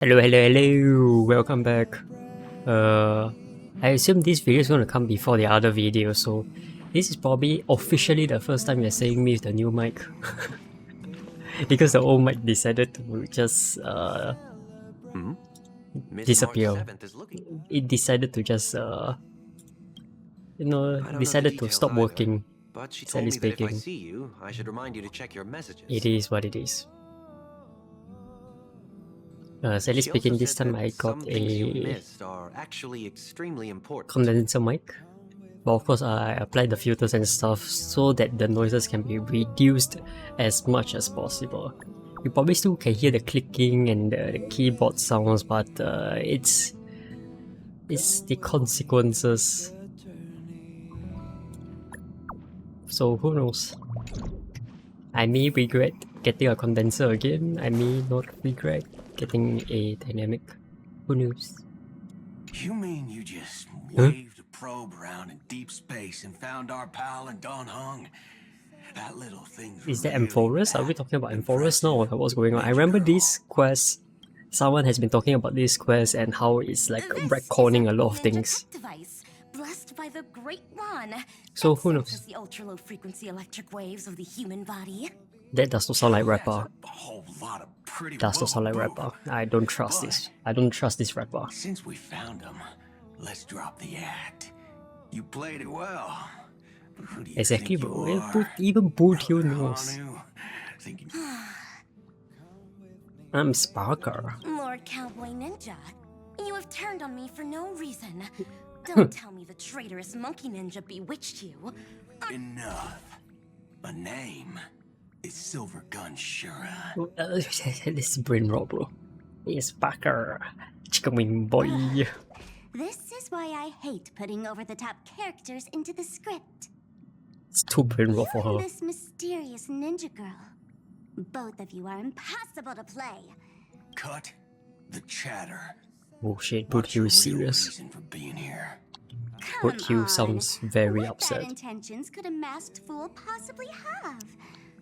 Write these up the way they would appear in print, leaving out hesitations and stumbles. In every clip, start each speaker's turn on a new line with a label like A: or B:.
A: Hello, welcome back. I assume this video is going to come before the other video, so this is probably officially the first time you're seeing me with the new mic. Because the old mic decided to just disappear. It decided to just decided to stop working.
B: But she
A: Sadly
B: told me that if I
A: speaking.
B: see you, I should remind you to check your messages.
A: It is what it is. Sadly
B: She
A: speaking,
B: also
A: this
B: said
A: time
B: that
A: I got
B: some things you
A: a
B: missed are actually extremely important.
A: condenser mic. But of course, I applied the filters and stuff so that the noises can be reduced as much as possible. You probably still can hear the clicking and the keyboard sounds, but it's the consequences. So who knows? I may regret getting a condenser again. I may not regret getting a dynamic. Who knows?
C: You mean you just waved a probe around in deep space and found our pal and Don Hung? That little thing.
A: Is that Amphoras? Are we talking about Amphoras now or what's going on? I remember this quest. Someone has been talking about this quest and how it's like retconning a lot of things.
D: Blessed by the Great One.
A: So who knows?
D: The ultra-low frequency electric waves of the human body.
A: That does not sound like rapper.
C: A whole lot of pretty
A: Does not sound like
C: little
A: rapper.
C: boob.
A: I don't trust this. I don't trust this rapper.
C: Since we found him, let's drop the act. You played it well. But who do you
A: Exactly,
C: think
A: bro.
C: you are?
A: Even Boothill
C: Brother
A: knows.
C: Hanu, thinking
A: I'm Sparker.
D: Lord Cowboy Ninja, you have turned on me for no reason. Don't tell me the traitorous monkey ninja bewitched you.
C: enough. A name is Silver Gun Shura.
A: This is brain rot, bro. It's Sparker. Chicken wing boy.
E: This is why I hate putting over-the-top characters into the script.
A: It's too brain rot for
E: You and
A: her.
E: this mysterious ninja girl. Both of you are impossible to play.
C: Cut the chatter.
A: Oh shit,
C: What's your
A: Boothill is
C: real
A: serious.
C: reason for being here?
E: Come
A: Boothill
E: on.
A: sounds very
E: What
A: upset.
E: bad intentions could a masked fool possibly have?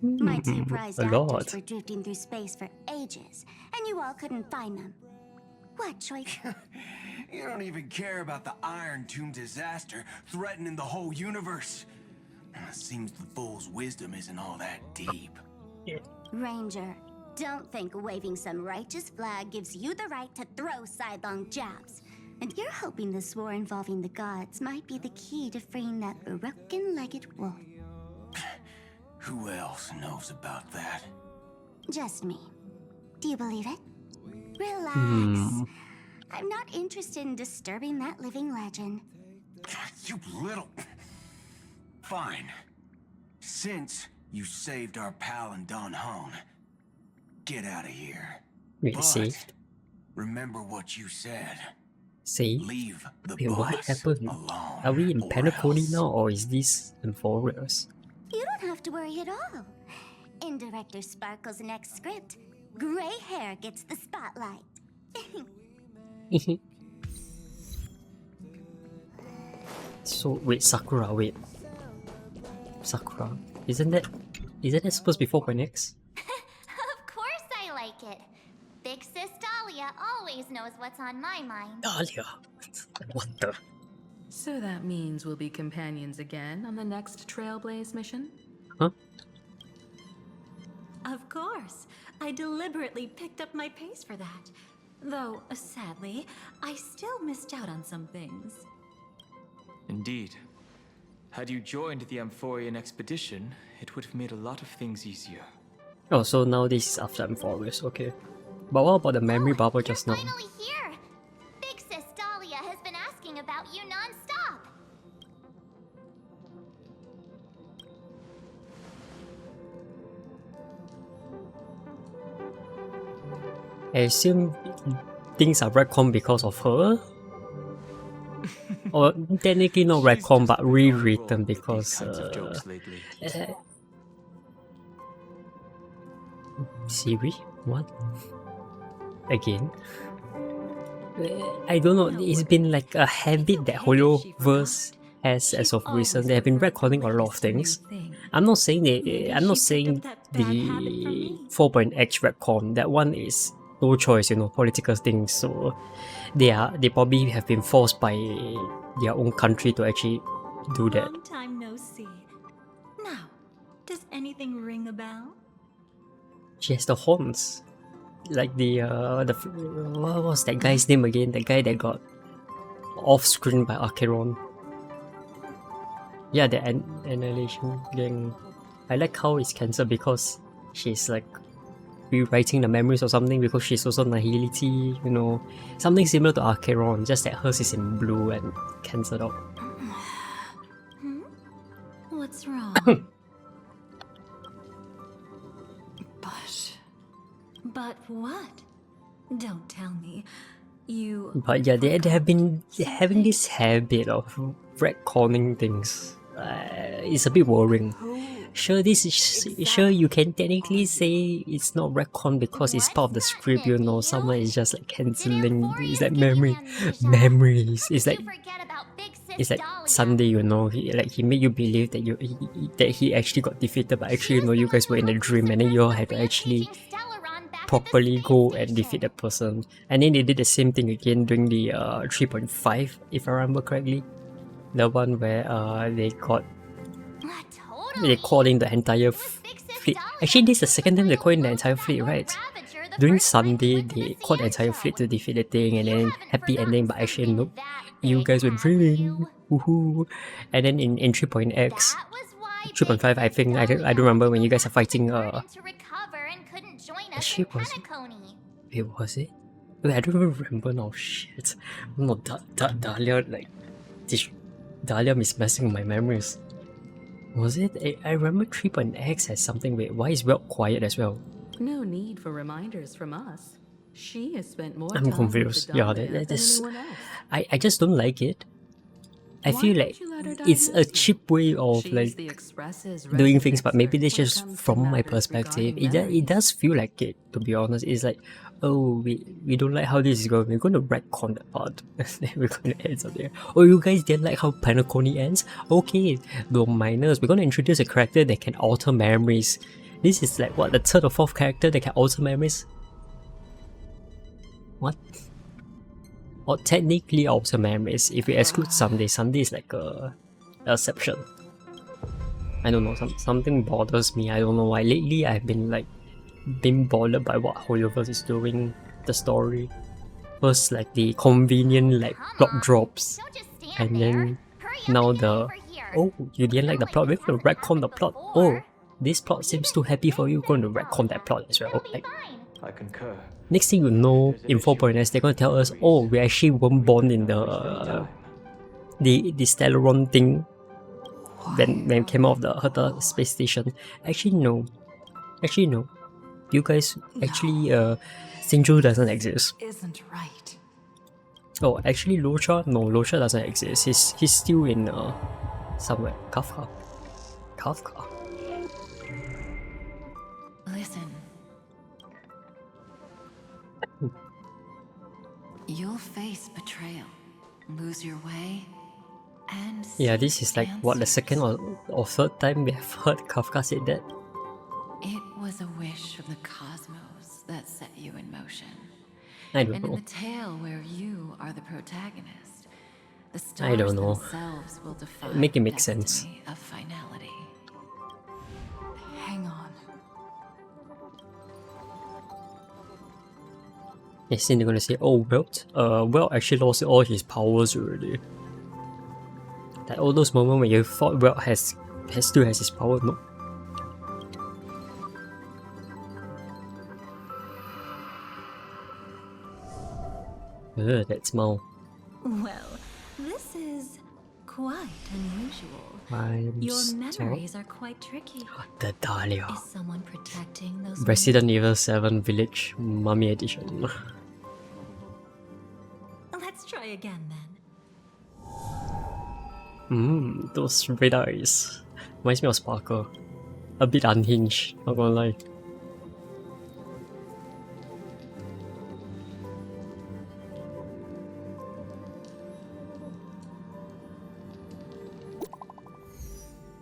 E: My two prized
A: a
E: actors
A: lot.
E: were drifting through space for ages, and you all couldn't find them. What choice?
C: You don't even care about the Iron Tomb disaster threatening the whole universe. It seems the fool's wisdom isn't all that deep.
E: Ranger, don't think waving some righteous flag gives you the right to throw sidelong jabs. And you're hoping this war involving the gods might be the key to freeing that broken-legged wolf.
C: Who else knows about that?
E: Just me. Do you believe it? Relax. I'm not interested in disturbing that living legend.
C: You little... Fine. Since you saved our pal and Don Hung, get out of here.
A: Wait,
C: But
A: saved?
C: remember what you said.
A: Saved?
C: Leave the
A: Wait, what
C: boss
A: happened?
C: alone.
A: Are we in
C: or
A: Penacony
C: else.
A: now or is this Amphoras?
E: You don't have to worry at all. In Director Sparkle's next script, gray hair gets the spotlight.
A: So wait, Sakura, wait. Sakura. Isn't that supposed to be 4.x?
F: Of course I like it. Big sis Dahlia always knows what's on my mind.
A: Dahlia. What the?
G: So that means we'll be companions again on the next Trailblaze mission?
A: Huh?
H: Of course. I deliberately picked up my pace for that. Though, sadly, I still missed out on some things.
I: Indeed. Had you joined the Amphorian expedition, it would have made a lot of things easier.
A: Oh, so now this is after Amphoras, okay. But what about the memory bubble just now?
F: You're finally here. Big sis Dahlia has been asking about you non-stop.
A: I assume things are retcon because of her? Or technically not retcon but rewritten because
I: These kinds of jokes lately.
A: Siri? What? Again? I don't know, it's been like a habit that Holoverse has as of recent. They have been retconning a lot of things. I'm not saying the 4.x retcon, that one is no choice, you know, political things. So they probably have been forced by their own country to actually do that.
H: Long time no see. Now, does anything ring a bell?
A: She has the horns, like what was that guy's name again? The guy that got off screen by Acheron. Yeah, the annihilation gang. I like how it's cancelled because she's like rewriting the memories or something, because she's also nihility, you know, something similar to Acheron, just that hers is in blue and cancelled out.
H: What's wrong? But what? Don't tell me.
A: But yeah, they have been having this habit of retconning things. It's a bit worrying. Sure, sure you can technically say it's not retcon because it's part of the script, you know. Someone is just like cancelling. It's like memories. It's like Sunday, you know. He made you believe that he actually got defeated, but actually, you know, you guys were in a dream, and then you all had to actually properly go and defeat the person. And then they did the same thing again during the 3.5, if I remember correctly. The one where they called in the entire fleet. Actually, this is the second time they called in the entire fleet, right? During Sunday, they called the entire fleet to defeat the thing, and then happy ending, but actually nope. You guys were dreaming. Woohoo! And then in 3.x, 3.5, I think, I don't remember, when you guys are fighting actually, was it? Wait, I don't even remember now. Shit. No, Dahlia, like, Dahlia is messing with my memories. Was it? I remember 3.x has something. Wait, why is Welt quiet as well?
G: No need for reminders from us. She has spent more
A: I'm
G: time
A: confused.
G: with
A: Yeah,
G: Dahlia
A: that's.
G: than anyone else.
A: I just don't like it. I
G: Why
A: feel
G: don't
A: like
G: you let her
A: it's a
G: diagnose
A: cheap way of
G: She's
A: like
G: the Express's
A: doing things,
G: resident
A: but maybe that's
G: expert when it
A: just
G: comes to
A: from my
G: matters
A: perspective.
G: regarding
A: It does feel like it, to be honest. It's like, oh, we don't like how this is going. We're going to retcon that part. Then we're going to end something. Oh, you guys didn't like how Penacony ends? Okay, don't mind us. We're going to introduce a character that can alter memories. This is like, what, the third or fourth character that can alter memories? What? Or technically alter memories. If we exclude Sunday is like a exception. I don't know, something bothers me. I don't know why. Lately, I've been like being bothered by what Hoyoverse is doing, the story. First, like the convenient like plot drops, and then now the you didn't like the plot. We're going to retcon the plot. Oh, this plot seems too happy for you. Going to retcon that plot as well. Like,
I: I concur.
A: next thing you know, in 4.s, they're going to tell us, oh, we actually weren't born in the Stellaron thing when it came out of the space station. Actually, no. You guys, actually, Sinju doesn't exist.
G: Isn't right.
A: Oh, actually, Locha? No, Locha doesn't exist. He's still in somewhere. Kafka.
J: Listen. You'll face betrayal, lose your way, and
A: yeah, this is like what, the second or third time we have heard Kafka say that.
J: It was a wish of the cosmos that set you in motion.
A: I don't
J: and
A: know.
J: in the tale where you are the protagonist, the
A: I
J: stars
A: don't know.
J: themselves will define
A: Make it make
J: destiny
A: sense.
J: of finality.
G: Hang on.
A: Yes, then they're gonna say, oh, Welt actually lost all his powers already. Like all those moments when you thought Welt still has his power, no. That smile.
H: Well, this is quite unusual. Your memories are quite tricky.
A: The Dahlia.
H: Is someone protecting those
A: Resident Evil 7 Village Mummy Edition.
H: memories? Let's try again then.
A: Those red eyes. Reminds me of Sparkle. A bit unhinged, not gonna lie.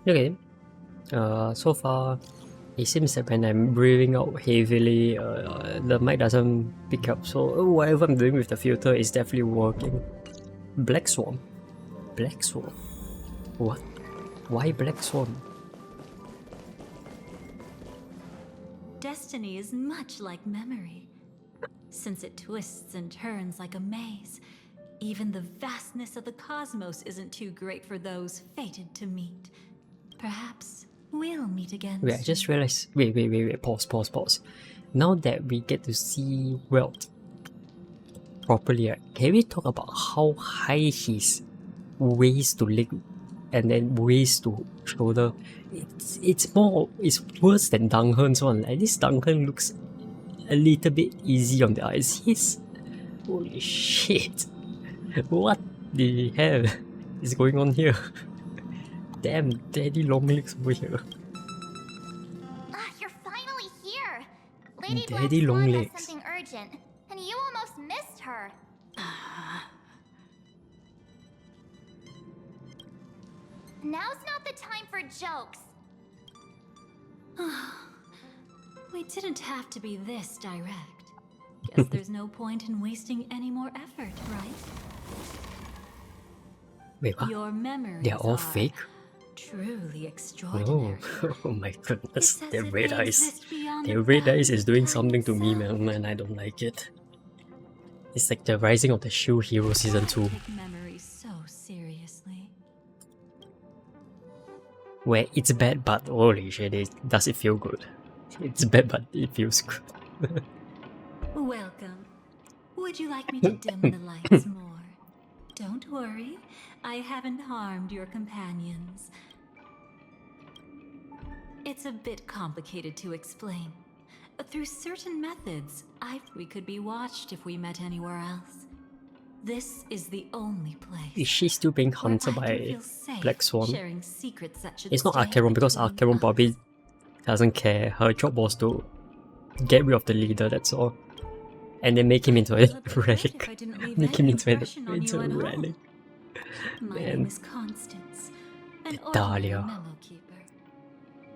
A: Okay. So far, It seems that when I'm breathing out heavily, the mic doesn't pick up, so whatever I'm doing with the filter is definitely working. Black Swan? Black Swan? What? Why Black Swan?
H: Destiny is much like memory. Since it twists and turns like a maze, even the vastness of the cosmos isn't too great for those fated to meet. Perhaps we'll meet again
A: Wait, I just realized. Wait. Pause. Now that we get to see Welt properly, right, can we talk about how high his waist to leg and then waist to shoulder? It's worse than Danghen's one. Like this Danghen looks a little bit easy on the eyes. Holy shit! What the hell is going on here? Damn, daddy long legs over here.
F: You're finally here. Lady
A: Daddy
F: Black
A: long
F: Swan
A: legs.
F: has something urgent, and you almost missed her. Now's not the time for jokes.
H: We didn't have to be this direct. Guess there's no point in wasting any more effort, right?
A: Wait, what?
H: Your memories
A: They're all
H: are
A: fake?
H: truly
A: Oh,
H: extraordinary.
A: oh my goodness,
H: It's as
A: their
H: if
A: red
H: they
A: eyes.
H: exist beyond
A: Their
H: the
A: red eyes is doing
H: bounds of
A: something to me,
H: itself.
A: man, and I don't like it. It's like the Rising of the Shield Hero Season 2,
H: Take memories so seriously.
A: where it's bad but holy shit, does it feel good? It's bad but it feels good.
H: Welcome. Would you like me to dim the lights more? Don't worry, I haven't harmed your companions. It's a bit complicated to explain. Through certain methods, we could be watched if we met anywhere else. This is the only place.
A: Is she still being hunted
H: where I can
A: by
H: feel safe
A: Black Swan?
H: sharing secrets that should
A: It's not
H: stay
A: Acheron because
H: between
A: Acheron
H: us.
A: probably doesn't care. Her job was to get rid of the leader, that's all. And then make him into a
H: Well, it'd be great
A: relic.
H: if I didn't leave
A: Make him
H: any
A: into a
H: impression on you at all.
A: relic.
H: My
A: Man.
H: name is Constance, an ordinary
A: Dahlia.
H: memo keeper.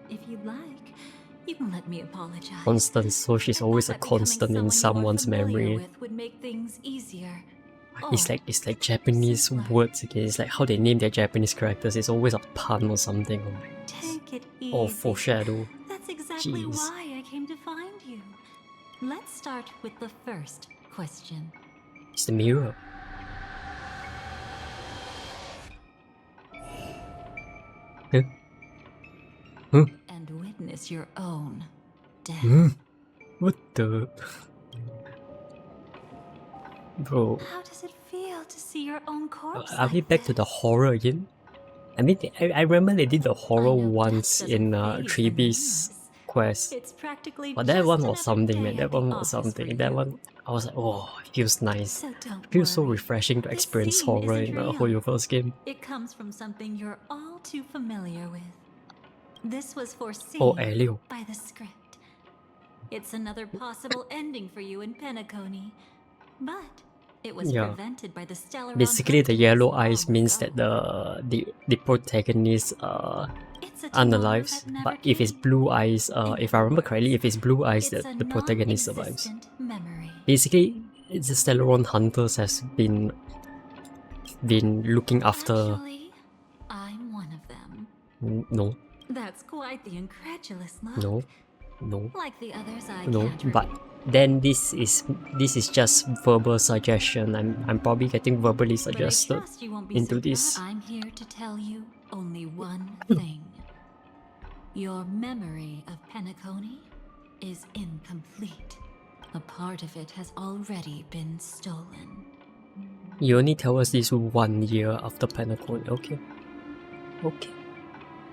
H: If you'd like, you can let me apologize.
A: Constance, so she's
H: I
A: always a
H: thought that becoming
A: constant in
H: someone
A: someone's
H: you are familiar
A: memory.
H: with would make things easier.
A: It's
H: Or
A: like Japanese
H: simpler.
A: words again. It's like how they name their Japanese characters. It's always a pun or something. Oh my.
H: Take it easy.
A: Or foreshadow.
H: That's exactly
A: Jeez.
H: why I came to find you. Let's start with the first question.
A: It's the mirror. Huh? Huh?
H: And witness your own death.
A: Huh? What the? Bro,
H: How does it feel to see your own corpse?
A: are we
H: like
A: back to the
H: this?
A: horror again? I mean, I remember they did the horror
H: I know
A: once
H: death
A: in
H: doesn't faze
A: 3B's
H: the
A: quest.
H: It's practically
A: But that
H: just
A: one was
H: another
A: something, man.
H: day
A: That
H: at the
A: one was
H: office
A: something.
H: for
A: That
H: you.
A: one, I was like, oh, it feels nice.
H: So don't
A: It feels so
H: worry.
A: refreshing to
H: This
A: experience
H: scene
A: horror
H: isn't
A: in
H: real.
A: for your first game.
H: It comes from something you're all too familiar with. This was foreseen
A: Oh, Elio.
H: by the script. It's another possible ending for you in Penacony, but it was
A: Yeah.
H: prevented by the stellar.
A: Basically, the yellow eyes means that the protagonist
H: It's a
A: unalive.
H: tomorrow that never
A: But if it's
H: came.
A: blue eyes, if I remember correctly, if it's blue eyes,
H: It's
A: that
H: a
A: the protagonist survives.
H: non-existent memory.
A: Basically, it's the Stellaron hunters has been looking after.
H: Actually, I'm one of them.
A: No,
H: That's quite the incredulous look.
A: no.
H: Like the others, I
A: No,
H: can't
A: but then this is just verbal suggestion. I'm probably getting verbally
H: But I
A: suggested
H: trust you won't be
A: into
H: surprised.
A: this.
H: I'm here to tell you only one thing. Your memory of Penacony is incomplete. A part of it has already been stolen.
A: You only tell us this 1 year after Penacony.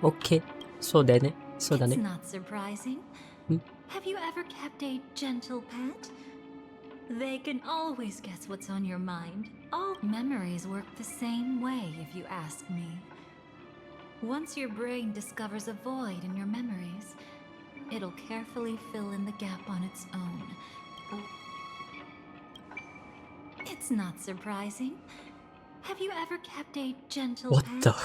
A: Okay. So then,
H: It's not surprising.
A: Hmm?
H: Have you ever kept a gentle pet? They can always guess what's on your mind. All memories work the same way, if you ask me. Once your brain discovers a void in your memories, it'll carefully fill in the gap on its own. It's not surprising. Have you ever kept a gentle
A: what
H: pet?
A: the?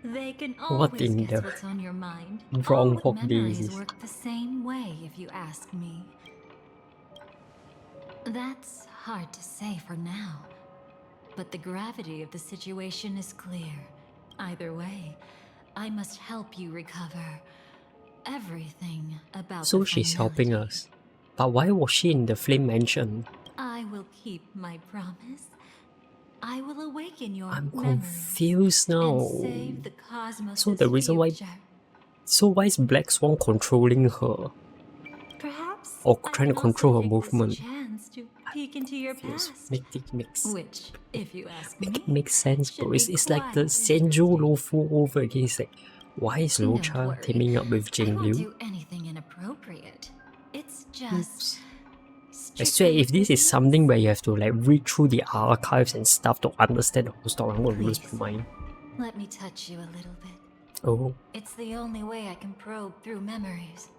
H: They can
A: What
H: always
A: in
H: guess
A: the
H: what's on your mind.
A: wrong
H: All
A: hog
H: memories
A: days?
H: work the same way, if you ask me. That's hard to say for now, but the gravity of the situation is clear. Either way, I must help you recover everything about
A: So
H: the
A: she's helping
H: finality.
A: us. But why was she in the Flame Mansion?
H: I will keep my promise. I will awaken your
A: I'm
H: memories
A: confused now.
H: and save the cosmos'
A: So the reason why...
H: future.
A: So why is Black Swan controlling her?
H: Perhaps
A: Or
H: I
A: trying to
H: can
A: control
H: also
A: her
H: take
A: movement?
H: this chance to peek into your
A: Feels,
H: past,
A: make it
H: which, if you ask
A: make
H: me,
A: it make sense,
H: should
A: bro.
H: be
A: It's like the
H: quite
A: Senju Lofu over again. It's like, why is
H: Don't
A: Locha
H: worry,
A: teaming up with
H: I
A: Jing
H: won't
A: Liu?
H: do anything inappropriate. It's just
A: Oops. I swear,
H: strictly
A: if this is
H: business.
A: something where you have to like read through the archives and stuff to understand the whole story, I'm gonna lose
H: Please.
A: my mind.
H: Let me touch you a little bit.
A: Oh,
H: It's the only way I can probe through memories.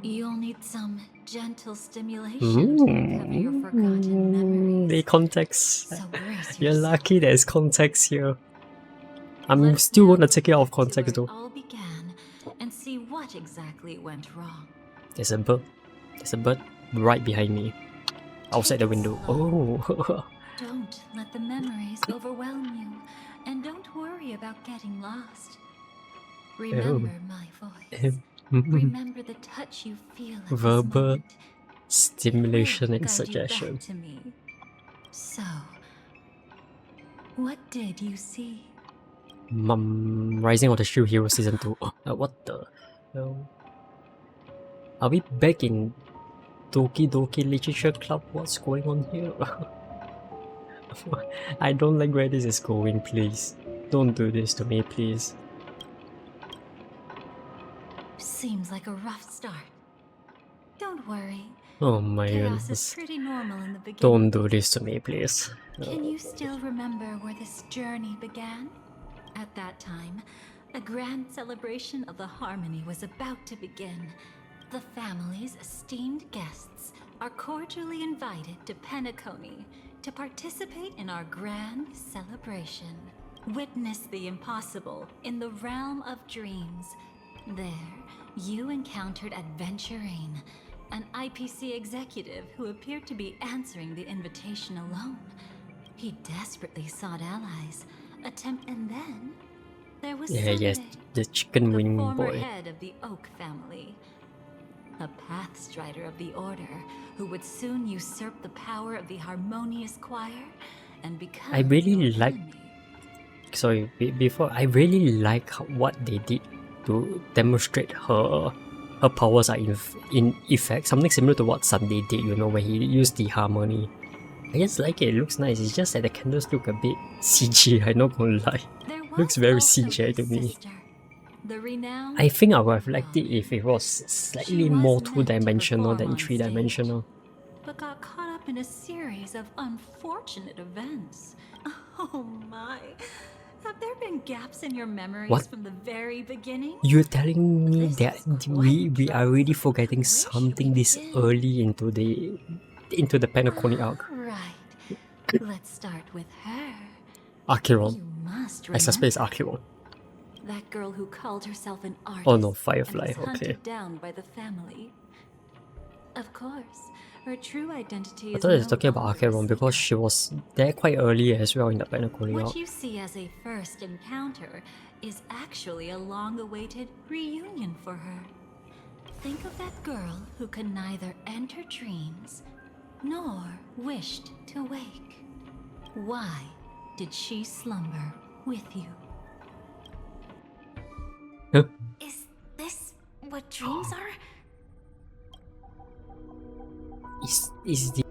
H: You'll need some gentle stimulation to recover your forgotten memories.
A: the context.
H: So brace
A: You're
H: yourself.
A: lucky there's context here. I'm
H: Let's
A: still
H: now
A: gonna take it
H: go
A: out of
H: back to
A: context
H: where it
A: though.
H: all began and see what exactly went wrong.
A: There's a bird. There's a bird right behind me. Outside the
H: Take it
A: window.
H: slow.
A: Oh.
H: Don't let the memories overwhelm you, and don't worry about getting lost. Remember my voice. Remember the touch you feel at this
A: Verbal
H: moment.
A: stimulation
H: It
A: and
H: will guide you
A: suggestion.
H: back to me. So, what did you see?
A: Rising of the Shield Hero Season 2. What the hell? Are we back in Doki Doki Literature Club? What's going on here? I don't like where this is going, please. Don't do this to me, please.
H: Seems like a rough start. Don't worry.
A: Oh my
H: Chaos is
A: goodness.
H: pretty normal in the beginning.
A: Don't do this to me, please.
H: Can you still remember where this journey began? At that time, a grand celebration of the harmony was about to begin. The family's esteemed guests are cordially invited to Penacony to participate in our grand celebration. Witness the impossible in the realm of dreams. There, you encountered Adventurine, an IPC executive who appeared to be answering the invitation alone. He desperately sought allies, and then there was
A: Yeah, yes,
H: Sunday,
A: the chicken
H: the
A: wing
H: former
A: boy.
H: head of the Oak family, a pathstrider of the Order who would soon usurp the power of the Harmonious Choir and become
A: I really
H: your
A: like.
H: enemy.
A: Sorry, before I really like what they did to demonstrate her powers are in effect. Something similar to what Sunday did, you know, when he used the harmony. I just like it. It looks nice. It's just that the candles look a bit CGI. I'm not gonna lie.
H: There
A: Looks
H: was
A: very
H: also
A: CGI to
H: his
A: me.
H: sister, the renowned
A: I think I would have
H: Orphan,
A: liked it if it was
H: She
A: slightly
H: was
A: more
H: meant to
A: two-dimensional
H: perform
A: than
H: on
A: three-dimensional.
H: but got caught up in a series of unfortunate events. Oh my. Have there been gaps in your memories
A: What?
H: from the very beginning?
A: You're telling me
H: This
A: that
H: is
A: we
H: quite
A: are already
H: drastic.
A: forgetting
H: Where should
A: something
H: we
A: this
H: begin?
A: early into the Penacony arc.
H: Right. Let's start with her.
A: Acheron.
H: You must
A: I suspect it's
H: remember.
A: Acheron.
H: That girl who called herself an artist
A: Oh no,
H: and
A: Firefly,
H: was
A: okay.
H: hunted down by the family. Of course, her true identity
A: I
H: is
A: thought you were
H: no
A: talking about
H: longer a
A: Acheron because
H: secret.
A: she was there quite early as well in the Penacony arc.
H: What you see as a first encounter is actually a long-awaited reunion for her. Think of that girl who could neither enter dreams nor wished to wake. Why did she slumber with you?
A: Huh?
D: Is this what dreams are?
A: Is the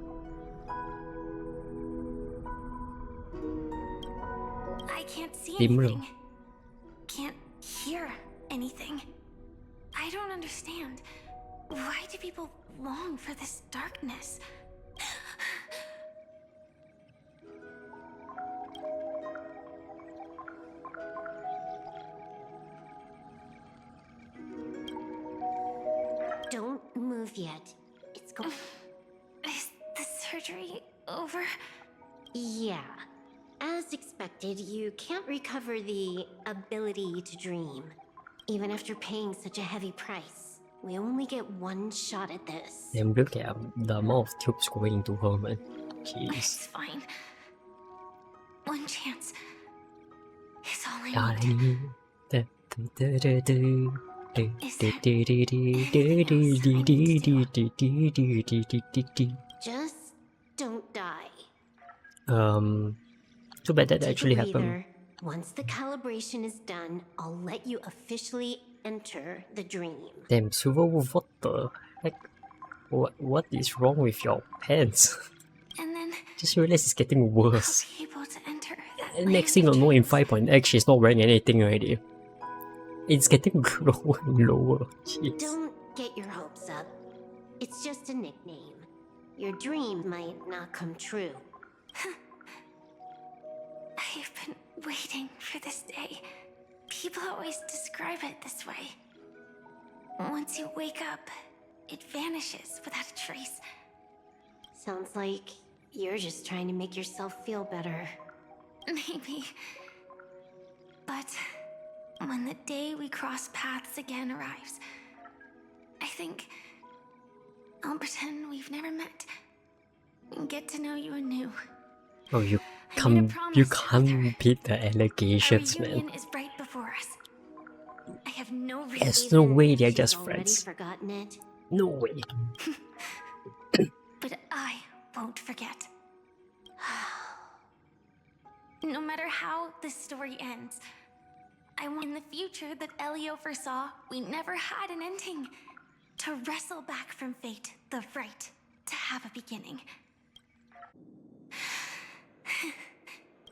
D: I can't see
A: Dimro.
D: anything. Can't hear anything. I don't understand. Why do people long for this darkness?
E: Don't move yet. It's
D: Is the surgery over?
E: Yeah.
K: As expected, you can't recover the ability to dream. Even after paying such a heavy price, we only get one shot at this.
A: Damn, look at the amount of tubes going into her, man. Jeez.
D: It's fine. One chance is all I need.
K: Just don't die.
A: Too bad that
K: Take
A: actually
K: a
A: happened.
K: breather. Once the calibration is done, I'll let you officially enter the dream.
A: Damn, Silverwolf, what the heck? What is wrong with your pants?
D: And then
A: Just realized it's getting worse.
D: I'll be able to enter that
A: And next
D: land
A: thing
D: of
A: you know, in
D: dreams.
A: 5.x, she's not wearing anything already. It's getting lower and lower. Jeez.
K: Don't get your hopes up. It's just a nickname. Your dream might not come true.
D: I've been waiting for this day. People always describe it this way. Once you wake up, it vanishes without a trace.
K: Sounds like you're just trying to make yourself feel better.
D: Maybe. But when the day we cross paths again arrives, I think I'll pretend we've never met and get to know you anew.
A: Oh, you
D: I made a
A: can't
D: promise with her.
A: beat the allegations,
D: Our reunion
A: man.
D: is right before us. I have no reason.
A: There's no way they're
K: She's
A: just
K: already
A: friends.
K: forgotten it.
A: No way.
D: But I won't forget. No matter how this story ends, I want in the future that Elio foresaw we never had an ending. To wrestle back from fate the right to have a beginning.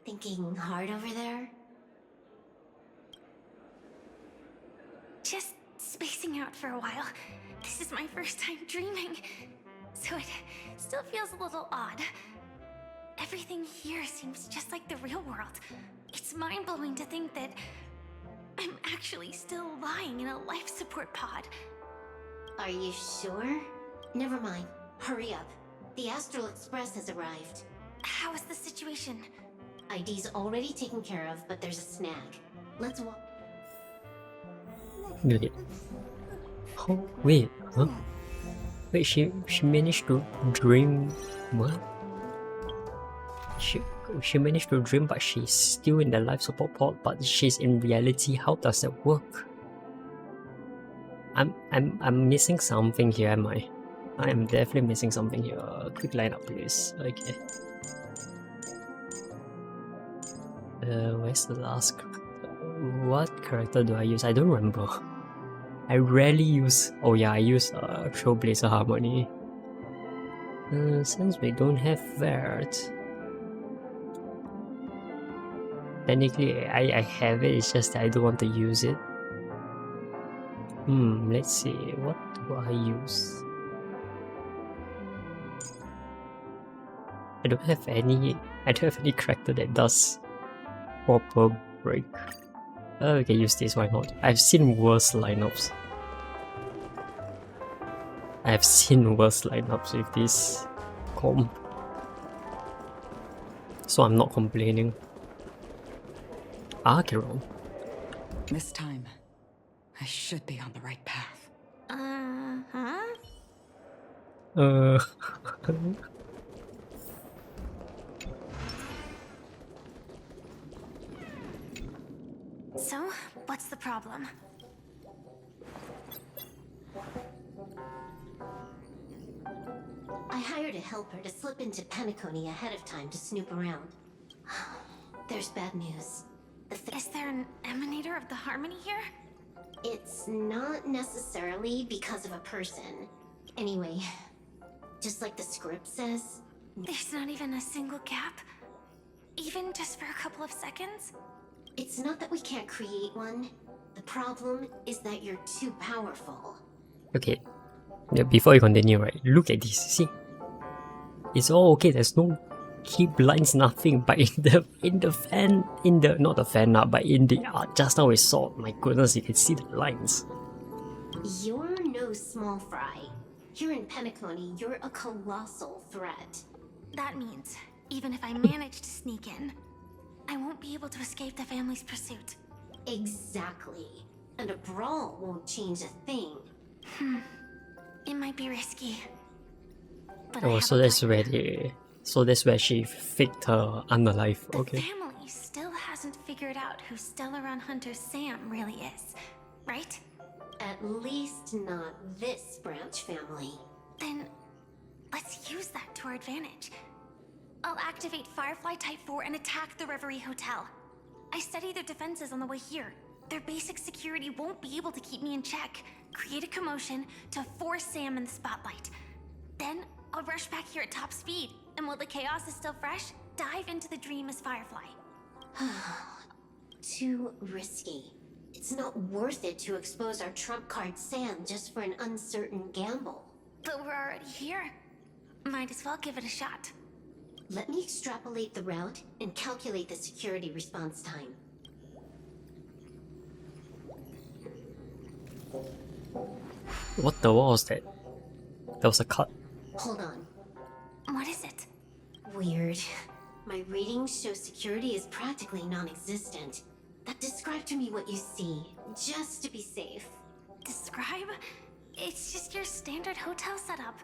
K: Thinking hard over there?
D: Just spacing out for a while. This is my first time dreaming, so it still feels a little odd. Everything here seems just like the real world. It's mind-blowing to think that I'm actually still lying in a life support pod.
K: Are you sure? Never mind. Hurry up. The Astral Express has arrived.
D: How is the situation?
K: ID's already taken care of, but there's a snag. Let's walk.
A: Wait. Oh, wait, huh? Wait, she managed to dream. What? She managed to dream, but she's still in the life support pod. But she's in reality. How does that work? I'm missing something here, am I? I am definitely missing something here. Quick lineup, please. Okay. Where's the last? What character do I use? I don't remember. I rarely use. Oh yeah, I use Trailblazer Harmony. Since we don't have that, technically I have it. It's just that I don't want to use it. Let's see. What do I use? I don't have any character that does proper break. Oh, we can use this, why not? I've seen worse lineups. I've seen worse lineups with this comp. So I'm not complaining. Acheron.
J: This time, I should be on the right path.
D: So, what's the problem?
K: I hired a helper to slip into Penacony ahead of time to snoop around. There's bad news.
D: Is there an emanator of the harmony here?
K: It's not necessarily because of a person. Anyway, just like the script says,
D: There's not even a single gap? Even just for a couple of seconds?
K: it's not that we can't create one. The problem is that you're too powerful.
A: Okay. Yeah, before you continue, right? Look at this. See? It's all okay. There's no key blinds, nothing. But in the fan, not the fan art, but in the art just now we saw. My goodness, you can see the lines.
K: You're no small fry. Here in Penacony, you're a colossal threat.
D: That means, even if I manage to sneak in, I won't be able to escape the family's pursuit.
K: Exactly. And a brawl won't change a thing.
D: It might be risky. But
A: Oh, so that's where she faked her unalive.
D: The
A: Okay.
D: family still hasn't figured out who Stellaron Hunter Sam really is, right?
K: At least not this branch family.
D: Then let's use that to our advantage. I'll activate Firefly Type 4 and attack the Reverie Hotel. I studied their defenses on the way here. Their basic security won't be able to keep me in check. Create a commotion to force Sam in the spotlight. Then I'll rush back here at top speed, and while the chaos is still fresh, dive into the dream as Firefly.
K: Too risky. It's not worth it to expose our trump card Sam just for an uncertain gamble.
D: But we're already here. Might as well give it a shot.
K: Let me extrapolate the route and calculate the security response time.
A: What the what was that? That was a cut.
K: Hold on.
D: What is it?
K: Weird. My readings show security is practically non-existent. That describe to me what you see, just to be safe.
D: Describe? It's just your standard hotel setup.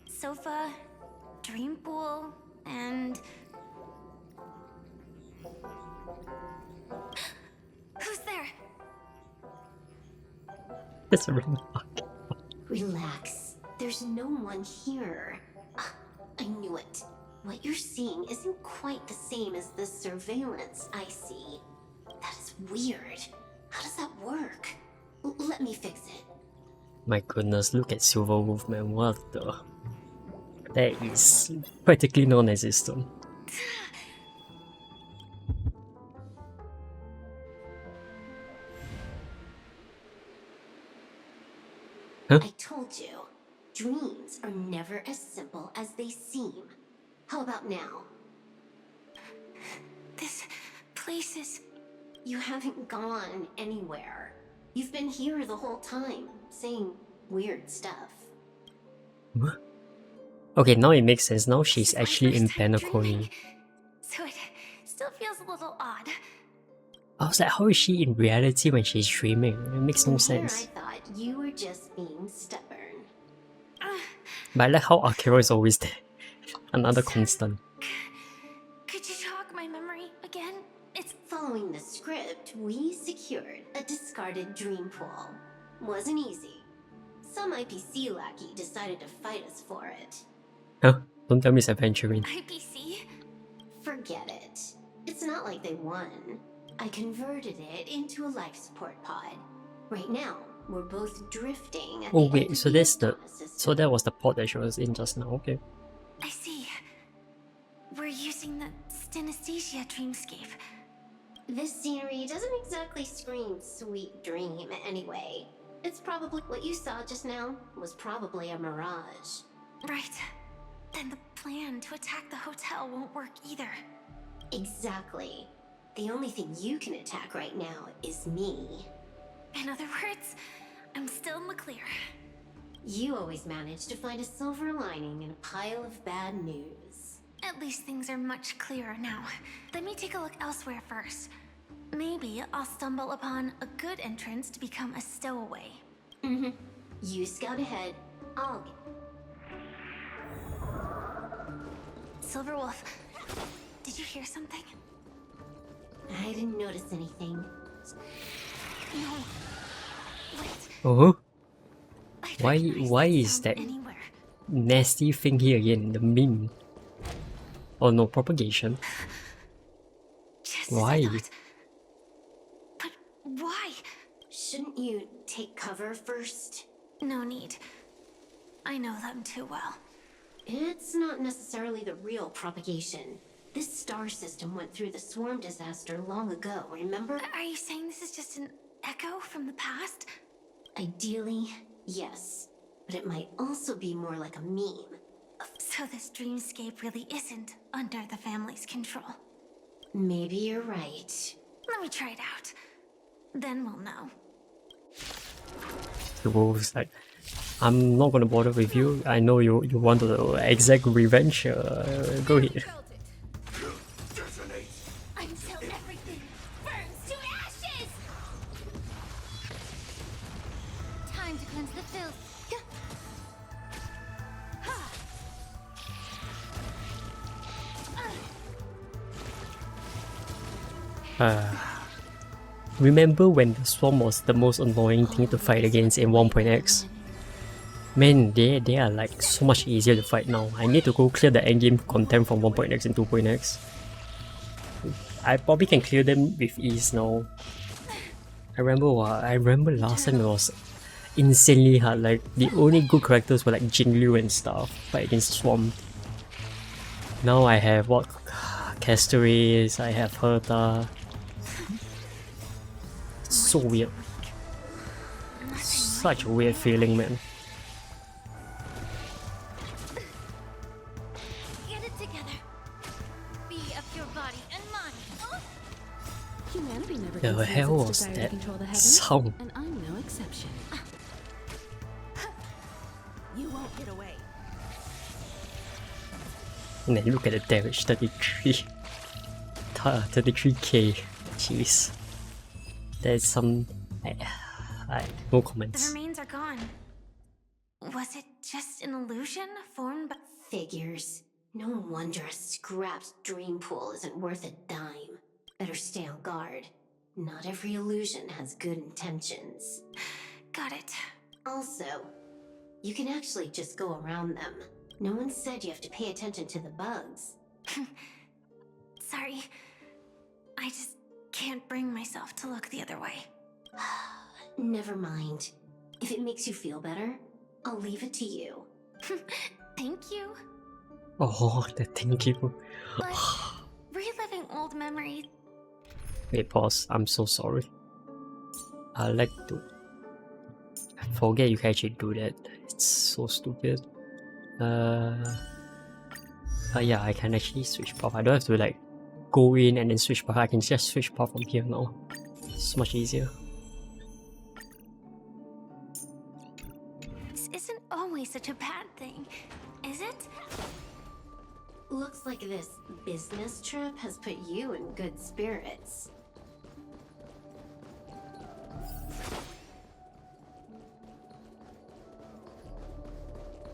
D: Sofa, dream pool, and... Who's there?
A: That's a really
K: Relax. There's no one here. I knew it. What you're seeing isn't quite the same as the surveillance I see. That is weird. How does that work? Let me fix it.
A: My goodness, look at Silver Wolf, man. What the? That is practically non-existent. Huh?
K: I told you, dreams are never as simple as they seem. How about now?
D: This place is...
K: You haven't gone anywhere. You've been here the whole time, saying weird stuff.
A: What? Okay, now it makes sense. Now she's
D: This is my
A: actually in
D: first time
A: Penacony.
D: dreaming, so it still feels a little odd.
A: I was like, how is she in reality when she's dreaming? It makes no
K: Here
A: sense.
K: I thought you were just being stubborn.
A: But I like how Akira is always there. Another constant.
D: Could you jog my memory again? It's...
K: Following the script, we secured a discarded dream pool. Wasn't easy. Some IPC lackey decided to fight us for it.
A: Huh? Don't tell me it's adventuring.
D: IPC?
K: Forget it. It's not like they won. I converted it into a life support pod. Right now, we're both drifting at
A: Oh
K: the
A: wait,
K: end of
A: so
K: the
A: that's the...
K: Astana system.
A: So that was the pod that she was in just now, okay.
D: I see. We're using the synesthesia dreamscape.
K: This scenery doesn't exactly scream sweet dream anyway. It's probably what you saw just now was probably a mirage.
D: Right. Then the plan to attack the hotel won't work either.
K: Exactly. The only thing you can attack right now is me.
D: In other words, I'm still in the clear.
K: You always manage to find a silver lining in a pile of bad news.
D: At least things are much clearer now. Let me take a look elsewhere first. Maybe I'll stumble upon a good entrance to become a stowaway.
K: You scout ahead. I'll get...
D: Silverwolf, did you hear something?
K: I didn't notice anything.
D: No. Wait.
A: Oh?
D: I'd
A: Why
D: recognize
A: is
D: sound
A: that
D: anywhere.
A: nasty thing here again? The meme. Oh no, propagation.
D: Just
A: Why?
D: as I thought. But why?
K: Shouldn't you take cover first?
D: No need. I know them too well.
K: It's not necessarily the real propagation. This star system went through the swarm disaster long ago, remember?
D: Are you saying this is just an echo from the past?
K: Ideally, yes. But it might also be more like a meme.
D: So this dreamscape really isn't under the family's control.
K: Maybe you're right.
D: Let me try it out. Then we'll know.
A: The wolf's like, I'm not gonna bother with you. I know you want to exact revenge. Go ahead.
D: I'm so
A: Remember when the Swarm was the most annoying thing to fight against in 1.x? Man, they are like so much easier to fight now. I need to go clear the endgame content from 1.x and 2.x. I probably can clear them with ease now. I remember last time it was insanely hard. Like the only good characters were like Jingliu and stuff fight against Swarm. Now I have what? Castaways, I have Herta. It's so weird. Such a weird feeling, man.
D: Get it together. Be of your body and mind.
J: Humanity never
A: The
J: concedes
A: hell
J: its
A: was
J: desire to
A: that
J: control the heavens,
A: sound?
J: and I'm no exception.
K: You won't get away.
A: And then look at the damage, 33k. Jeez. There's some... no
D: The
A: comments.
D: remains are gone. Was it just an illusion formed by...
K: Figures. No wonder a scrapped dream pool isn't worth a dime. Better stay on guard. Not every illusion has good intentions.
D: Got it.
K: Also, you can actually just go around them. No one said you have to pay attention to the bugs.
D: Sorry. I just can't bring myself to look the other way.
K: Never mind. If it makes you feel better, I'll leave it to you.
D: Thank you.
A: Oh, the thank you.
D: But reliving old memories...
A: Wait, pause. I'm so sorry. I like to... I forget you can actually do that. It's so stupid. Yeah, I can actually switch path. I don't have to like go in and then switch path. I can just switch path from here now. It's much easier.
D: This isn't always such a bad thing, is it?
K: Looks like this business trip has put you in good spirits.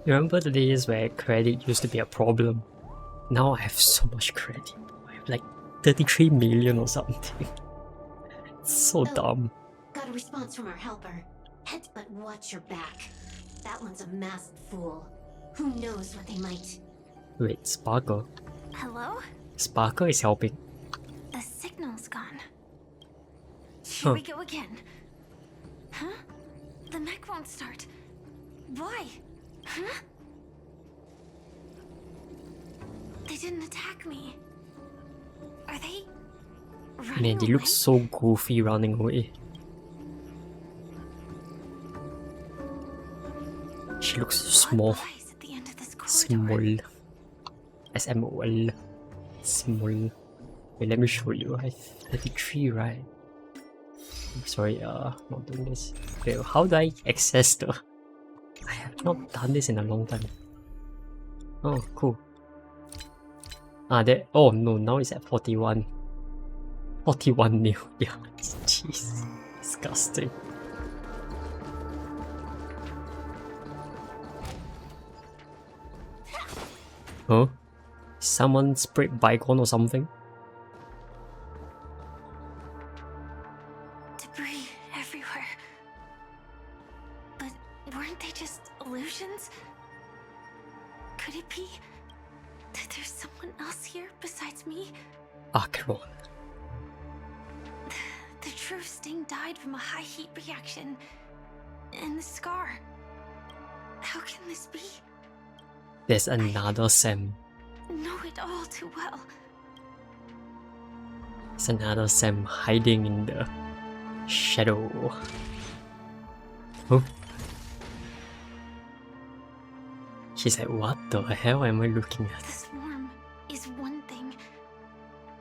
A: Remember the days where credit used to be a problem? Now I have so much credit. I have like 33 million or something. It's so dumb.
K: Got a response from our helper. Head but watch your back. That one's a masked fool. Who knows what they might...
A: Wait, Sparkle?
D: Hello?
A: Sparkle is helping.
D: The signal's gone. Here
A: Huh.
D: we go again. Huh? The mech won't start. Why? Huh? They didn't attack me. Are they running
A: Man, they
D: away?
A: look so goofy running away. She looks so small.
D: Eyes at the end of this corridor.
A: Small. SMOL. Small. Wait, let me show you. I have 33, right? Sorry, not doing this. Okay, how do I access the... I have not done this in a long time. Oh, cool. There. Oh no, now it's at 41. 41 new. Yeah, jeez. Disgusting. Huh? Someone sprayed Bicon or something?
D: Debris everywhere. But weren't they just illusions? Could it be that there's someone else here besides me?
A: Akron.
D: The true Sting died from a high heat reaction. And the scar. How can this be?
A: There's another Sam.
D: Know it all too well.
A: There's another Sam hiding in the shadow. Huh? She's like, what the hell am I looking at?
D: The swarm is one thing.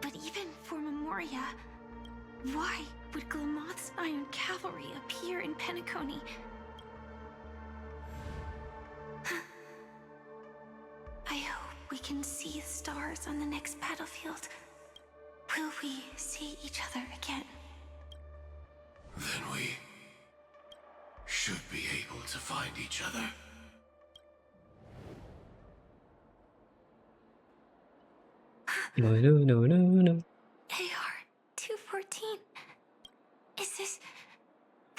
D: But even for Memoria, why would Glamoth's Iron Cavalry appear in Penacony? I hope we can see the stars on the next battlefield. Will we see each other again?
C: Then we should be able to find each other.
A: No.
D: AR 249.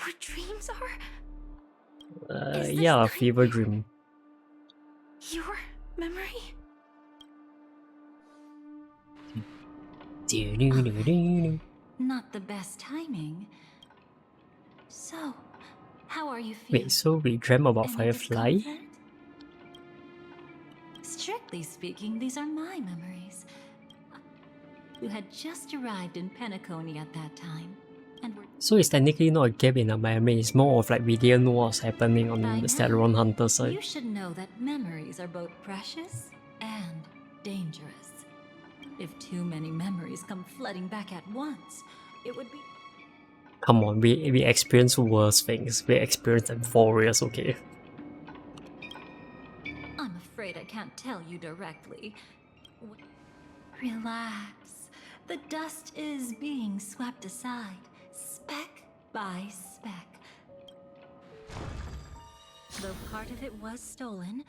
D: our dreams are? Is this
A: Yeah, a
D: night
A: fever dream.
D: your memory?
H: Not the best timing. So, how are you feeling?
A: Wait, so we dreamt about
H: Any
A: Firefly?
H: discomfort? Strictly speaking, these are my memories. You had just arrived in Penacony at that time, and were
A: So it's technically not a gap in our memory, it's more of like we didn't know what's happening on
H: by
A: the
H: now,
A: Stellaron Hunter side.
H: you should know that memories are both precious and dangerous. If too many memories come flooding back at once, it would be...
A: Come on, we experienced worse things. We experienced like warriors, okay?
H: I'm afraid I can't tell you directly. Relax. The dust is being swept aside, speck by speck. Though part of it was stolen,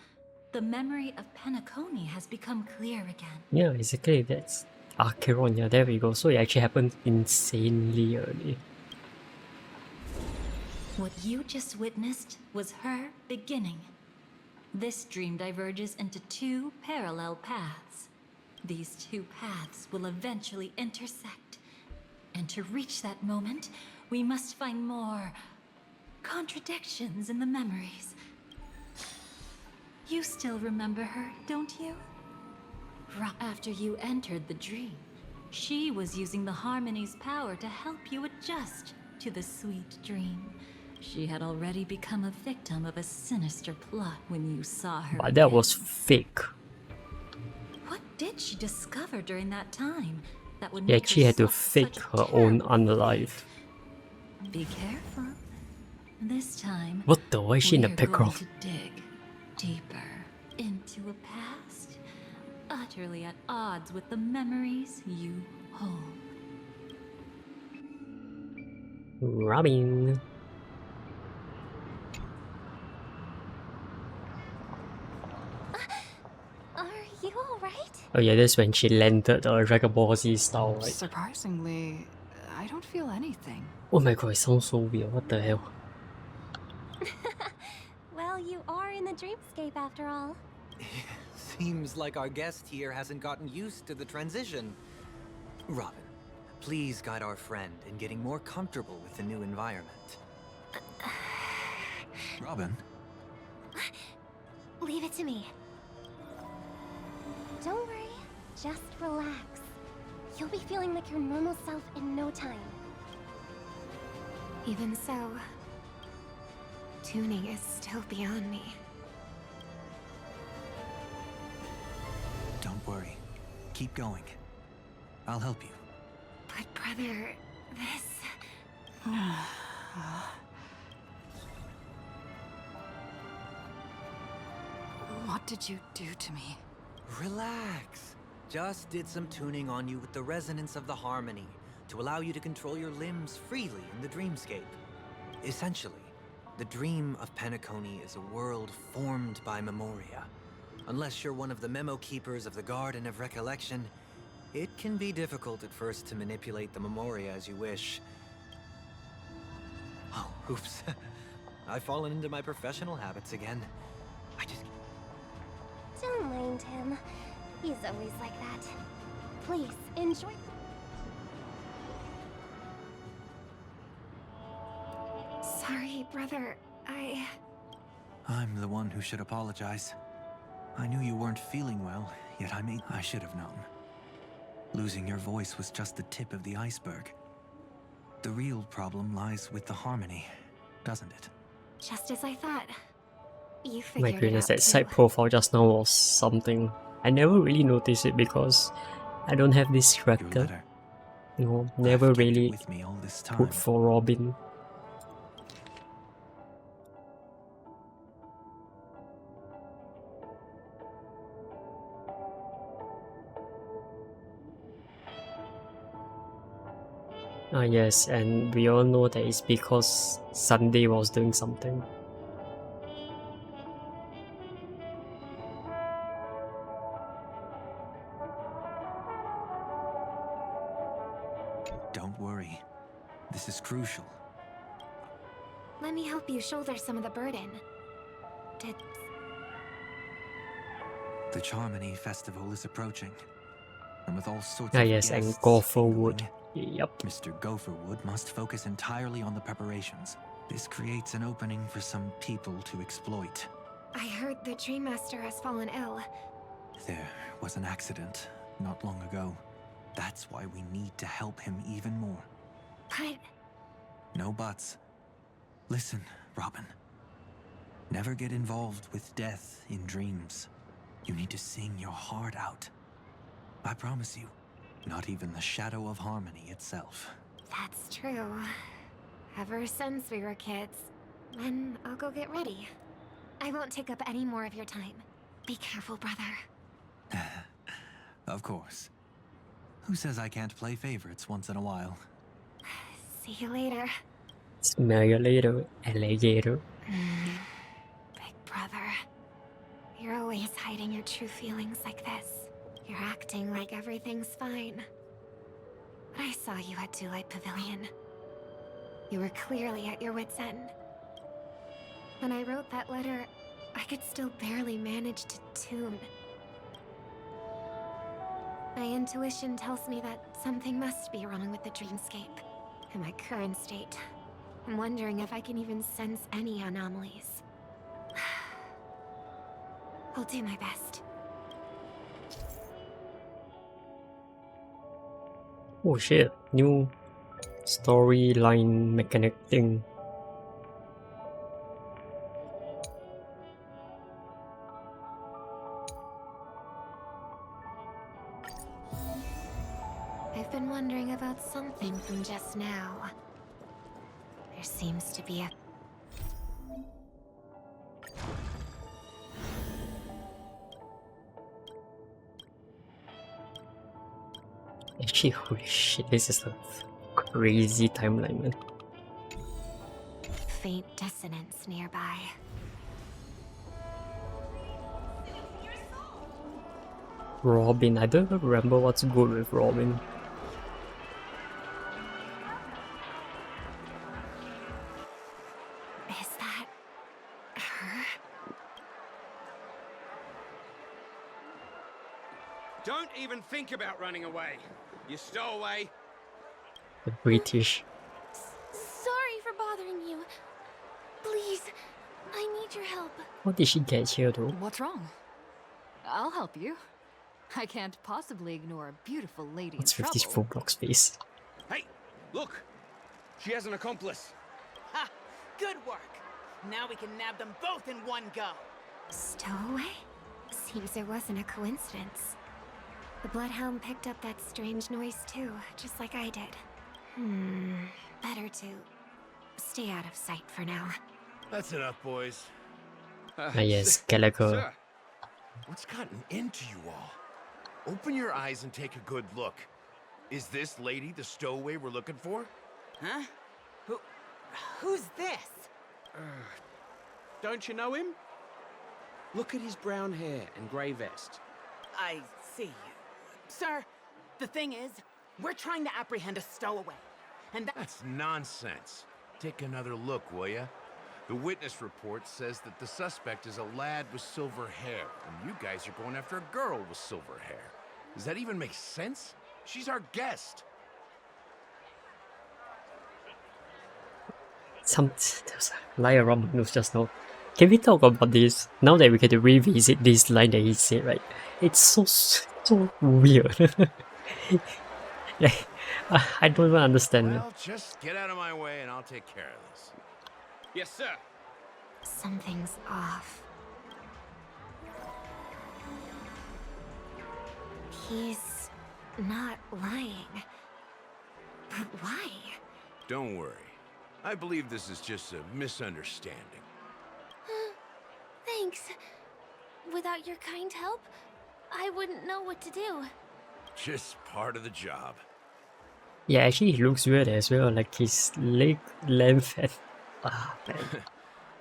H: the memory of Penacony has become clear again.
A: Yeah, exactly, that's Acheron, yeah, there we go. So it actually happened insanely early.
H: What you just witnessed was her beginning. This dream diverges into two parallel paths. These two paths will eventually intersect. And to reach that moment, we must find more contradictions in the memories. You still remember her, don't you? After you entered the dream, she was using the Harmony's power to help you adjust to the sweet dream. She had already become a victim of a sinister plot when you saw her.
A: But that was fake.
H: What did she discover during that time that would
A: Yeah,
H: make
A: she had to
H: suffer
A: fake
H: such a
A: her own
H: terrible
A: unalive.
H: fate? Be careful. This time,
A: What the? Why is she in the
H: we're going
A: background?
H: to dig deeper into a past utterly at odds with the memories you hold.
A: Robin.
F: Are you alright?
A: Oh yeah, that's when she landed Dragon Ball Z style, right?
J: Surprisingly, I don't feel anything.
A: Oh my god, it sounds so weird, what the hell?
F: Well, you are in the dreamscape after all.
B: Seems like our guest here hasn't gotten used to the transition. Robin, please guide our friend in getting more comfortable with the new environment.
C: Robin,
F: Leave it to me. Don't worry, just relax. You'll be feeling like your normal self in no time. Even so, tuning is still beyond me.
C: don't worry. Keep going. I'll help you.
F: But brother, this...
J: What did you do to me?
B: Relax. Just did some tuning on you with the resonance of the harmony to allow you to control your limbs freely in the dreamscape. Essentially, the dream of Penacony is a world formed by memoria. Unless you're one of the memo keepers of the Garden of Recollection, it can be difficult at first to manipulate the memoria as you wish. Oh, oops. I've fallen into my professional habits again. I just...
F: Don't mind him. He's always like that. Please, enjoy... Sorry, brother.
C: I'm the one who should apologize. I knew you weren't feeling well, yet I should have known. Losing your voice was just the tip of the iceberg. The real problem lies with the harmony, doesn't it?
F: Just as I thought. You
A: My
F: figured it
A: goodness,
F: out
A: that
F: too.
A: side profile just now was something. I never really noticed it because I don't have this
C: Your
A: character.
C: letter.
A: You know,
C: I've
A: never
C: kept it
A: really
C: with me all this time.
A: put for Robin. Ah yes, and we all know that it's because Sunday was doing something.
C: Don't worry. This is crucial.
D: Let me help you shoulder some of the burden. Did...
C: The Charmony Festival is approaching. And with all sorts
A: Ah
C: of
A: yes, and
C: guests
A: Gopherwood.
C: going,
A: Yep.
C: Mr. Gopherwood must focus entirely on the preparations. This creates an opening for some people to exploit.
D: I heard the Dream Master has fallen ill.
C: There was an accident not long ago. That's why we need to help him even more.
D: But...
C: No buts. Listen, Robin. Never get involved with death in dreams. You need to sing your heart out. I promise you, not even the shadow of harmony itself.
D: That's true. Ever since we were kids. Then I'll go get ready. I won't take up any more of your time. Be careful, brother.
C: Of course. Who says I can't play favorites once in a while?
D: See you later.
A: Smell you later, alligator.
D: Big brother. You're always hiding your true feelings like this. You're acting like everything's fine. But I saw you at Daylight Pavilion. You were clearly at your wit's end. When I wrote that letter, I could still barely manage to tune. My intuition tells me that something must be wrong with the dreamscape. In my current state, I'm wondering if I can even sense any anomalies. I'll do my best.
A: Oh shit, new storyline mechanic thing.
D: I've been wondering about something from just now. There seems to be a...
A: Actually, holy shit, this is a crazy timeline, man.
D: faint dissonance nearby.
A: Robin, I don't even remember what's good with Robin.
D: Is that her?
L: Don't even think about running away. You stowaway.
A: The British.
F: Sorry for bothering you. Please, I need your help.
A: How did she get here though?
G: What's wrong? I'll help you. I can't possibly ignore a beautiful lady
A: What's
G: in
A: 50
G: trouble.
A: full block space?
L: Hey, look. She has an accomplice.
M: Ha! Good work. Now we can nab them both in one go.
D: Stowaway? Seems it wasn't a coincidence. The Bloodhound picked up that strange noise too, just like I did. Better to stay out of sight for now.
L: That's enough, boys.
A: Yes, Gallagher.
L: Sir, what's gotten into you all? Open your eyes and take a good look. Is this lady the stowaway we're looking for?
M: Huh? Who's this?
L: Don't you know him? Look at his brown hair and grey vest.
M: I see. Sir, the thing is, we're trying to apprehend a stowaway. And
N: that's nonsense. Take another look, will ya? The witness report says that the suspect is a lad with silver hair, and you guys are going after a girl with silver hair. Does that even make sense? She's our guest.
A: There's a lie around my nose just now. Can we talk about this? Now that we get to revisit this line that he said, right? It's so weird. Like, I don't even understand.
N: Well, just get out of my way and I'll take care of this.
L: Yes, sir.
D: Something's off. He's not lying. But why?
N: Don't worry. I believe this is just a misunderstanding.
F: Thanks. Without your kind help, I wouldn't know what to do.
N: Just part of the job.
A: Yeah, actually he looks weird as well, like his leg length and... Ah, man.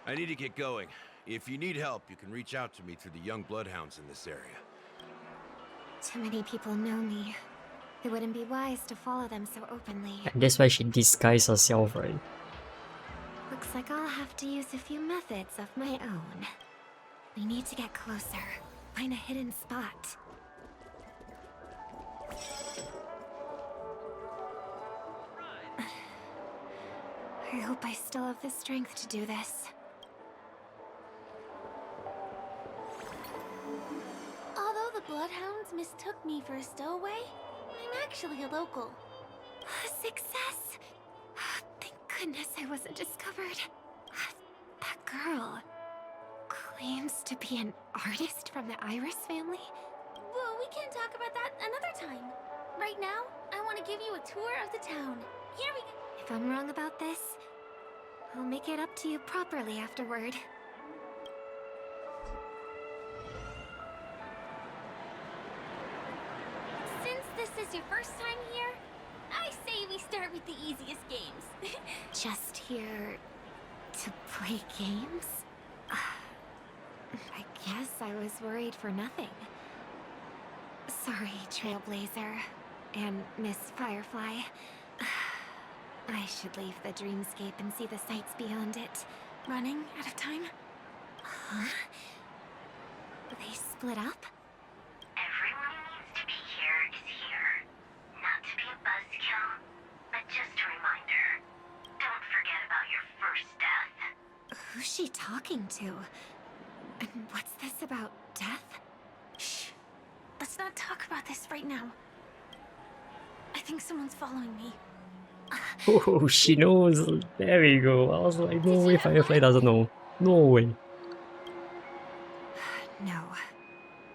N: I need to get going. If you need help, you can reach out to me through the young bloodhounds in this area.
D: Too many people know me. It wouldn't be wise to follow them so openly.
A: And that's why she disguised herself, right?
D: Looks like I'll have to use a few methods of my own. We need to get closer. Find a hidden spot. I hope I still have the strength to do this.
F: Although the bloodhounds mistook me for a stowaway, I'm actually a local.
D: Success! Thank goodness I wasn't discovered. That girl claims to be an artist from the Iris family?
F: Well, we can talk about that another time. Right now, I want to give you a tour of the town. Here we go.
D: If I'm wrong about this, I'll make it up to you properly afterward.
F: Since this is your first time here, I say we start with the easiest games.
D: Just here to play games? I guess I was worried for nothing. Sorry, Trailblazer and Miss Firefly. I should leave the dreamscape and see the sights beyond it.
F: Running out of time?
D: Huh? They split up?
O: Everyone who needs to be here is here. Not to be a buzzkill, but just a reminder. Don't forget about your first death.
D: Who's she talking to? And what's this about death?
F: Shh. Let's not talk about this right now. I think someone's following me.
A: Oh, she knows. There we go. I was like, no way Firefly doesn't know. No way.
D: No.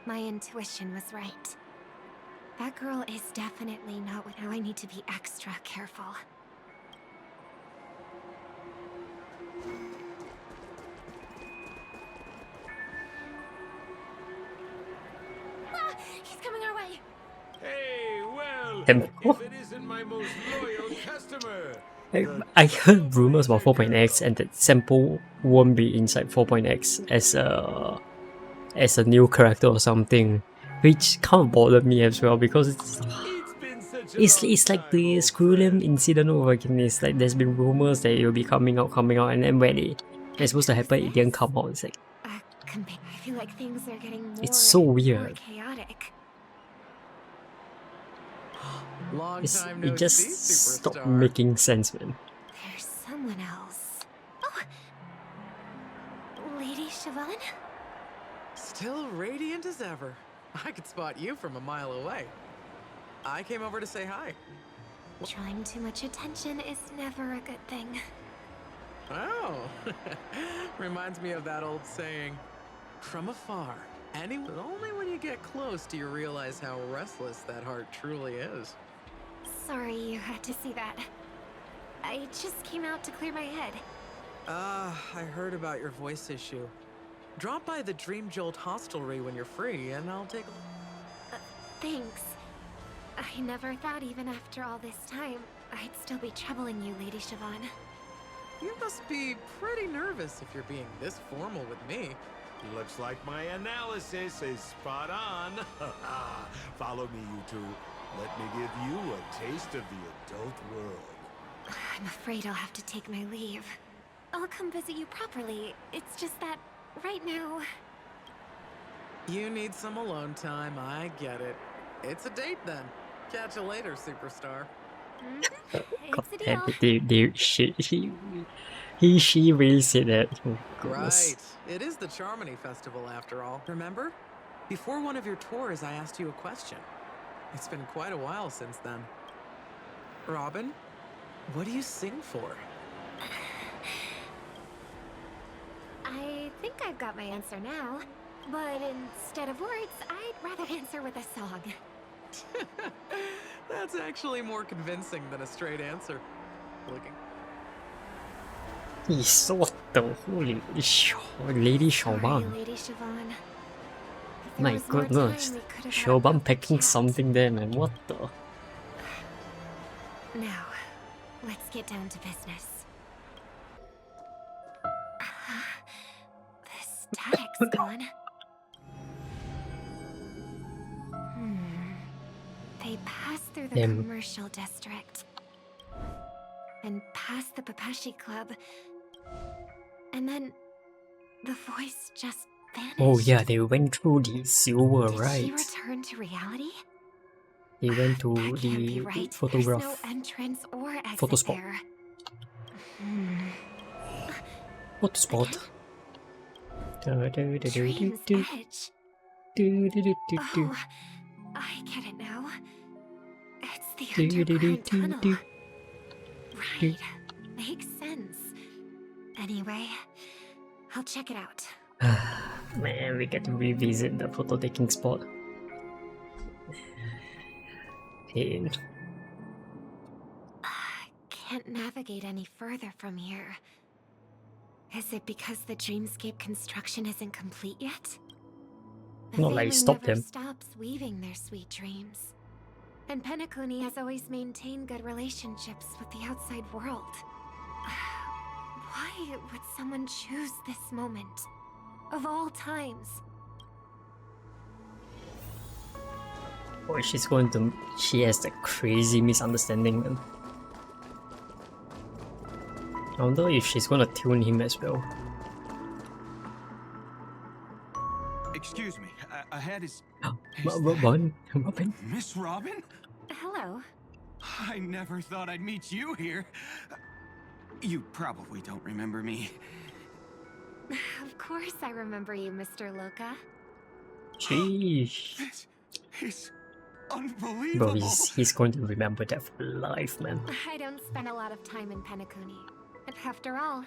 D: My intuition was right. That girl is definitely not what. Now I need to be extra careful.
F: Ah, he's coming our way.
L: Hey, well,
A: Tempo?
L: if it isn't my most loyal customer.
A: I heard rumors about 4.x and that Sample won't be inside 4.x as a new character or something, which kind of bothered me as well because it's like the Screwlim incident over again. It's like there's been rumors that it will be coming out, and then when it's supposed to happen, it didn't come out. It's like
D: I feel like things are getting more
A: it's so
D: and
A: weird.
D: more chaotic.
A: It just stopped making sense, man.
D: There's someone else. Oh, Lady Chevelin?
P: Still radiant as ever. I could spot you from a mile away. I came over to say hi.
D: Drawing too much attention is never a good thing.
P: Oh, reminds me of that old saying, from afar. Only when you get close do you realize how restless that heart truly is.
D: Sorry you had to see that. I just came out to clear my head.
P: I heard about your voice issue. Drop by the Dream Jolt hostelry when you're free, and I'll take a...
D: Thanks. I never thought even after all this time, I'd still be troubling you, Lady Siobhan.
P: You must be pretty nervous if you're being this formal with me.
L: Looks like my analysis is spot on. Follow me, you two. Let me give you a taste of the adult world.
D: I'm afraid I'll have to take my leave. I'll come visit you properly. It's just that, right now...
P: You need some alone time, I get it. It's a date then. Catch you later, superstar.
D: It's a
A: deal. She really said that. Oh,
P: right. It is the Charmony Festival after all. Remember? Before one of your tours, I asked you a question. It's been quite a while since then. Robin, what do you sing for?
D: I think I've got my answer now. But instead of words, I'd rather answer with a song.
P: That's actually more convincing than a straight answer. Looking.
A: What the holy Lady Siobhan.
D: Lady Siobhan.
A: My goodness. Siobhan packing something there, man. What the?
D: Now, let's get down to business. The static's gone. They passed through the commercial district. Then past the Papashi Club. And then the voice just vanished.
A: Oh yeah, they went through the silver,
D: Did
A: right?
D: she return to reality?
A: They went to
D: That can't be
A: the
D: right.
A: photograph
D: There's no entrance or
A: photo
D: exit
A: spot.
D: there.
A: Photo spot.
D: Dream's Edge. Oh, I get it now. It's the underground tunnel. Right. Makes sense. Anyway, I'll check it out.
A: Man, we get to revisit the photo taking spot. Pain.
D: Can't navigate any further from here. Is it because the dreamscape construction isn't complete yet? The
A: Not like
D: family
A: stop
D: never
A: them.
D: stops weaving their sweet dreams. And Penacony has always maintained good relationships with the outside world. Why would someone choose this moment? Of all times.
A: Boy, she has the crazy misunderstanding then. I wonder if she's gonna tune him as well.
C: Excuse me, ahead is...
A: Robin?
C: Miss Robin?
D: Hello.
C: I never thought I'd meet you here. You probably don't remember me.
D: Of course I remember you, Mr. Loka.
A: Sheesh.
C: This is unbelievable.
A: Bro, he's going to remember that for life, man.
D: I don't spend a lot of time in Penacony. And after all,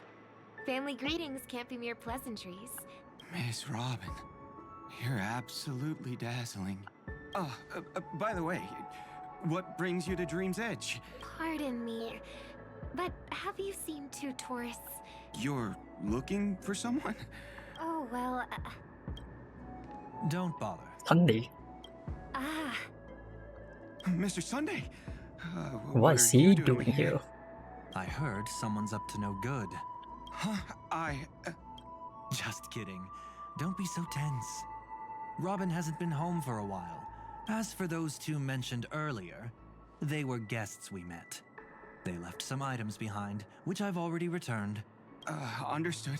D: family greetings can't be mere pleasantries.
C: Miss Robin, you're absolutely dazzling. Oh, by the way, what brings you to Dream's Edge?
D: Pardon me, but have you seen two tourists?
C: You're looking for someone?
D: Oh, well,
C: Don't bother.
A: Sunday?
C: Mr. Sunday?
A: What is he doing here?
C: I heard someone's up to no good. Huh? Just kidding. Don't be so tense. Robin hasn't been home for a while. As for those two mentioned earlier, they were guests we met. They left some items behind, which I've already returned. Understood.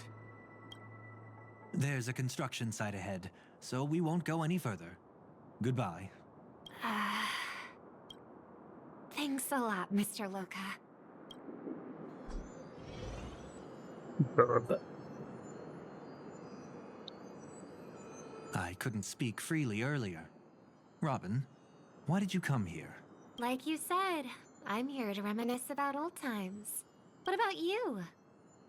C: There's a construction site ahead, so we won't go any further. Goodbye.
D: Thanks a lot, Mr. Loka.
A: Burb.
C: I couldn't speak freely earlier. Robin, why did you come here?
D: Like you said, I'm here to reminisce about old times. What about you?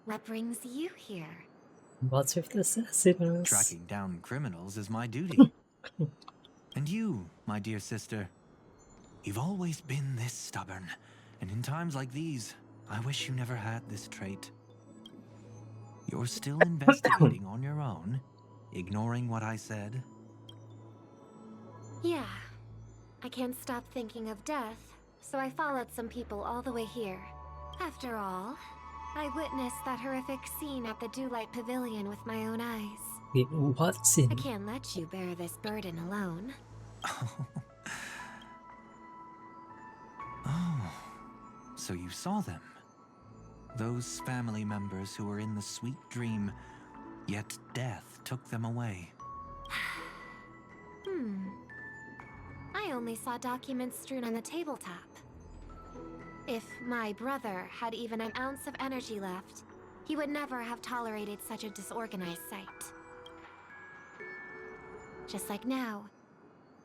D: What brings you here?
A: What's with the sassiness?
C: Tracking down criminals is my duty. And you, my dear sister, you've always been this stubborn. And in times like these, I wish you never had this trait. You're still investigating on your own, ignoring what I said.
D: Yeah. I can't stop thinking of death, so I followed some people all the way here. After all, I witnessed that horrific scene at the Dewlight Pavilion with my own eyes.
A: Wait, what scene?
D: I can't let you bear this burden alone.
C: Oh, so you saw them. Those family members who were in the sweet dream, yet death took them away.
D: I only saw documents strewn on the tabletop. If my brother had even an ounce of energy left, he would never have tolerated such a disorganized sight. Just like now,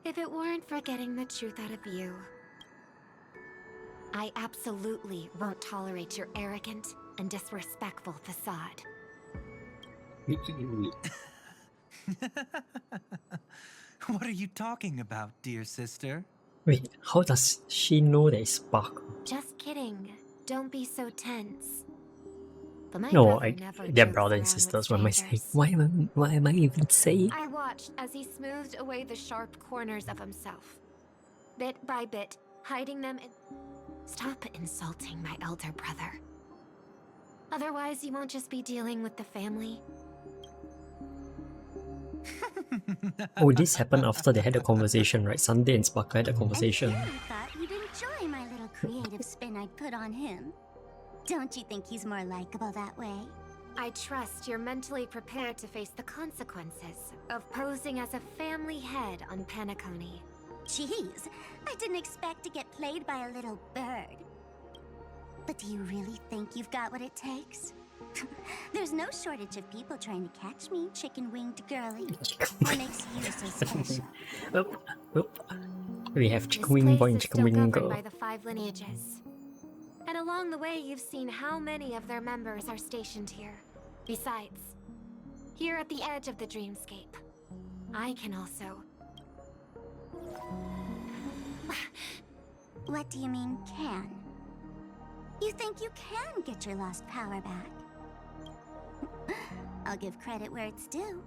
D: if it weren't for getting the truth out of you. I absolutely won't tolerate your arrogant and disrespectful facade.
C: What are you talking about, dear sister?
A: Wait, how does she know there is spark?
D: Just kidding. Don't be so tense. But my
A: No,
D: brother never
A: they're
D: jokes
A: brother and
D: around with
A: sisters. What am I saying?
D: strangers.
A: Why am I even saying?
D: I watched as he smoothed away the sharp corners of himself. Bit by bit, hiding them in... Stop insulting my elder brother. Otherwise, you won't just be dealing with the family.
A: Oh, this happened after they had a conversation, right? Sunday and Sparker had a conversation.
E: And Harry thought you'd enjoy my little creative spin I'd put on him. Don't you think he's more likable that way?
F: I trust you're mentally prepared to face the consequences of posing as a family head on Penacony.
E: Jeez, I didn't expect to get played by a little bird. But do you really think you've got what it takes? There's no shortage of people trying to catch me, chicken-winged girly. What makes you so special?
A: We have
F: This
A: chicken wing
F: place
A: boy and
F: is
A: chicken
F: still
A: wing
F: governed
A: girl.
F: by the 5 lineages. And along the way, you've seen how many of their members are stationed here. Besides, here at the edge of the dreamscape, I can also...
E: What do you mean, can? You think you can get your lost power back? I'll give credit where it's due.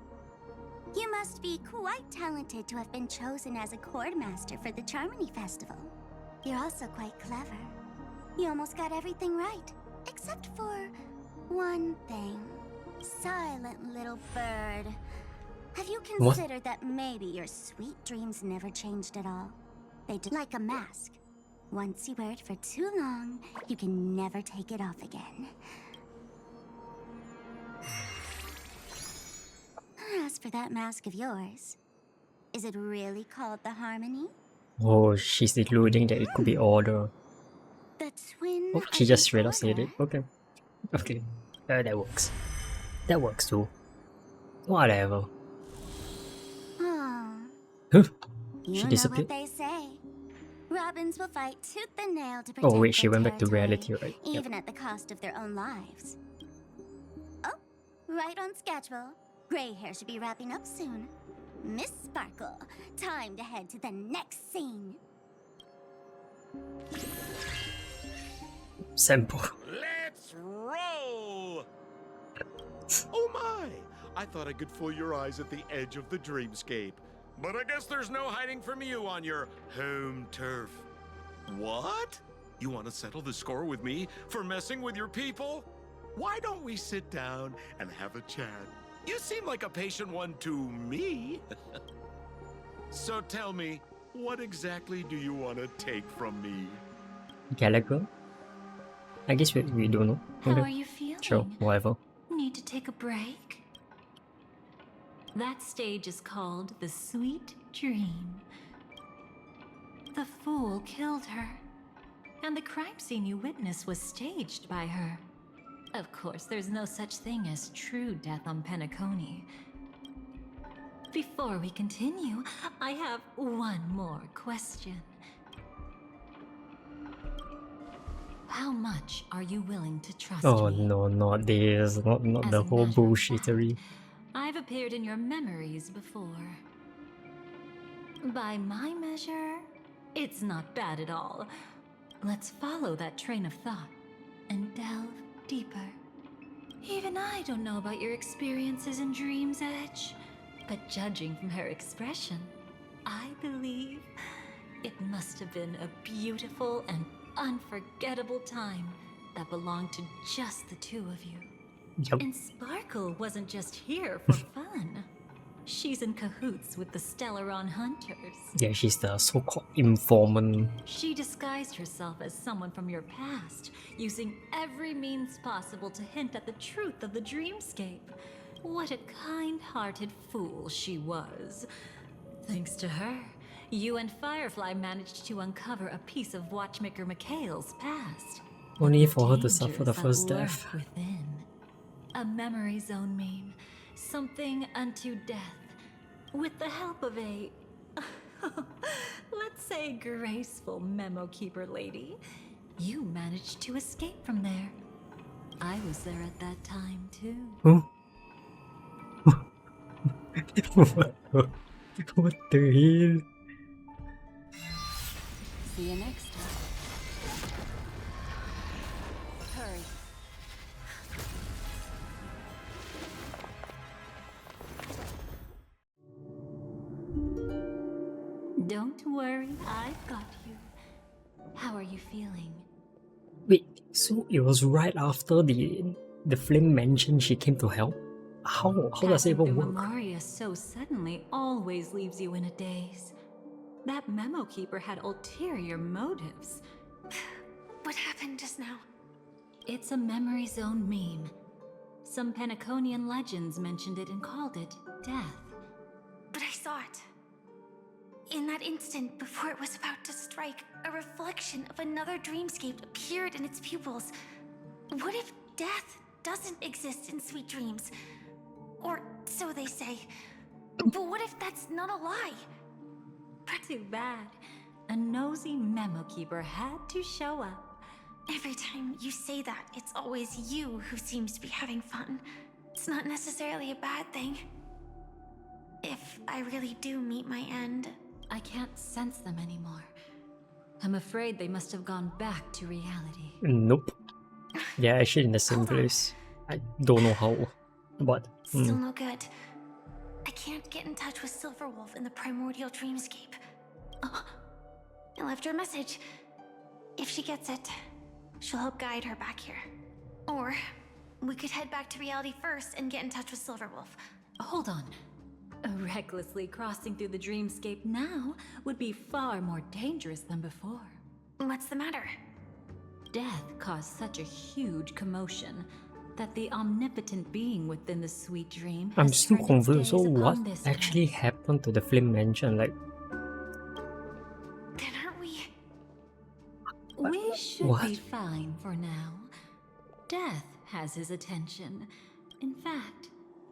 E: You must be quite talented to have been chosen as a chord master for the Charmony Festival. You're also quite clever. You almost got everything right, except for one thing. Silent little bird. Have you considered that maybe your sweet dreams never changed at all? They do like a mask. Once you wear it for too long, you can never take it off again. As for that mask of yours, is it really called the Harmony?
A: Oh, she's alluding that it could be order.
E: The twin.
A: Oh, she just straight up said it. Okay. Okay. That works. That works too. Whatever.
E: Oh.
A: Huh?
E: You
A: She
E: know
A: disappeared?
E: what they say. Robins will fight tooth and nail to protect
A: Oh wait, she
E: their
A: went back to
E: territory,
A: reality, right? Yep.
E: even at the cost of their own lives. Oh, right on schedule. Gray hair should be wrapping up soon. Miss Sparkle, time to head to the next scene.
A: Sample.
L: Let's roll! Oh my! I thought I could fool your eyes at the edge of the dreamscape. But I guess there's no hiding from you on your home turf. What? You want to settle the score with me for messing with your people? Why don't we sit down and have a chat? You seem like a patient one to me. So tell me, what exactly do you want to take from me?
A: Gallagher? I guess we don't know.
H: How
A: Okay.
H: are you feeling?
A: Sure, whatever.
H: Need to take a break? That stage is called the Sweet Dream. The fool killed her, and the crime scene you witnessed was staged by her. Of course, there's no such thing as true death on Penacony. Before we continue, I have one more question. How much are you willing to trust
A: Oh
H: me?
A: no, not this. Not
H: As
A: the
H: a
A: whole
H: matter of
A: bullshittery.
H: I've appeared in your memories before. By my measure, it's not bad at all. Let's follow that train of thought and delve deeper. Even I don't know about your experiences in Dream's Edge, but judging from her expression, I believe it must have been a beautiful and unforgettable time that belonged to just the two of you.
A: Yep.
H: And Sparkle wasn't just here for fun. She's in cahoots with the Stellaron Hunters.
A: Yeah, she's the so-called informant.
H: She disguised herself as someone from your past, using every means possible to hint at the truth of the dreamscape. What a kind-hearted fool she was. Thanks to her, you and Firefly managed to uncover a piece of Watchmaker Mikhail's past.
A: Only for her to suffer the
H: Dangers
A: first
H: that
A: death.
H: lurk within. A memory zone meme, something unto death, with the help of a, let's say, graceful memo keeper lady, you managed to escape from there. I was there at that time too.
A: Huh? What the hell?
J: See you next time. Hurry.
H: Don't worry, I've got you. How are you feeling?
A: Wait, so it was right after the Flame mentioned she came to help? How does it
H: Passing
A: even
H: through
A: work?
H: Memoria so suddenly always leaves you in a daze. That memo keeper had ulterior motives.
F: What happened just now?
H: It's a memory zone meme. Some Penaconian legends mentioned it and called it death.
D: But I saw it. In that instant, before it was about to strike, a reflection of another dreamscape appeared in its pupils. What if death doesn't exist in sweet dreams? Or so they say. But what if that's not a lie?
H: Too bad. A nosy memo keeper had to show up.
D: Every time you say that, it's always you who seems to be having fun. It's not necessarily a bad thing. If I really do meet my end...
H: I can't sense them anymore. I'm afraid they must have gone back to reality.
A: Nope. Yeah, actually in the same place. I don't know how, but...
D: Still no good. I can't get in touch with Silverwolf in the primordial dreamscape. Oh, I left her a message. If she gets it, she'll help guide her back here. Or we could head back to reality first and get in touch with Silverwolf.
H: Hold on. Recklessly crossing through the dreamscape now would be far more dangerous than before.
D: What's the matter?
H: Death caused such a huge commotion that the omnipotent being within the sweet dream
A: I'm
H: has
A: still
H: turned its
A: confused. So
H: gaze upon
A: what
H: this
A: actually happened to the flame mansion? Like,
D: then aren't we?
H: We should
A: What?
H: be fine for now. Death has his attention. In fact,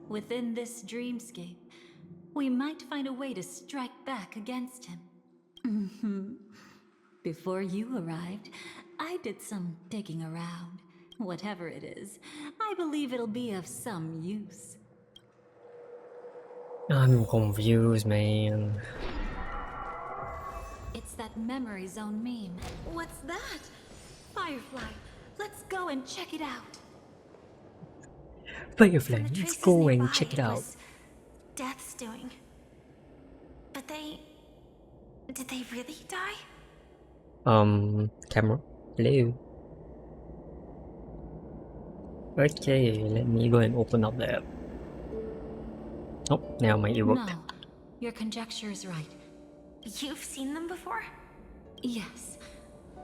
H: within this dreamscape, we might find a way to strike back against him. Before you arrived, I did some digging around. Whatever it is, I believe it'll be of some use.
A: I'm confused, man.
H: It's that memory zone meme. What's that? Firefly. Let's go and check it out.
A: Firefly,
D: From the
A: let's
D: traces
A: go
D: nearby,
A: and check it out.
D: was Death's doing. But they... Did they really die?
A: Camera. Hello. Okay, let me go and open up the app. Oh, now my it worked.
H: No, your conjecture is right.
D: You've seen them before?
H: Yes,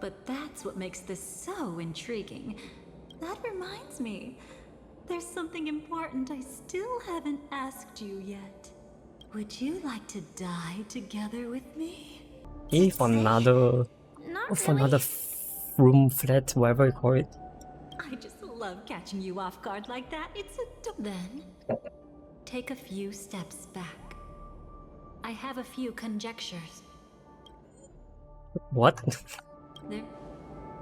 H: but that's what makes this so intriguing. That reminds me, there's something important I still haven't asked you yet. Would you like to die together with me?
A: If another, room flat, whatever you call it.
H: I just love catching you off guard like that. It's Then, take a few steps back. I have a few conjectures.
A: What?
H: There.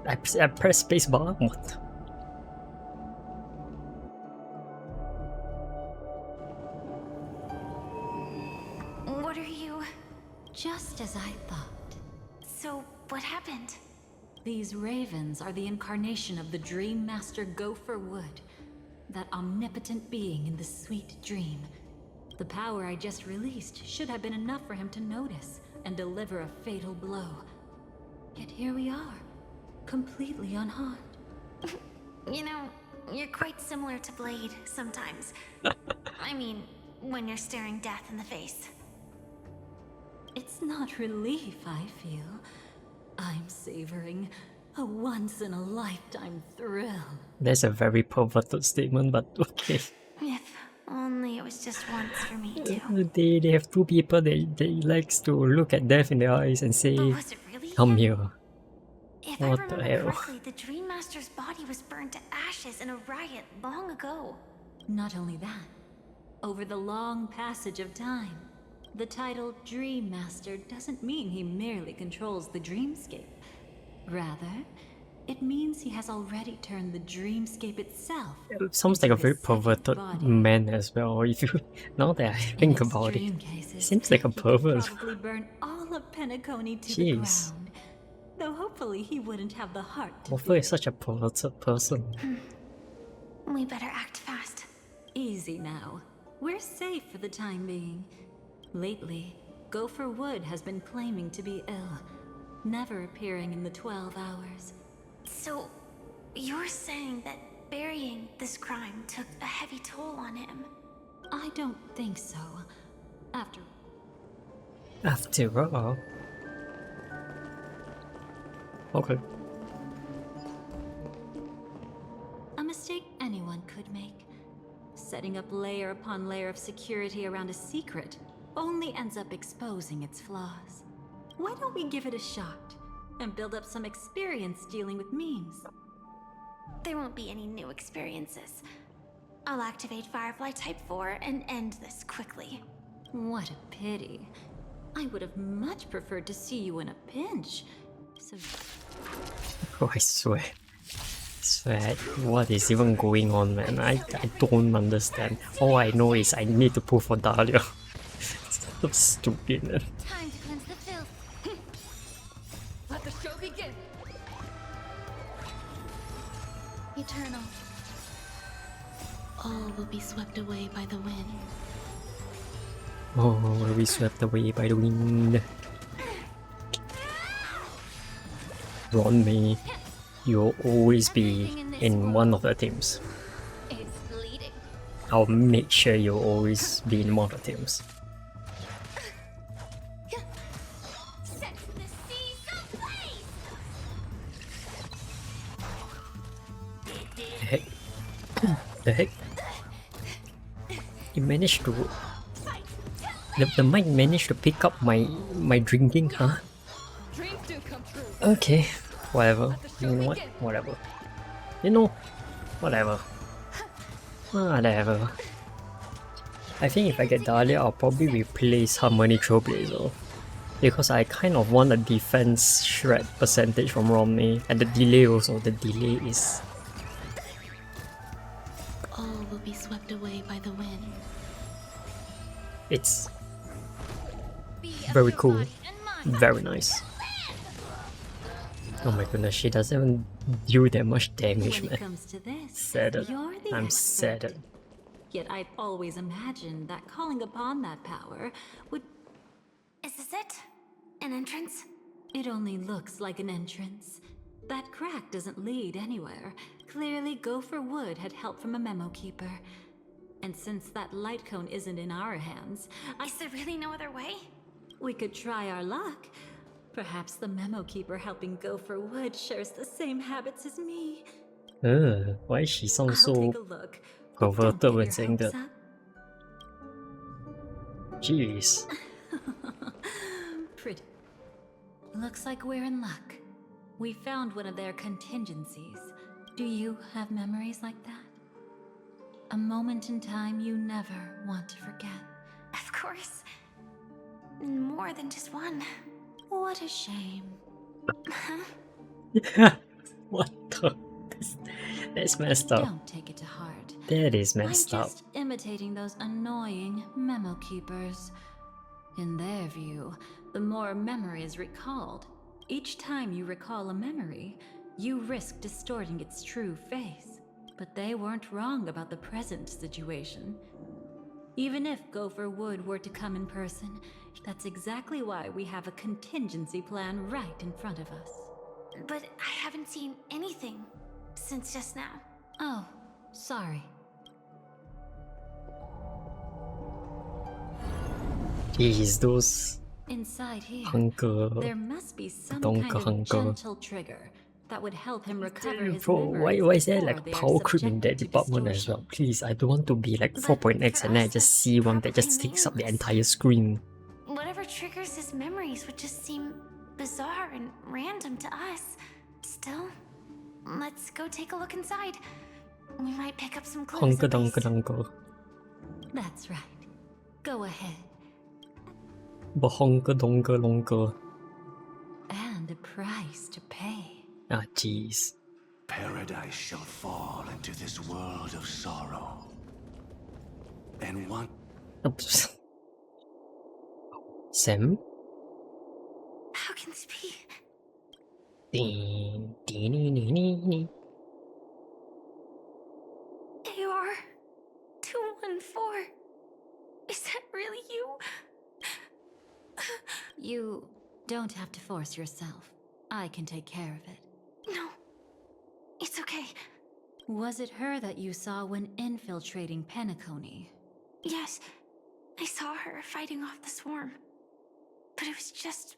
A: I press spacebar. What?
D: What are you...
H: Just as I thought.
D: So, what happened?
H: These ravens are the incarnation of the Dream Master Gopher Wood, that omnipotent being in the sweet dream. The power I just released should have been enough for him to notice and deliver a fatal blow. Yet here we are, completely unharmed.
D: You know, you're quite similar to Blade sometimes. I mean, when you're staring death in the face.
H: It's not relief I feel. I'm savoring a once-in-a-lifetime thrill.
A: That's a very perverted statement, but okay.
D: If only it was just once for me too.
A: They have two people that likes to look at death in their eyes and say,
D: But was it really
A: come
D: him?
A: here.
D: If
A: What
D: I
A: the
D: remember
A: hell?
D: correctly, the Dream Master's body was burned to ashes in a riot long ago.
H: Not only that, over the long passage of time, the title Dream Master doesn't mean he merely controls the dreamscape. Rather, it means he has already turned the dreamscape itself.
A: It sounds like a very perverted man as well. If you, now that I think about it,
H: Cases,
A: seems like a
H: he could
A: pervert.
H: probably burn all of Penacony to the
A: Jeez.
H: ground. Though hopefully he wouldn't have the heart to
A: Gopher is such a perverted person.
D: We better act fast.
H: Easy now. We're safe for the time being. Lately, Gopher Wood has been claiming to be ill, never appearing in the 12 hours.
D: So, you're saying that burying this crime took a heavy toll on him?
H: I don't think so. After
A: all. Okay.
H: a mistake anyone could make, Setting up layer upon layer of security around a secret only ends up exposing its flaws. Why don't we give it a shot and build up some experience dealing with memes?
D: There won't be any new experiences. I'll activate Firefly Type 4 and end this quickly.
H: What a pity. I would have much preferred to see you in a pinch. So...
A: Oh, I swear. What is even going on, man? I don't understand. All I know is I need to pull for Dahlia. It's so stupid, man.
F: Time to cleanse the filth. Let the show begin.
K: Eternal. All will be swept away by the wind.
A: Oh, will be swept away by the wind. Ron May, you'll always be in one of the teams.
F: It's bleeding.
A: I'll make sure you'll always be in one of the teams.
F: Set the seas ablaze.
A: The heck? The heck? You managed to... The mic managed to pick up my drinking, huh?
F: Dreams do come true.
A: Okay, whatever. You know what? Whatever. You know, whatever. Whatever. I think if I get Dahlia, I'll probably replace Harmony Trailblazer. Because I kind of want a defense shred percentage from Romney. And the delay also. The delay is...
K: All will be swept away by the wind.
A: It's... very cool. Very nice. Oh my goodness, she doesn't even do that much damage,
H: When it
A: man.
H: comes to this,
A: Saddened.
H: you're the
A: I'm
H: expert.
A: saddened.
H: Yet I've always imagined that calling upon that power would...
D: Is this it? An entrance?
H: It only looks like an entrance. That crack doesn't lead anywhere. Clearly, Gopher Wood had help from a memo keeper. And since that light cone isn't in our hands,
D: Is there really no other way?
H: we could try our luck. Perhaps the memo keeper helping Gopher Wood shares the same habits as me.
A: Why she sound
H: I'll
A: so
H: take a look. but don't
A: perverted
H: get
A: when
H: your
A: saying
H: hopes
A: that?
H: up.
A: Jeez.
H: Pretty. Looks like we're in luck. We found one of their contingencies. Do you have memories like that? A moment in time you never want to forget.
D: Of course. More than just one.
H: What a shame.
A: What the? That's messed up.
H: Don't take it to heart.
A: That is
H: I'm
A: messed up.
H: just imitating those annoying memo keepers. In their view, the more memory is recalled, each time you recall a memory, you risk distorting its true face. But they weren't wrong about the present situation. Even if Gopher Wood were to come in person, that's exactly why we have a contingency plan right in front of us.
D: But I haven't seen anything since just now.
H: Oh, sorry.
A: Jeez, those
H: Inside here,
A: hunger.
H: there must be some
A: Donker
H: kind of
A: hunger.
H: gentle trigger that would help him recover his
A: Bro,
H: memories
A: why is there
H: before
A: like
H: they are
A: power creep in that
H: subjected to
A: department as well? Please, I don't want to be like 4.x and then I just see one that just takes up the entire screen.
D: Whatever triggers his memories would just seem bizarre and random to us. Still, let's go take a look inside. We might pick up some clues.
A: Hunker
D: at least.
A: dunker dunker.
H: That's right. Go ahead.
A: Bahonker donker lonker.
H: And a price to pay.
A: Ah, jeez.
Q: Paradise shall fall into this world of sorrow. And one...
A: Oops. Sam?
D: How can this be?
A: Ding, ding, ding, ding, ding, ding.
D: AR 214. Is that really you?
H: You don't have to force yourself. I can take care of it.
D: No, it's okay.
H: Was it her that you saw when infiltrating Penacony?
D: Yes, I saw her fighting off the swarm. But it was just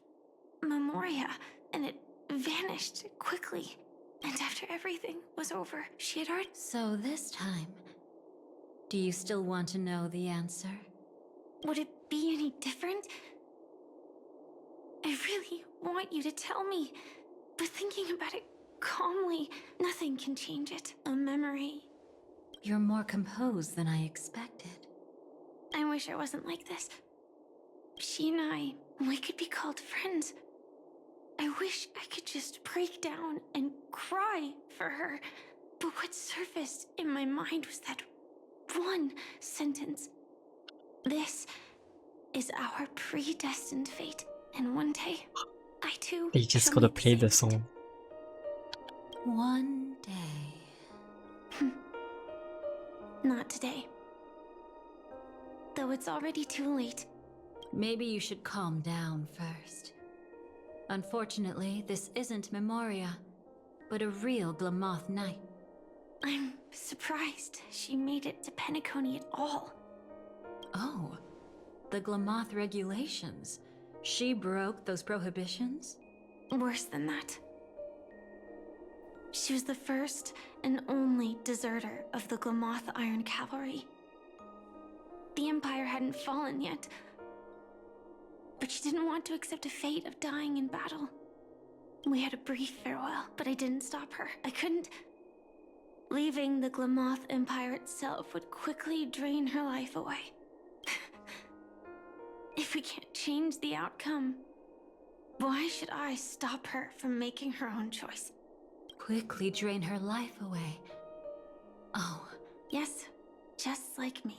D: Memoria, and it vanished quickly. And after everything was over, she had already...
H: So this time, Do you still want to know the answer?
D: Would it be any different? I really want you to tell me, but thinking about it calmly, nothing can change it. A memory.
H: You're more composed than I expected.
D: I wish I wasn't like this. She and I, we could be called friends. I wish I could just break down and cry for her. But what surfaced in my mind was that one sentence. This is our predestined fate. And one day, I too
A: They just
D: shall
A: gotta
D: make
A: play the
D: same
A: song.
H: One day.
D: Not today. Though it's already too late.
H: Maybe you should calm down first. Unfortunately, this isn't Memoria, but a real Glamoth night.
D: I'm surprised she made it to Penacony at all.
H: Oh, the Glamoth regulations. She broke those prohibitions?
D: Worse than that. She was the first and only deserter of the Glamoth Iron Cavalry. The Empire hadn't fallen yet, but she didn't want to accept a fate of dying in battle. We had a brief farewell, but I didn't stop her. I couldn't. Leaving the Glamoth Empire itself would quickly drain her life away. If we can't change the outcome, why should I stop her from making her own choice?
H: Quickly drain her life away. Oh.
D: Yes, just like me.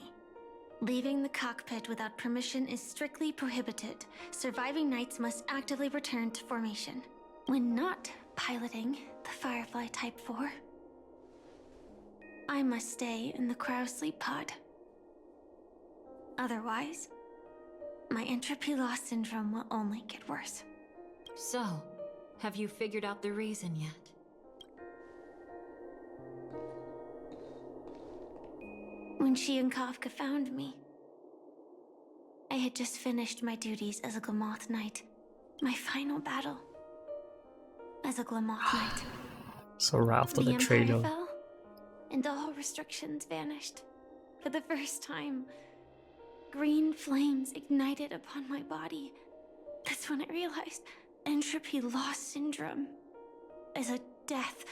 D: Leaving the cockpit without permission is strictly prohibited. Surviving knights must actively return to formation. When not piloting the Firefly Type 4, I must stay in the cryo sleep pod. Otherwise, my entropy loss syndrome will only get worse.
H: So, have you figured out the reason yet?
D: When she and Kafka found me, I had just finished my duties as a Glamoth Knight. My final battle as a Glamoth Knight.
A: So right after the
D: Empire
A: trailer.
D: fell, and all restrictions vanished. For the first time, green flames ignited upon my body. That's when I realized entropy loss syndrome is a death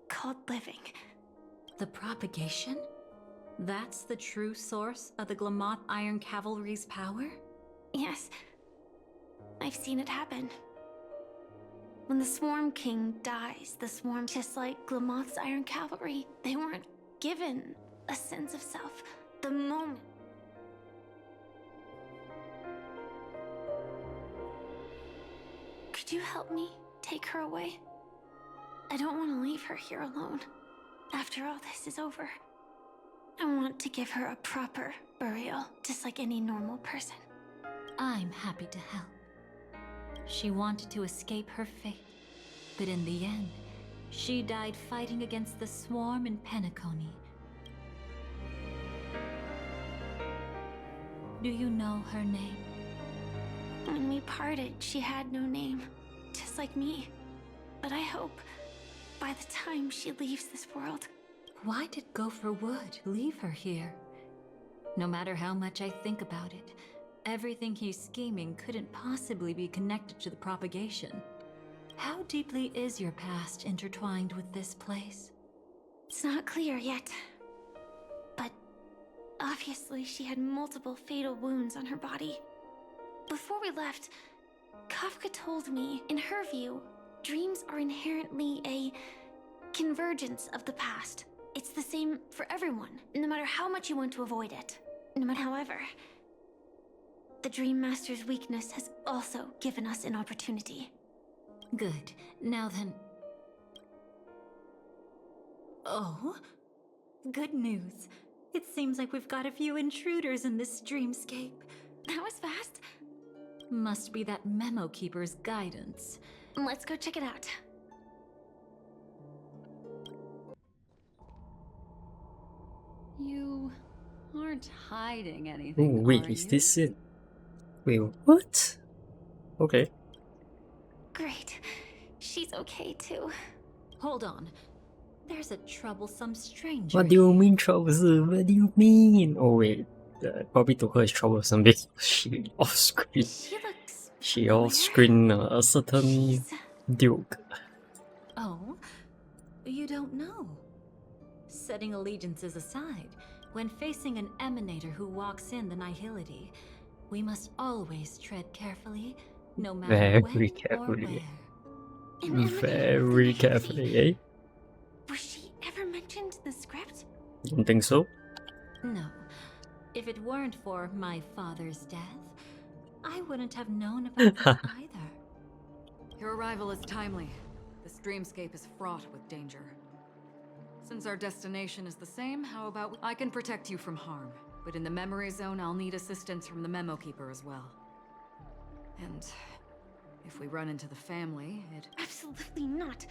D: called living.
H: The propagation? That's the true source of the Glamoth Iron Cavalry's power?
D: Yes, I've seen it happen. When the Swarm King dies, the Swarm, just like Glamoth's Iron Cavalry, they weren't given a sense of self. The moment could you help me take her away? I don't want to leave her here alone. After all this is over, I want to give her a proper burial, just like any normal person.
H: I'm happy to help. She wanted to escape her fate, but in the end, she died fighting against the Swarm in Penacony. Do you know her name?
D: When we parted, she had no name, just like me. But I hope, by the time she leaves this world...
H: Why did Gopher Wood leave her here? No matter how much I think about it, everything he's scheming couldn't possibly be connected to the propagation. How deeply is your past intertwined with this place?
D: It's not clear yet. But obviously she had multiple fatal wounds on her body. Before we left, Kafka told me, in her view, dreams are inherently a convergence of the past. It's the same for everyone, no matter how much you want to avoid it. However, the Dream Master's weakness has also given us an opportunity.
H: Good. Now then... Oh? Good news. It seems like we've got a few intruders in this dreamscape.
D: That was fast.
H: Must be that Memo Keeper's guidance.
D: Let's go check it out.
J: You aren't hiding anything,
A: Oh wait,
J: are
A: is
J: you?
A: this it? Wait, what? Okay.
D: Great. She's okay too.
H: Hold on. There's a troublesome stranger.
A: What do you mean troublesome? What do you mean? Oh wait, probably to her is troublesome because she off screen. She off screen a certain duke.
H: Oh, you don't know. Setting allegiances aside, when facing an emanator who walks in the nihility, we must always tread carefully, no matter
A: Very
H: when
A: carefully.
H: or where.
A: Very carefully, eh?
D: Was she ever mentioned in the script?
A: Don't think so?
H: No. If it weren't for my father's death, I wouldn't have known about that either.
G: Your arrival is timely. This dreamscape is fraught with danger. Since our destination is the same, how about I can protect you from harm, but in the memory zone I'll need assistance from the Memo Keeper as well. And if we run into the family, it...
D: Absolutely not.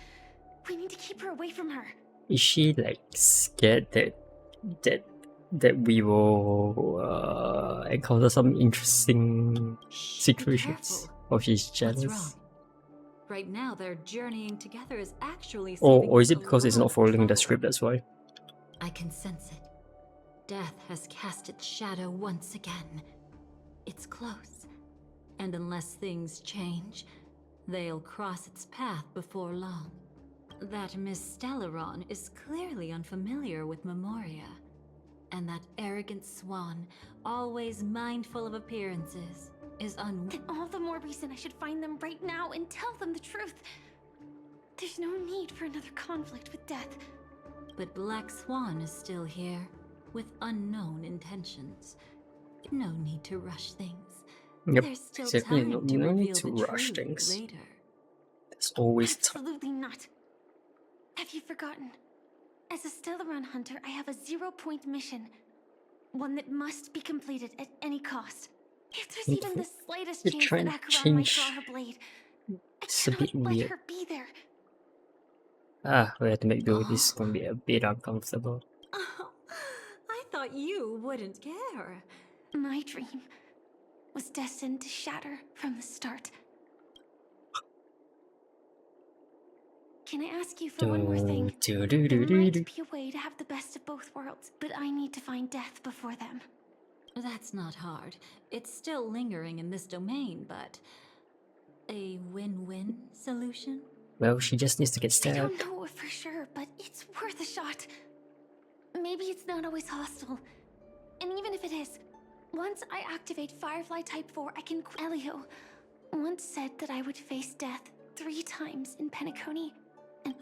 D: We need to keep her away from her.
A: Is she like scared that we will encounter some interesting situations? Or she's jealous?
H: What's wrong? Right now, their journeying together is actually
A: Or is it
H: saving
A: because
H: a
A: it's
H: lot
A: not
H: of
A: following the
H: trouble.
A: script, that's why?
H: I can sense it. Death has cast its shadow once again. It's close. And unless things change, they'll cross its path before long. That Miss Stellaron is clearly unfamiliar with Memoria. And that arrogant swan, always mindful of appearances, is
D: Then all the more reason I should find them right now and tell them the truth. There's no need for another conflict with death.
H: But Black Swan is still here, with unknown intentions. No need to rush things.
A: Yep,
H: There's still
A: exactly.
H: time
A: No
H: to
A: need
H: reveal
A: to
H: the
A: rush
H: truth
A: things.
H: later.
A: There's always time.
D: Absolutely not. Have you forgotten? As a Stellaron hunter, I have a 0-point mission. One that must be completed at any cost. If there's even the slightest
A: You're
D: chance
A: trying
D: that
A: to
D: Acheron might
A: change.
D: draw her blade, I
A: It's a
D: cannot
A: bit
D: let
A: weird.
D: her be there.
A: We have to make do with this. It's gonna be a bit uncomfortable.
H: Oh, I thought you wouldn't care.
D: My dream was destined to shatter from the start. Can I ask you for one more thing? There might be a way to have the best of both worlds, but I need to find death before them.
H: That's not hard. It's still lingering in this domain, but... a win-win solution?
A: Well, she just needs to get
D: I
A: stabbed.
D: don't know for sure, but it's worth a shot. Maybe it's not always hostile. And even if it is, once I activate Firefly Type 4, I can... Elio once said that I would face death 3 times in Penacony. And...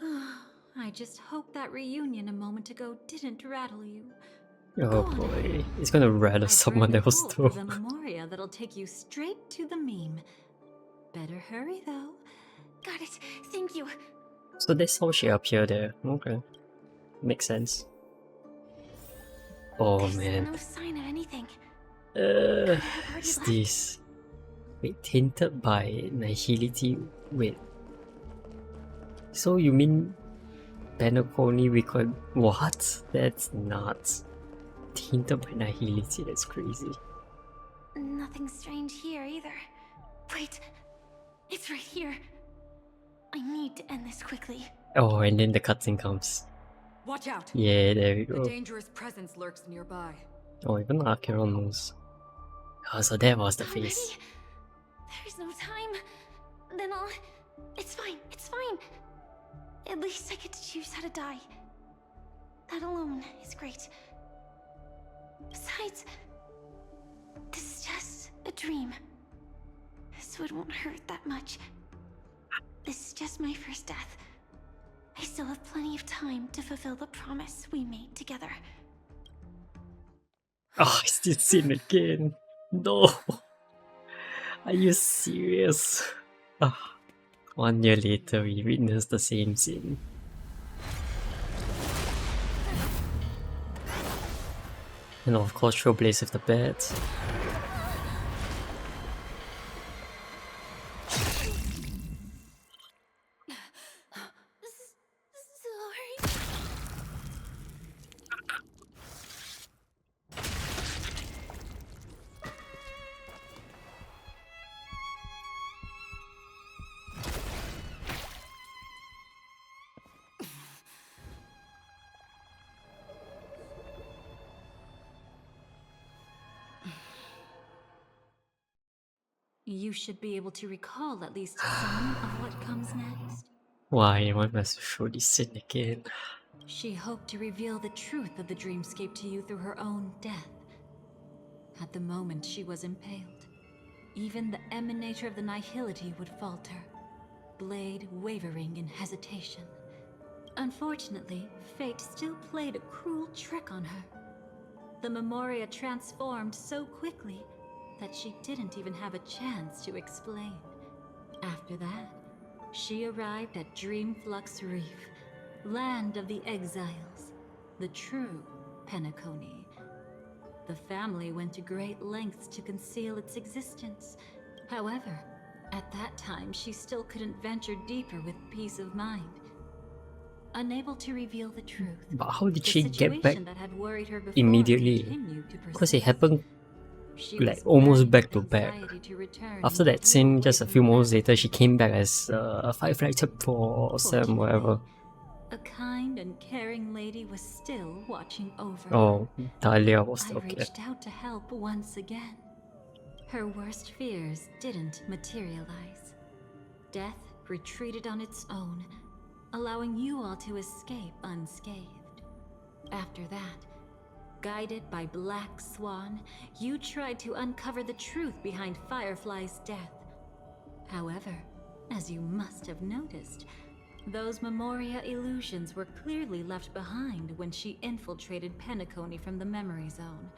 H: I just hope that reunion a moment ago didn't rattle you.
A: Oh boy, it's gonna rattle someone else
H: For
A: too.
H: the Memoria that'll take you straight to the meme. Better hurry though.
D: Got it. Thank you.
A: So that's how she appeared there. Okay, makes sense. Oh man,
D: No sign of anything.
A: what's this? Wait, tainted by nihility. Wait. So you mean Penacony we could what? That's nuts. Tainted by nihility. That's crazy.
D: Nothing strange here either. Wait, it's right here. I need to end this quickly.
A: Oh, and then the cutscene comes.
G: Watch out!
A: Yeah, there we
G: The
A: go.
G: dangerous presence lurks nearby.
A: Oh, even Acheron knows. Oh, so that was the
D: Already?
A: face.
D: There's no time. Then I'll... It's fine, it's fine. At least I get to choose how to die. That alone is great. Besides, this is just a dream. So it won't hurt that much. This is just my first death. I still have plenty of time to fulfill the promise we made together.
A: Oh, it's this scene again. No. Are you serious? Ah, 1 year later, we witnessed the same scene. And of course, Trailblaze with the bats.
H: You should be able to recall at least some of what comes next.
A: Why must show this scene again?
H: She hoped to reveal the truth of the dreamscape to you through her own death. At the moment she was impaled, even the emanator of the nihility would falter, blade wavering in hesitation. Unfortunately, fate still played a cruel trick on her. The Memoria transformed so quickly that she didn't even have a chance to explain. After that, she arrived at Dreamflux Reef, land of the exiles, the true Penacony. The family went to great lengths to conceal its existence. However, at that time she still couldn't venture deeper with peace of mind. Unable to reveal the truth,
A: But how did
H: the
A: she get back
H: situation that had worried her before
A: immediately?
H: continued to
A: Because it
H: persist.
A: happened
H: She
A: like
H: was
A: almost
H: burning
A: back to
H: with
A: back.
H: anxiety to return
A: After
H: in
A: that scene, just a few moments later, she came back as a Firefly chapter or some whatever.
H: a kind and caring lady was still watching over
A: Oh, Dahlia was
H: her.
A: still
H: I
A: okay.
H: reached out to help once again. Her worst fears didn't materialize. Death retreated on its own, allowing you all to escape unscathed. After that, guided by Black Swan, you tried to uncover the truth behind Firefly's death. However, as you must have noticed, those Memoria illusions were clearly left behind when she infiltrated Penacony from the memory zone.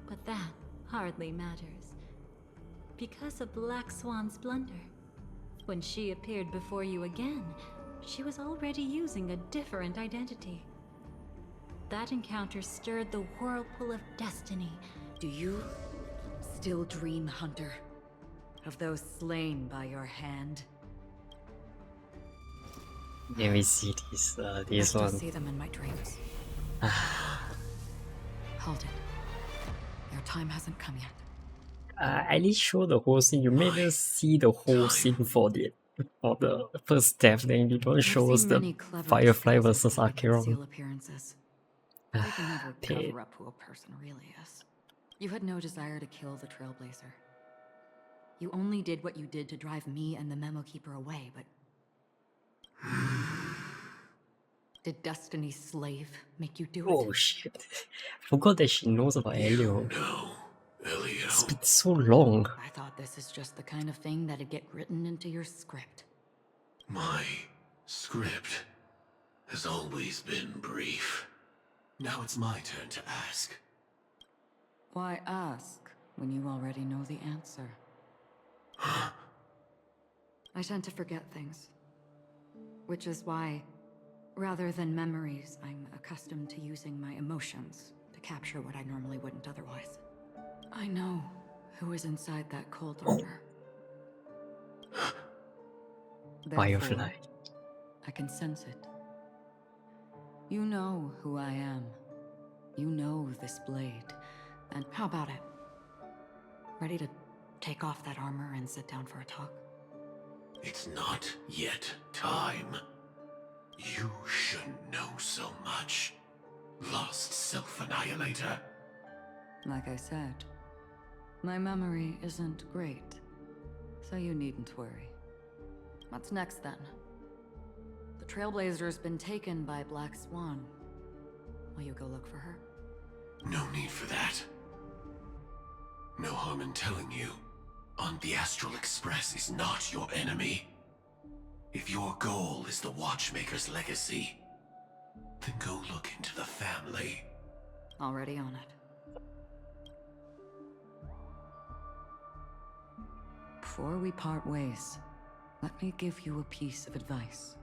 H: But that hardly matters. Because of Black Swan's blunder, when she appeared before you again, she was already using a different identity. That encounter stirred the whirlpool of destiny.
G: Do you still dream, Hunter, of those slain by your hand?
A: Let me see this
G: I still
A: one.
G: see them in my dreams. Hold it. Your time hasn't come yet.
A: At least show the whole scene. You made us see the whole scene for the first death, then you don't show us the Firefly versus Acheron.
G: Conceal appearances. They can never cover up who a person really is. You had no desire to kill the Trailblazer. You only did what you did to drive me and the Memo Keeper away, but... Did Destiny's slave make you do it?
A: Oh shit. Forgot that she knows about Elio. It's been so long.
G: I thought this is just the kind of thing that'd get written into your script.
Q: My script has always been brief. Now it's my turn to ask.
G: Why ask when you already know the answer? I tend to forget things. Which is why, rather than memories, I'm accustomed to using my emotions to capture what I normally wouldn't otherwise. I know who is inside that cold order.
A: Firefly.
G: I can sense it. You know who I am. You know this blade. And how about it? Ready to take off that armor and sit down for a talk?
Q: It's not yet time. You shouldn't know so much. Lost Self-Annihilator.
G: Like I said, my memory isn't great, so you needn't worry. What's next then? The Trailblazer's been taken by Black Swan. Will you go look for her?
Q: No need for that. No harm in telling you. On the Astral Express is not your enemy. If your goal is the Watchmaker's legacy, then go look into the family.
G: Already on it. Before we part ways, let me give you a piece of advice.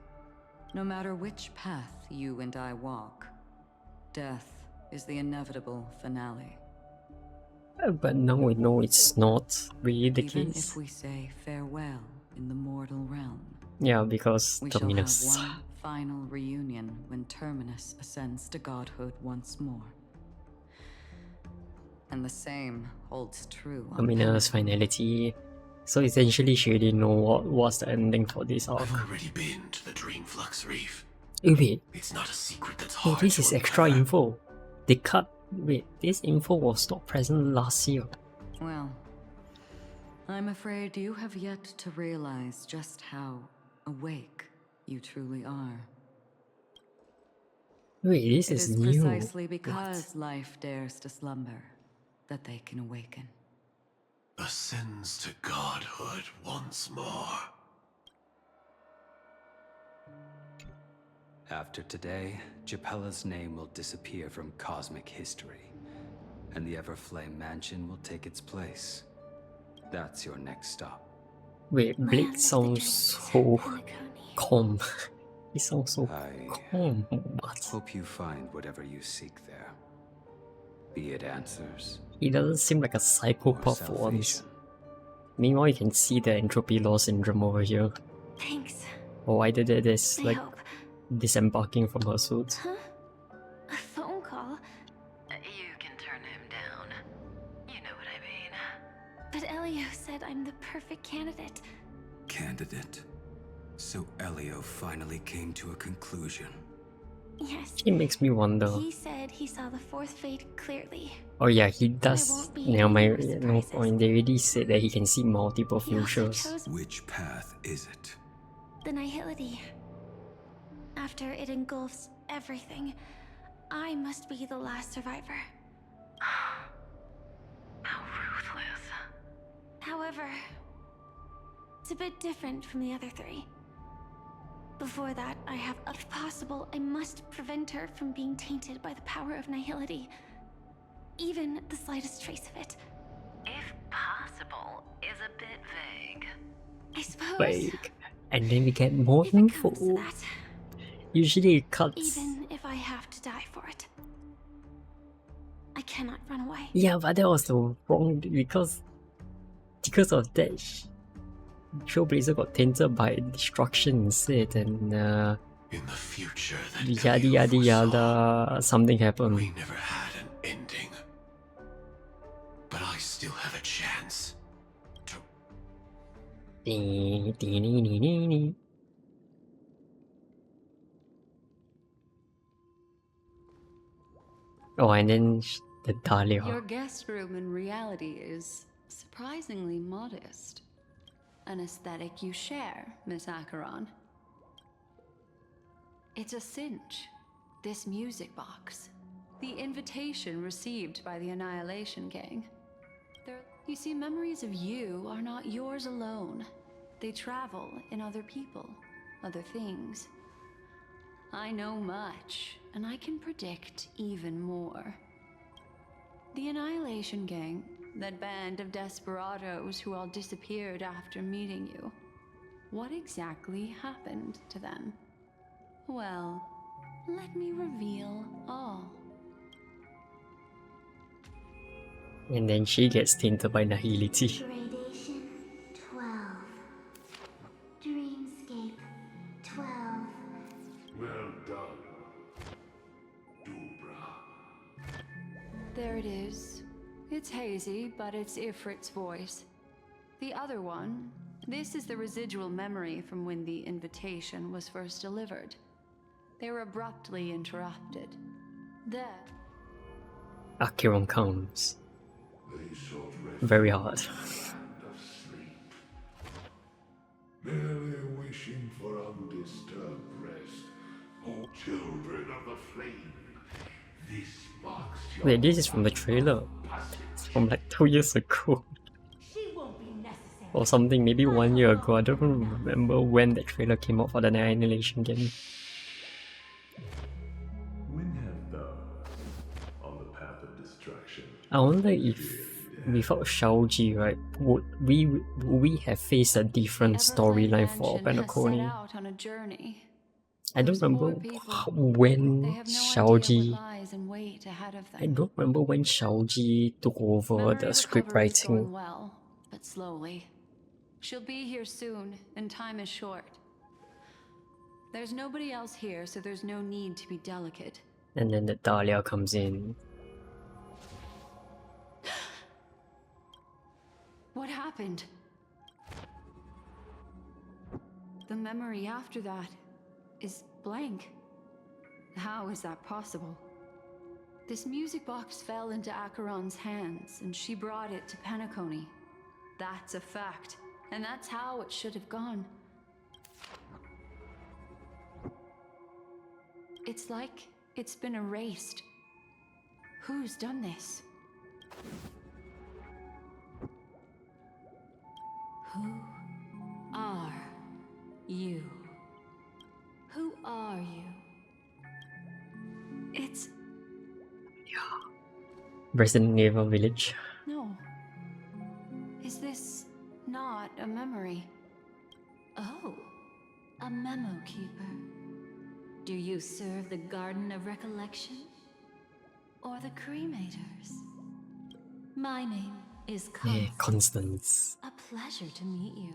G: No matter which path you and I walk, death is the inevitable finale.
A: But now we know it's not really the
G: Even
A: case.
G: if we say farewell in the mortal realm,
A: Yeah, because
G: we
A: Terminus.
G: shall have one final reunion when Terminus ascends to godhood once more. And the same holds true on
A: Terminus finality. So essentially, she already know what was the ending for this arc.
Q: I've already been to the Dreamflux Reef.
A: Wait.
Q: It's not a secret that's
A: Oh,
Q: hard
A: this
Q: to
A: is extra info. They cut. Wait, this info was not present last year.
G: Well, I'm afraid you have yet to realize just how awake you truly are.
A: Wait, this
G: It
A: is
G: is
A: new.
G: precisely
A: What?
G: because life dares to slumber that they can awaken.
Q: Ascends to godhood once more.
R: After today, Japella's name will disappear from cosmic history, and the Everflame Mansion will take its place. That's your next stop.
A: Wait, Blake sounds so calm. He sounds so calm. What?
R: Hope you find whatever you seek there. Be it answers.
A: He doesn't seem like a psychopath for once. Meanwhile, you can see the entropy law syndrome over here.
D: Thanks.
A: Or either that is
D: I
A: like
D: hope.
A: disembarking from her suit.
D: Huh? A phone call?
J: You can turn him down. You know what I mean.
D: But Elio said I'm the perfect candidate.
R: Candidate. So Elio finally came to a conclusion.
D: Yes.
A: It makes me wonder.
D: He said he saw the fourth fate clearly.
A: Oh yeah, he does. No point. They already said that he can see multiple futures.
R: Which path is it?
D: The nihility. After it engulfs everything, I must be the last survivor.
J: How ruthless.
D: However, it's a bit different from the other three. Before that, I have, if possible, I must prevent her from being tainted by the power of nihility. Even the slightest trace of it.
J: If possible is a bit vague.
D: I suppose.
A: Like, and then we get more info. Usually it cuts.
D: Even if I have to die for it. I cannot run away.
A: Yeah, but that was the wrong because of that. Trailblazer got tainted by destruction instead, and
Q: in the future
A: yada yada yada, something happened.
Q: We never had an ending, but I still have a chance to.
A: Oh, and then the Dahlia.
G: Your guest room in reality is surprisingly modest. An aesthetic you share, Miss Acheron. It's a cinch. This music box. The invitation received by the Annihilation Gang. You see, memories of you are not yours alone. They travel in other people, other things. I know much, and I can predict even more. The Annihilation Gang, that band of desperados who all disappeared after meeting you. What exactly happened to them? Well, let me reveal all.
A: And then she gets tainted by nihility.
E: Gradation 12. Dreamscape 12.
Q: Well done, Dubra.
G: There it is. It's hazy, but it's Ifrit's voice. The other one, this is the residual memory from when the invitation was first delivered. They were abruptly interrupted. Then
A: Acheron comes. Very hard.
Q: Merely wishing for undisturbed rest. O children of the flame, this marks your
A: Wait, this is from the trailer. It's from like 2 years ago. Or something, maybe 1 year ago. I don't remember when the trailer came out for the Annihilation game.
S: When have thou on the path of destruction?
A: I wonder if without Shaoji, right, would we have faced a different storyline for Penacony?
G: out on a journey.
A: I don't remember when Shaoji. I don't remember when Shaoji took over the script writing.
G: Well, but slowly. She'll be here soon, and time is short. There's nobody else here, so there's no need to be delicate.
A: And then the Dahlia comes in.
G: What happened? The memory after that is blank. How is that possible? This music box fell into Acheron's hands, and she brought it to Penacony.
J: That's a fact, and that's how it should have gone. It's like it's been erased. Who's done this? Who are you? Who are you? It's...
A: Resident Evil Village.
J: No. Is this not a memory? Oh, a memo keeper. Do you serve the Garden of Recollection? Or the Cremators? My name is
A: Yeah, Constance.
J: A pleasure to meet you.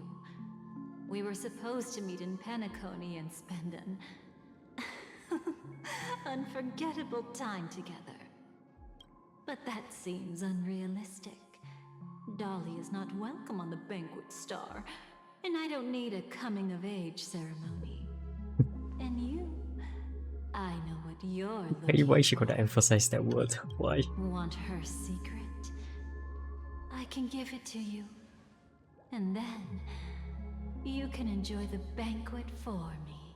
J: We were supposed to meet in Penacony and spend an unforgettable time together. But that seems unrealistic. Dolly is not welcome on the Banquet Star, and I don't need a coming-of-age ceremony. And you, I know what you're looking
A: Why she gotta emphasize that word? Why?
J: Want her secret? I can give it to you. And then, you can enjoy the banquet for me.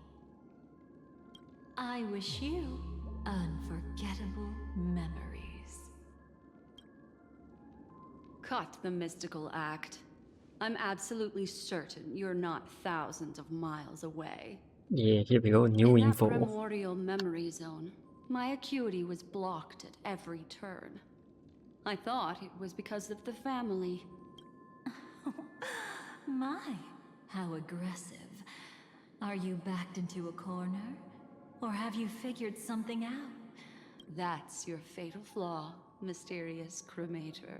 J: I wish you unforgettable memories.
T: Cut the mystical act. I'm absolutely certain you're not thousands of miles away.
A: Yeah, here we go, new
T: In that
A: info.
T: primordial memory zone, my acuity was blocked at every turn. I thought it was because of the family.
H: My, how aggressive. Are you backed into a corner? Or have you figured something out?
T: That's your fatal flaw, mysterious cremator.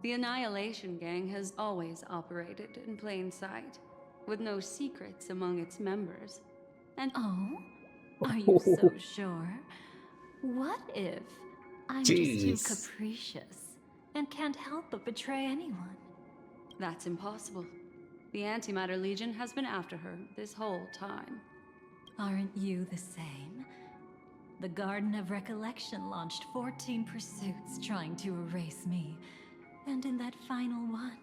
T: The Annihilation Gang has always operated in plain sight, with no secrets among its members. And
H: oh, are you so sure? What if I'm just too capricious and can't help but betray anyone?
T: That's impossible. The Antimatter Legion has been after her this whole time.
H: Aren't you the same? The Garden of Recollection launched 14 pursuits trying to erase me. And in that final one,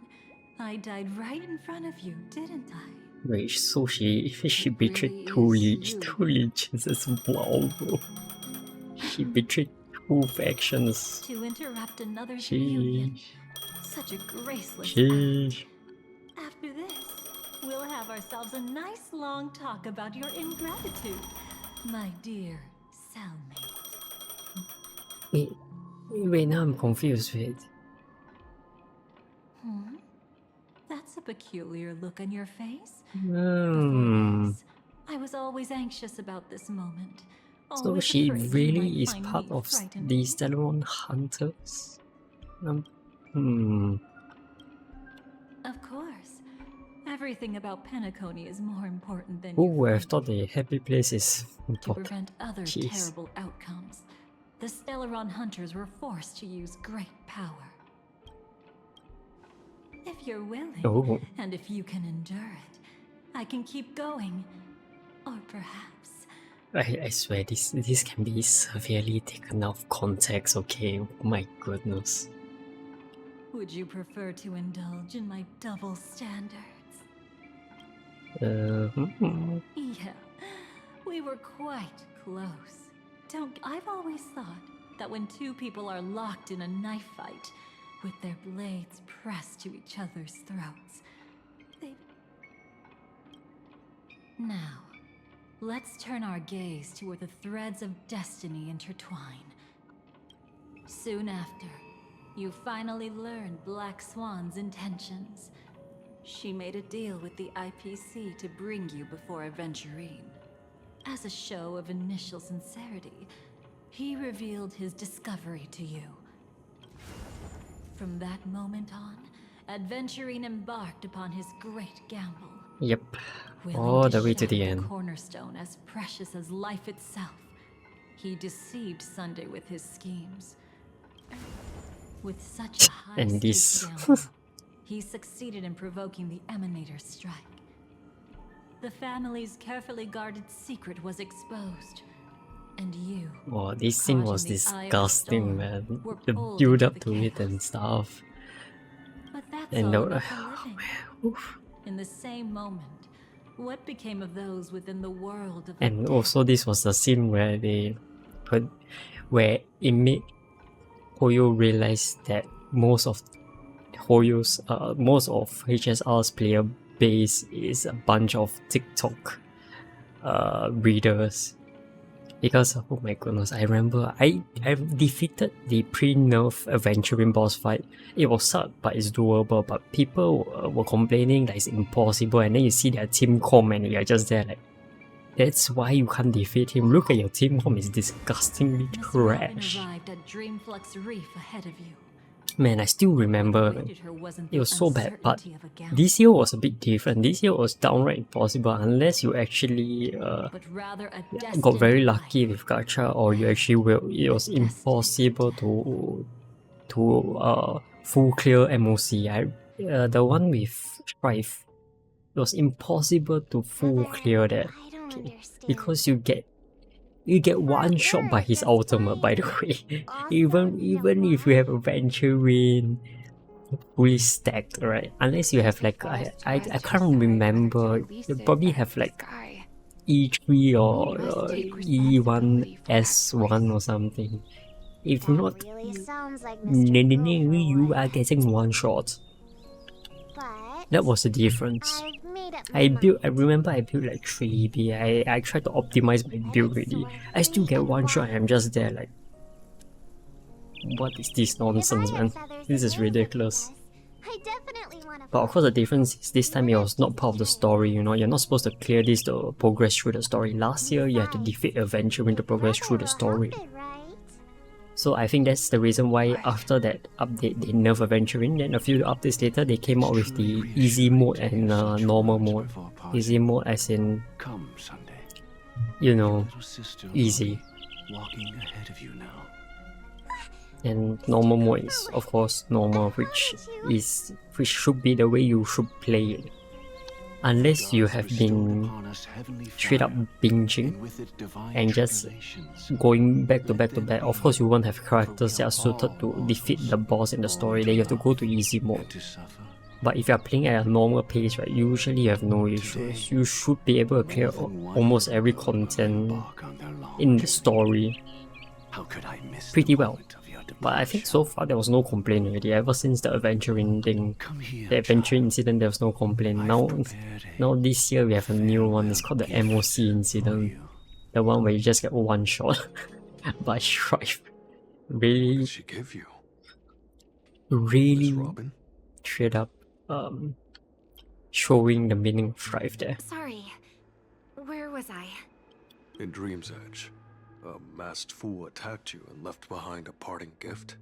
H: I died right in front of you, didn't I?
A: Wait, so she betrayed two legions as well, bro. She betrayed two factions.
H: To interrupt another reunion. Such a graceless act.
A: Sheesh.
H: After this, we'll have ourselves a nice long talk about your ingratitude, my dear cellmate.
A: Wait, now I'm confused, wait.
H: That's a peculiar look on your face. I was always anxious about this moment.
A: So she really is part of the Stellarian Hunters?
H: Of course. Everything about Penacony is more important than
A: Who would have thought the happy place is
H: to
A: important?
H: prevent other terrible outcomes. The Stellarian Hunters were forced to use great power. If you're willing, and if you can endure it, I can keep going. Or perhaps...
A: I swear, this can be severely taken out of context, okay? Oh my goodness.
H: Would you prefer to indulge in my double standards? Yeah, we were quite close. I've always thought that when two people are locked in a knife fight, with their blades pressed to each other's throats, Now, let's turn our gaze to where the threads of destiny intertwine. Soon after, you finally learned Black Swan's intentions. She made a deal with the IPC to bring you before Aventurine. As a show of initial sincerity, he revealed his discovery to you. From that moment on, Aventurine embarked upon his great gamble.
A: Yep, all the way to the end.
H: Cornerstone as precious as life itself. He deceived Sunday with his schemes. With such a high stakes gamble, he succeeded in provoking the Emanator's strike. The family's carefully guarded secret was exposed. And you...
A: Oh, this scene was disgusting, man. The build up to it and stuff.
H: But that
A: And
H: all
A: the,
H: about the living. In the same moment, what became of those within the world of the
A: and
H: dead?
A: also this was the scene where where it made Hoyo realize that most of HSR's player base is a bunch of TikTok readers. Because oh my goodness, I remember I defeated the pre-nerf adventuring boss fight. It was suck, but it's doable. But people were complaining that it's impossible, and then you see their team com and you're just there like, that's why you can't defeat him. Look at your team com, it's disgustingly trash.
H: Arrived at Dreamflux Reef ahead of you.
A: Man, I still remember, man. It was so bad, but this year was a bit different. This year was downright impossible unless you actually got very lucky with gacha, or you actually will. It was impossible to full clear MOC. The one with Strife, it was impossible to full clear that, okay, because you get one shot by his ultimate, by the way. even if you have a Venturing fully stacked, right? Unless you have like I can't remember. You probably have like E3 or E1S1 or something. If not, you are getting one shot. That was the difference. I remember I built like 3B. I tried to optimize my build already. I still get one shot and I'm just there like, what is this nonsense, man? This is ridiculous. But of course the difference is this time it was not part of the story, you know. You're not supposed to clear this to progress through the story. Last year you had to defeat Adventuring to progress through the story. So I think that's the reason why after that update they nerfed Adventuring. Then a few updates later they came out with the easy mode and normal mode. Easy mode as in, you know, easy. And normal mode is of course normal, which should be the way you should play it. Unless you have been straight up binging and just going back to back to back. Of course you won't have characters that are suited to defeat the boss in the story, then you have to go to easy mode. But if you are playing at a normal pace, right, usually you have no issues. You should be able to clear almost every content in the story pretty well. But I think so far there was no complaint already. Ever since the adventuring thing, the adventuring incident, there was no complaint. Now this year we have a new one. It's called the MOC incident. The one where you just get one shot by Strife. Really, really straight up showing the meaning of Strife there.
F: Sorry, where was I?
S: In Dream's Edge, a masked fool attacked you and left behind a parting gift.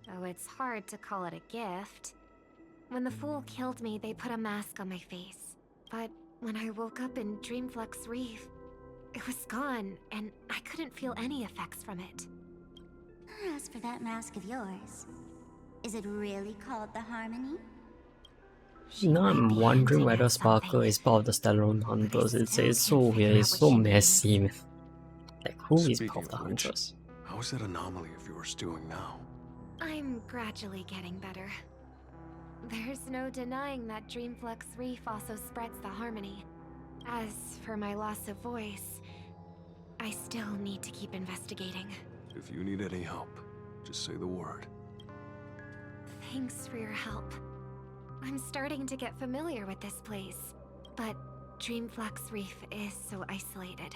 F: Oh, it's hard to call it a gift. When the fool killed me, they put a mask on my face. But when I woke up in Dreamflux Reef, it was gone, and I couldn't feel any effects from it.
E: As for that mask of yours, is it really called the Harmony?
A: Now I'm wondering whether Sparkle is part of the Stellar Hunters. It's so weird, it's so messy, man. Like, who is part of the Hunters?
S: How is that anomaly of yours doing now?
F: I'm gradually getting better. There's no denying that Dreamflux Reef also spreads the Harmony. As for my loss of voice, I still need to keep investigating.
S: If you need any help, just say the word.
F: Thanks for your help. I'm starting to get familiar with this place, but Dreamflux Reef is so isolated.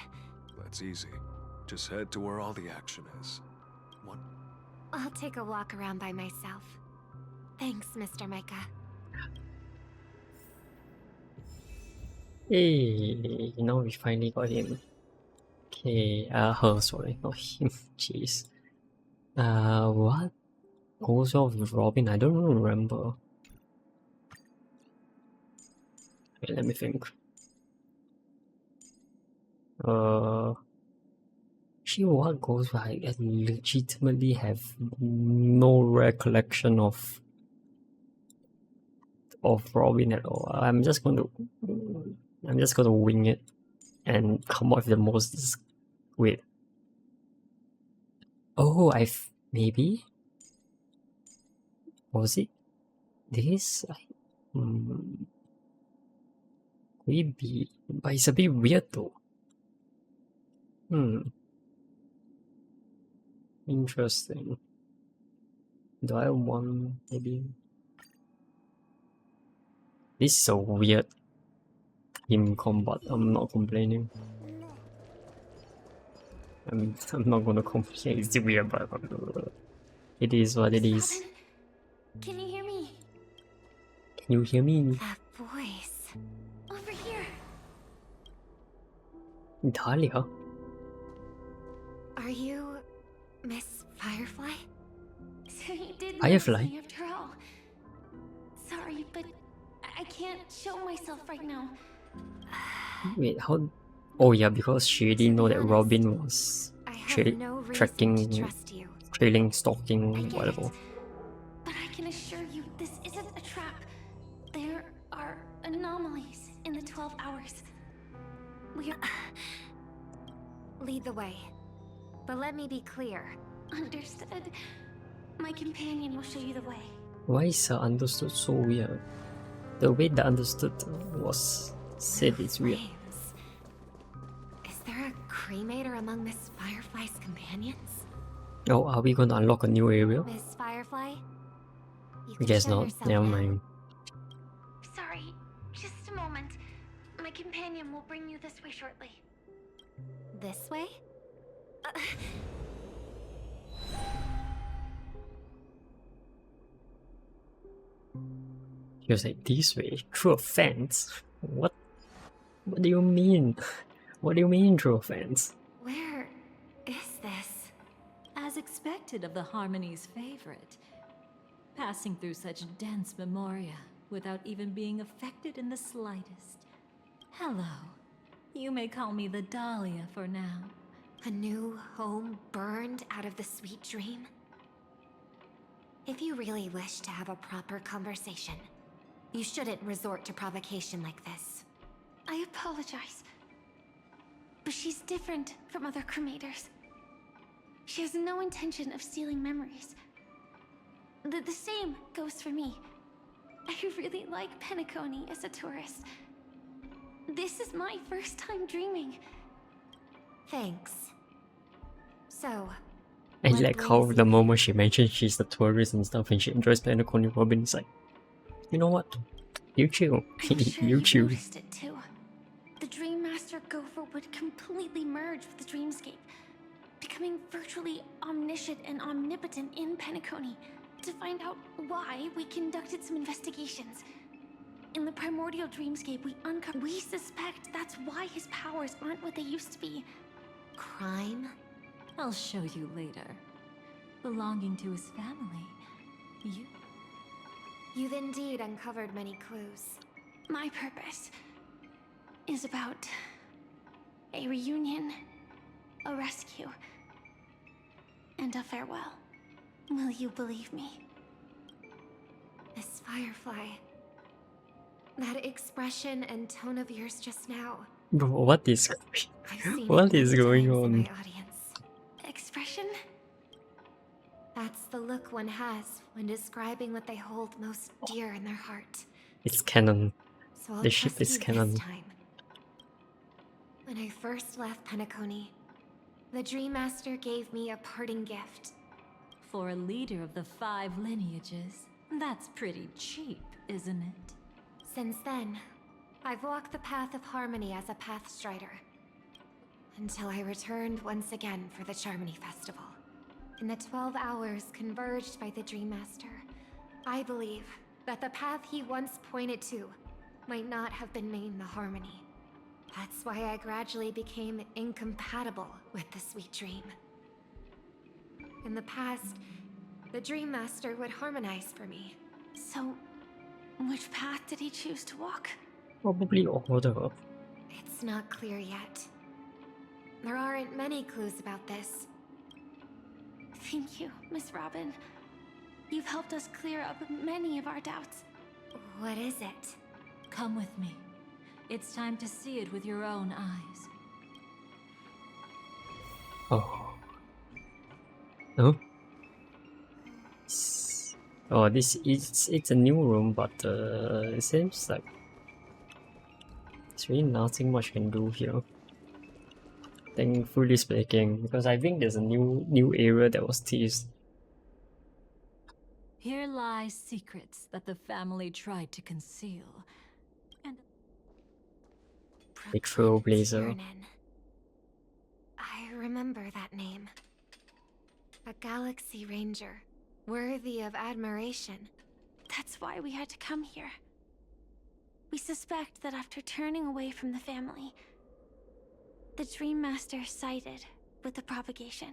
S: That's easy. Just head to where all the action is.
F: I'll take a walk around by myself. Thanks, Mr. Micah.
A: Hey, now we finally got him. Okay, her, sorry, not him. Jeez. What goes off with Robin? I don't remember. Wait, let me think. Actually, what goes? I legitimately have no recollection of Robin at all. I'm just gonna wing it and come up with the most. Wait. Oh, maybe. Was it this? Maybe, but it's a bit weird though. Interesting. Do I want maybe? This is a weird team combat. I'm not complaining. I'm not gonna complain. It's weird, but it is what it is.
D: Can you hear me?
A: Can you hear me?
D: That voice. Over here.
A: Dahlia?
F: Are you Miss Firefly?
D: So you did
A: Firefly?
D: notice me after all. Sorry, but I can't show myself right now.
A: Wait, how? Oh yeah, because she didn't know that Robin was tracking, trailing, stalking, whatever.
D: But I can assure you, this isn't a trap. There are anomalies in the 12 hours. We are...
F: Lead the way. But let me be clear.
D: Understood. My companion will show you the way.
A: Why is her understood so weird? The way the understood was said is weird.
F: Is there a cremator among Miss Firefly's companions?
A: Oh, are we gonna unlock a new area?
F: Miss Firefly?
A: I guess not. Never mind.
D: Sorry, just a moment. My companion will bring you this way shortly.
F: This way?
A: He was like, this way? Through a fence? What? What do you mean? What do you mean through a fence?
F: Where is this?
H: As expected of the Harmony's favorite. Passing through such dense memoria without even being affected in the slightest. Hello. You may call me the Dahlia for now.
F: A new home burned out of the sweet dream? If you really wish to have a proper conversation, you shouldn't resort to provocation like this.
D: I apologize. But she's different from other cremators. She has no intention of stealing memories. The same goes for me. I really like Penacony as a tourist. This is my first time dreaming.
F: Thanks. So,
A: I like how the moment she mentioned she's a tourist and stuff and she enjoys Penacony, Robin is like, you know what? You chill. You chill.
D: Noticed it too. The Dream Master Gopher would completely merge with the dreamscape, becoming virtually omniscient and omnipotent in Penacony. To find out why, we conducted some investigations. In the primordial dreamscape, we suspect that's why his powers aren't what they used to be.
F: Crime?
H: I'll show you later. Belonging to his family,
F: You've indeed uncovered many clues.
D: My purpose is about a reunion, a rescue, and a farewell. Will you believe me?
F: Miss Firefly, that expression and tone of yours just now.
A: Bro, what is going on?
D: Expression?
F: That's the look one has when describing what they hold most dear in their heart.
A: It's canon.
F: So I'll
A: The ship
F: trust
A: is
F: you
A: canon.
F: this time. When I first left Penacony, the Dream Master gave me a parting gift.
H: For a leader of the 5 lineages, that's pretty cheap, isn't it?
F: Since then, I've walked the path of harmony as a Pathstrider. Until I returned once again for the Charmony Festival. In the 12 hours converged by the Dream Master, I believe that the path he once pointed to might not have been named the Harmony. That's why I gradually became incompatible with the Sweet Dream. In the past, the Dream Master would harmonize for me.
D: So, which path did he choose to walk?
A: Probably order.
F: It's not clear yet. There aren't many clues about this.
D: Thank you, Miss Robin. You've helped us clear up many of our doubts.
F: What is it?
H: Come with me. It's time to see it with your own eyes.
A: Oh. Oh? Oh, it's a new room, but it seems like there's really nothing much can do here. Thankfully speaking, because I think there's a new area that was teased.
H: Here lie secrets that the family tried to conceal. And
A: Big trailblazer.
F: Tiernan. I remember that name. A Galaxy Ranger, worthy of admiration.
D: That's why we had to come here. We suspect that after turning away from the family, the Dream Master sided with the propagation.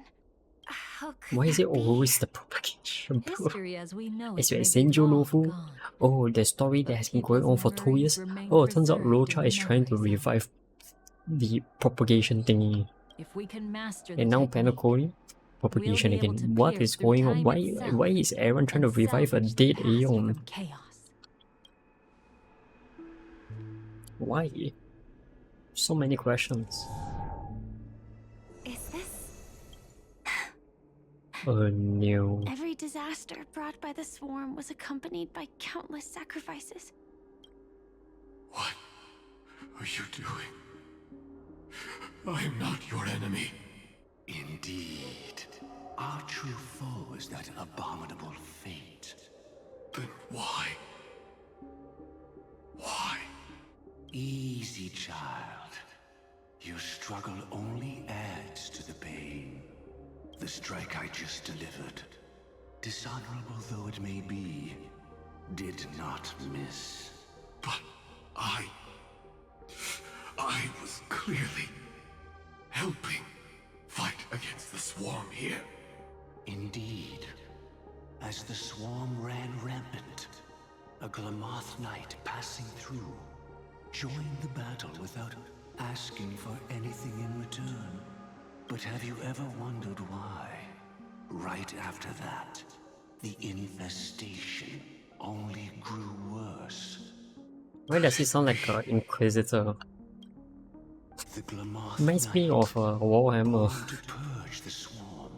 F: How could
A: Why is it
F: that be?
A: always the propagation, bro?
H: history as we know
A: It's
H: it
A: like
H: may be
A: Senju
H: long
A: Nofu.
H: gone.
A: Oh, the story that has been going on for 2 years.
H: Remain
A: Oh, it turns out
H: preserved
A: Rocha
H: in
A: is trying to
H: memories.
A: revive the propagation thingy.
H: If we can master the
A: And now
H: technique,
A: Penacony, propagation
H: we'll be able
A: again.
H: to
A: What
H: pierce
A: is
H: through
A: going on?
H: time
A: Why
H: itself
A: is Aaron trying to
H: and
A: revive a
H: salvage the
A: dead
H: past
A: Aeon?
H: from chaos.
A: Why? So many questions.
F: Is this?
A: Oh no.
D: Every disaster brought by the swarm was accompanied by countless sacrifices.
Q: What are you doing? I am not your enemy.
U: Indeed. Our true foe is that abominable fate.
Q: Then why? Why?
U: Easy, child. Your struggle only adds to the pain. The strike I just delivered, dishonorable though it may be, did not miss.
Q: But I was clearly helping fight against the swarm here.
U: Indeed. As the swarm ran rampant, a Glamoth knight passing through joined the battle without asking for anything in return. But have you ever wondered why? Right after that, the infestation only grew worse.
A: Why does he sound like an Inquisitor?
U: The Glamoth
A: Reminds me
U: Knight,
A: of Warhammer.
U: born to purge the swarm,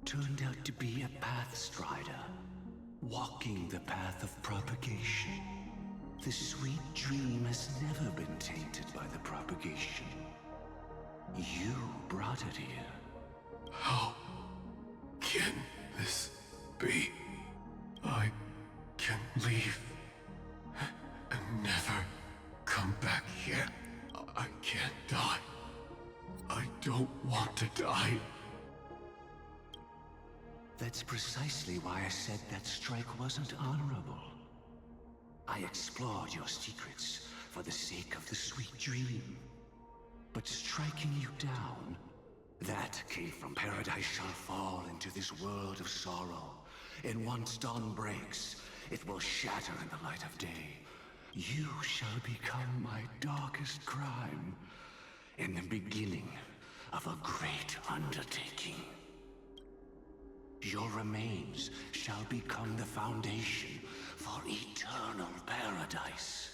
U: turned out to be a path strider, walking the path of propagation. The sweet dream has never been tainted by the propagation. You brought it here.
Q: How can this be? I can leave and never come back here. I can't die. I don't want to die.
U: That's precisely why I said that strike wasn't honorable. I explored your secrets for the sake of the sweet dream. But striking you down, that came from paradise shall fall into this world of sorrow. And once dawn breaks, it will shatter in the light of day. You shall become my darkest crime, and the beginning of a great undertaking. Your remains shall become the foundation for eternal paradise.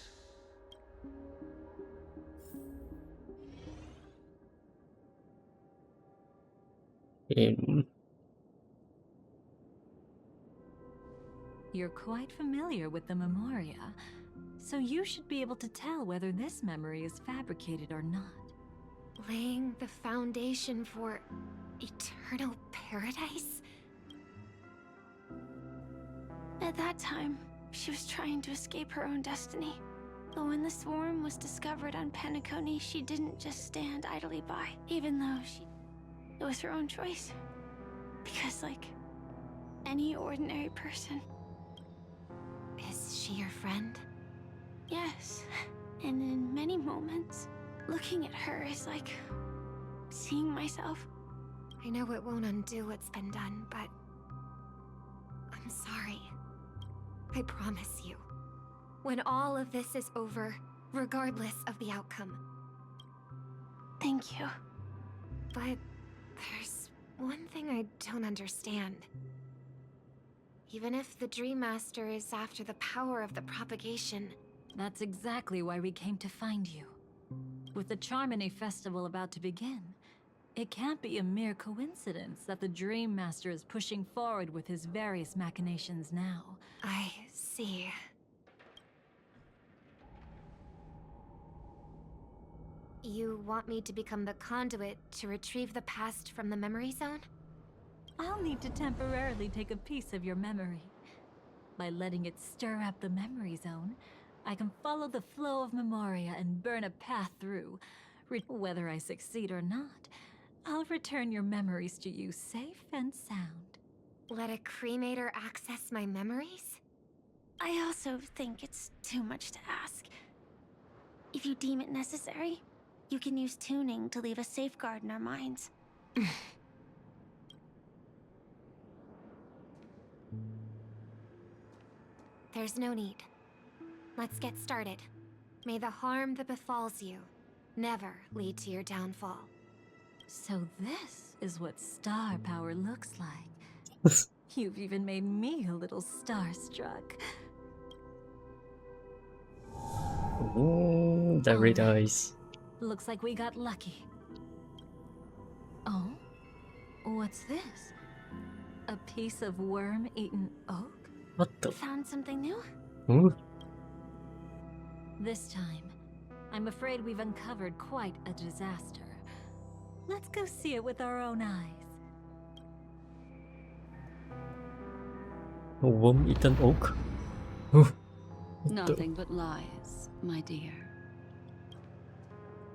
H: You're quite familiar with the Memoria, so you should be able to tell whether this memory is fabricated or not.
F: Laying the foundation for eternal paradise?
D: At that time, she was trying to escape her own destiny. But when the swarm was discovered on Penacony, she didn't just stand idly by, even though it was her own choice. Because like any ordinary person.
F: Is she your friend?
D: Yes. And in many moments, looking at her is like seeing myself.
F: I know it won't undo what's been done, but I'm sorry. I promise you. When all of this is over, regardless of the outcome.
D: Thank you.
F: But there's one thing I don't understand. Even if the Dream Master is after the power of the propagation...
H: That's exactly why we came to find you. With the Charmony Festival about to begin, It can't be a mere coincidence that the Dream Master is pushing forward with his various machinations now.
F: I see. You want me to become the conduit to retrieve the past from the memory zone?
H: I'll need to temporarily take a piece of your memory. By letting it stir up the memory zone, I can follow the flow of memoria and burn a path through. Whether I succeed or not, I'll return your memories to you safe and sound.
F: Let a cremator access my memories?
D: I also think it's too much to ask. If you deem it necessary, you can use tuning to leave a safeguard in our minds.
F: There's no need. Let's get started. May the harm that befalls you never lead to your downfall.
H: So this is what star power looks like. You've even made me a little starstruck.
A: Ooh, the red eyes.
H: Looks like we got lucky. Oh? What's this? A piece of worm-eaten oak?
A: What the?
D: Found something new?
A: Ooh.
H: This time, I'm afraid we've uncovered quite a disaster. Let's go see it with our own eyes.
A: A worm-eaten oak? Ooh.
T: Nothing but lies, my dear.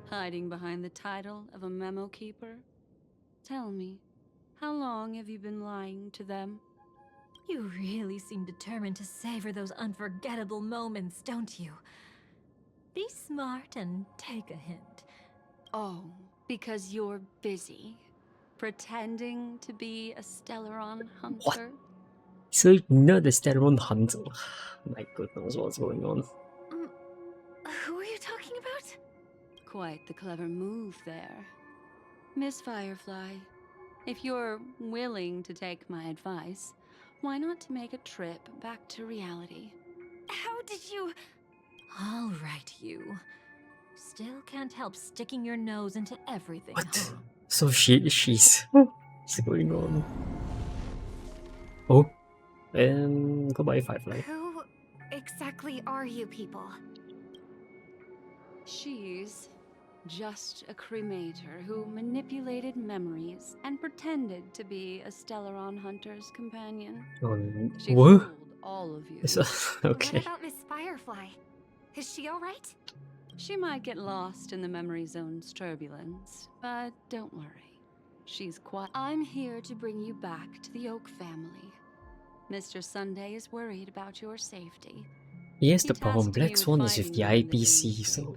T: Hiding behind the title of a memo keeper? Tell me, how long have you been lying to them?
H: You really seem determined to savor those unforgettable moments, don't you? Be smart and take a hint.
T: Oh, because you're busy, pretending to be a Stellaron hunter?
A: What? So not the Stellaron hunter. My goodness, what's going on?
F: Who are you talking about?
T: Quite the clever move there. Miss Firefly, if you're willing to take my advice, why not make a trip back to reality?
F: How did you...
H: All right, you. Still can't help sticking your nose into everything.
A: What? So she's... What's going on? Oh. And goodbye, Firefly.
F: Who exactly are you people?
T: She's just a cremator who manipulated memories and pretended to be a Stellaron hunter's companion. She
A: What?
T: fooled all of you.
A: Okay.
F: What about Miss Firefly? Is she alright?
T: She might get lost in the memory zone's turbulence, but don't worry. She's quite... I'm here to bring you back to the Oak family. Mr. Sunday is worried about your safety.
A: Yes, the problem. Black Swan is with the IPC, so...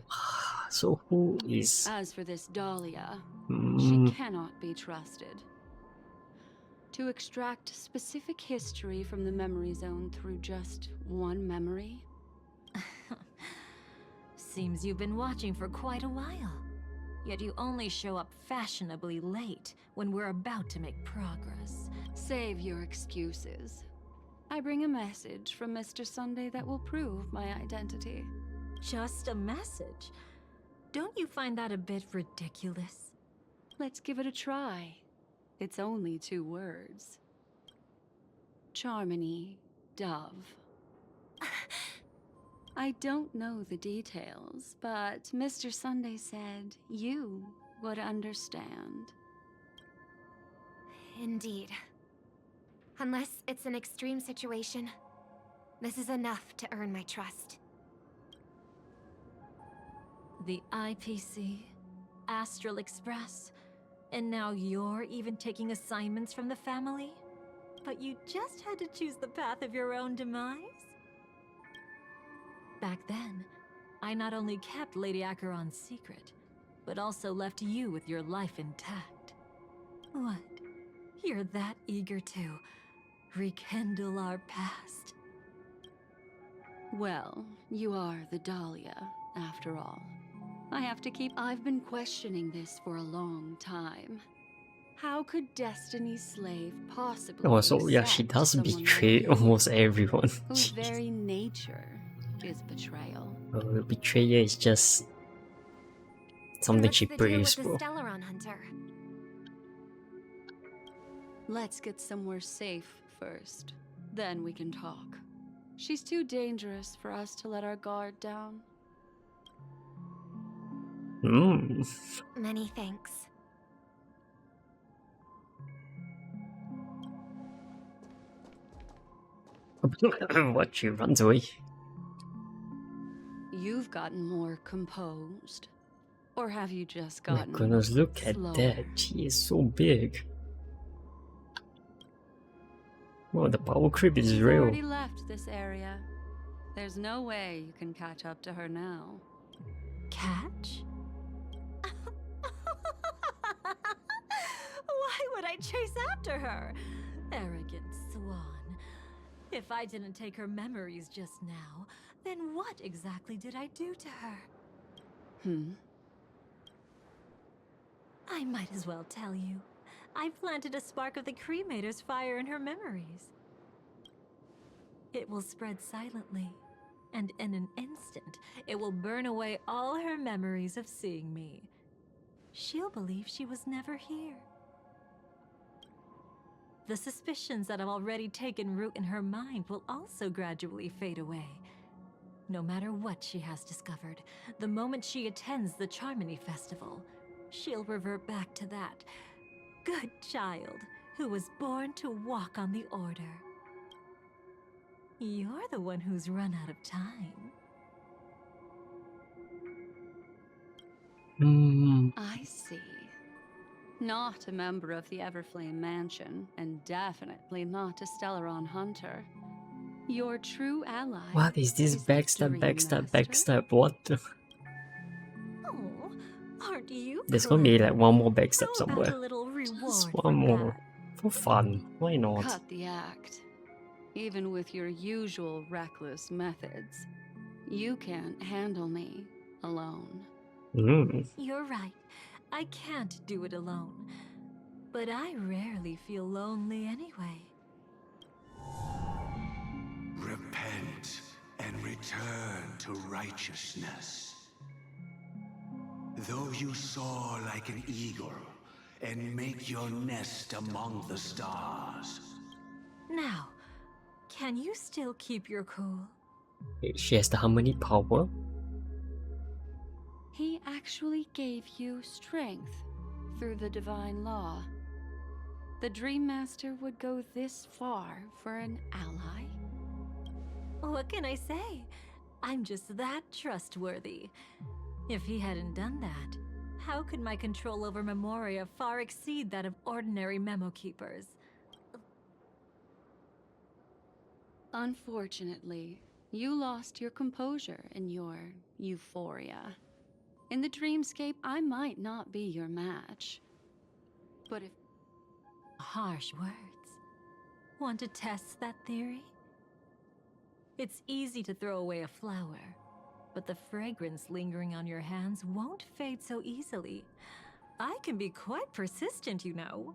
A: So who is...
T: As for this Dahlia,
A: Hmm.
T: she cannot be trusted. To extract specific history from the memory zone through just one memory?
H: Seems you've been watching for quite a while. Yet you only show up fashionably late when we're about to make progress.
T: Save your excuses. I bring a message from Mr. Sunday that will prove my identity.
H: Just a message? Don't you find that a bit ridiculous?
T: Let's give it a try. It's only 2 words. Charmony, Dove. I don't know the details, but Mr. Sunday said you would understand.
F: Indeed. Unless it's an extreme situation, this is enough to earn my trust.
H: The IPC, Astral Express, and now you're even taking assignments from the family? But you just had to choose the path of your own demise? Back then, I not only kept Lady Acheron's secret, but also left you with your life intact. What? You're that eager to rekindle our past?
T: Well, you are the Dahlia, after all. I have to keep... I've been questioning this for a long time. How could Destiny's slave possibly...
A: Oh, so yeah, she does betray almost everyone.
T: Whose very nature is betrayal.
A: Betrayal is just something she prays
F: the
A: for.
F: Stellaron hunter?
T: Let's get somewhere safe first. Then we can talk. She's too dangerous for us to let our guard down.
F: Many thanks.
A: What? She runs away.
T: You've gotten more composed. Or have you just
A: My
T: gotten
A: goodness, look at
T: slower?
A: that. She is so big. Wow, the power creep is
T: She's
A: real.
T: already left this area. There's no way you can catch up to her now.
H: Catch? Why would I chase after her? Arrogant swan. If I didn't take her memories just now, then what exactly did I do to her? I might as well tell you. I planted a spark of the cremator's fire in her memories. It will spread silently, and in an instant, it will burn away all her memories of seeing me. She'll believe she was never here. The suspicions that have already taken root in her mind will also gradually fade away. No matter what she has discovered, the moment she attends the Charmony Festival, she'll revert back to that good child who was born to walk on the Order. You're the one who's run out of time.
T: I see. Not a member of the Everflame Mansion, and definitely not a Stellaron hunter. Your true ally.
A: What is this backstab, backstab, backstab? What the?
H: Oh, aren't you?
A: There's gonna be like one more backstab
H: How about
A: somewhere.
H: a little reward
A: Just
H: for
A: one more.
H: that?
A: For fun. Why not?
T: Cut the act. Even with your usual reckless methods, you can't handle me alone.
H: You're right. I can't do it alone. But I rarely feel lonely anyway.
U: Repent and return to righteousness. Though you soar like an eagle and make your nest among the stars.
H: Now, can you still keep your cool?
A: She has the harmony power.
T: He actually gave you strength through the divine law. The Dream Master would go this far for an ally?
H: What can I say? I'm just that trustworthy. If he hadn't done that, how could my control over Memoria far exceed that of ordinary memo keepers?
T: Unfortunately, you lost your composure in your euphoria. In the dreamscape, I might not be your match. But if...
H: Harsh words. Want to test that theory? It's easy to throw away a flower, but the fragrance lingering on your hands won't fade so easily. I can be quite persistent, you know.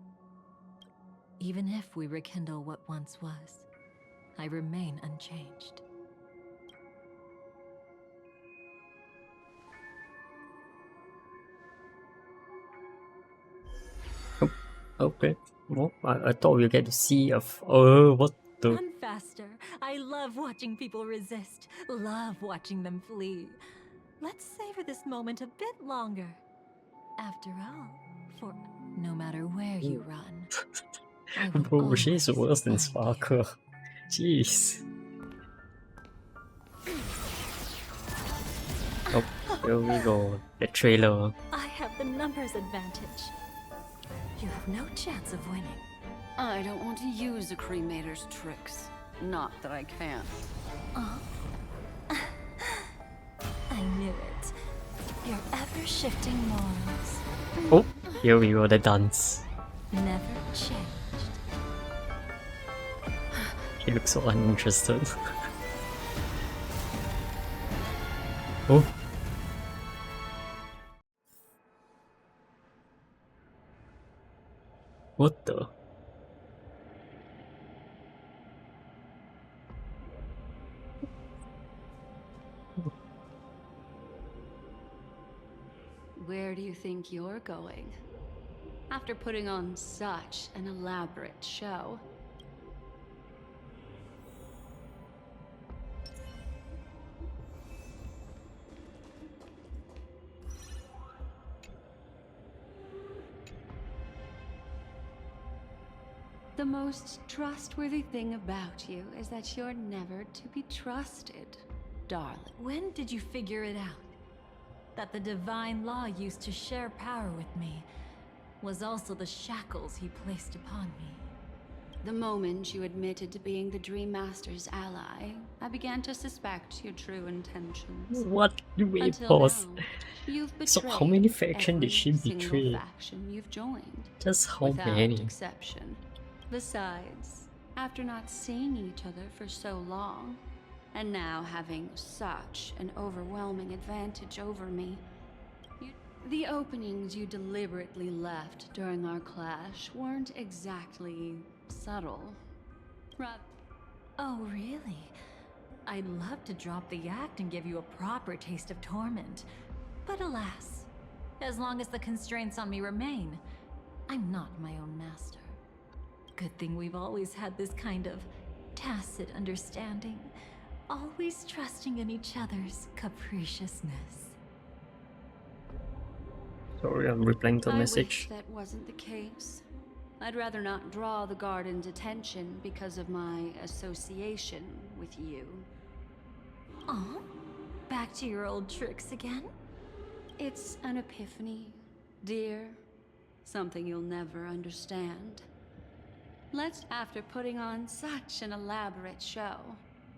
H: Even if we rekindle what once was, I remain unchanged.
A: Okay. Well, I thought we'd get to see what the...
H: Run faster. I love watching people resist. Love watching them flee. Let's savor this moment a bit longer. After all, for no matter where you run, I will
A: Bro, she's
H: always
A: worse than
H: find
A: Sparkle. Jeez. Oh, here we go. The trailer.
H: I have the numbers advantage. You have no chance of winning.
T: I don't want to use a cremator's tricks. Not that I can't.
H: Oh. I knew it. Your ever-shifting morals.
A: Oh, here we go, the dance.
H: Never changed.
A: He looks so uninterested. Oh. What the?
T: Where do you think you're going? after putting on such an elaborate show. The most trustworthy thing about you is that you're never to be trusted, darling.
H: When did you figure it out? That the divine law used to share power with me was also the shackles he placed upon me.
T: The moment you admitted to being the Dream Master's ally, I began to suspect your true intentions.
A: What? Wait,
T: Until
A: pause.
T: now, you've
A: So
T: betrayed
A: how many factions did she
T: every single
A: betray?
T: faction you've joined.
A: Just how
T: without
A: many?
T: exception. Besides, after not seeing each other for so long, and now having such an overwhelming advantage over me, the openings you deliberately left during our clash weren't exactly subtle.
H: Oh, really? I'd love to drop the act and give you a proper taste of torment. But alas, as long as the constraints on me remain, I'm not my own master. Good thing we've always had this kind of tacit understanding, always trusting in each other's capriciousness.
A: Sorry, I'm replying to a
T: I
A: message.
T: wish that wasn't the case. I'd rather not draw the Garden's attention because of my association with you.
H: Aw, back to your old tricks again?
T: It's an epiphany, dear. Something you'll never understand. After putting on such an elaborate show,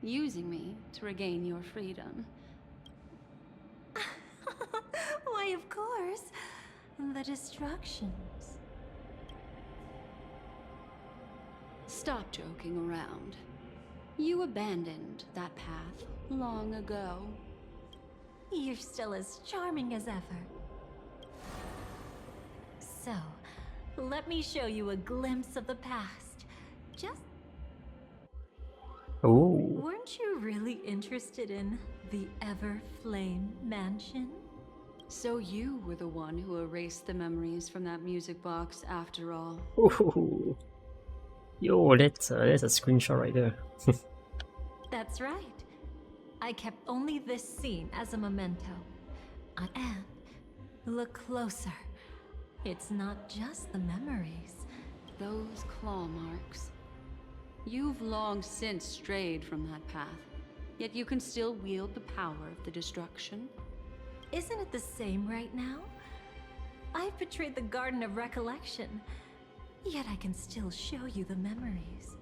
T: using me to regain your freedom.
H: Why, of course. The destructions.
T: Stop joking around. You abandoned that path long ago.
H: You're still as charming as ever. So, let me show you a glimpse of the past. Just...
A: Oh.
H: Weren't you really interested in the Everflame Mansion?
T: So you were the one who erased the memories from that music box after all.
A: Ooh. Yo, that's a screenshot right there.
H: That's right. I kept only this scene as a memento. And look closer. It's not just the memories.
T: Those claw marks. You've long since strayed from that path, yet you can still wield the power of the destruction.
H: Isn't it the same right now? I've betrayed the Garden of Recollection, yet I can still show you the memories.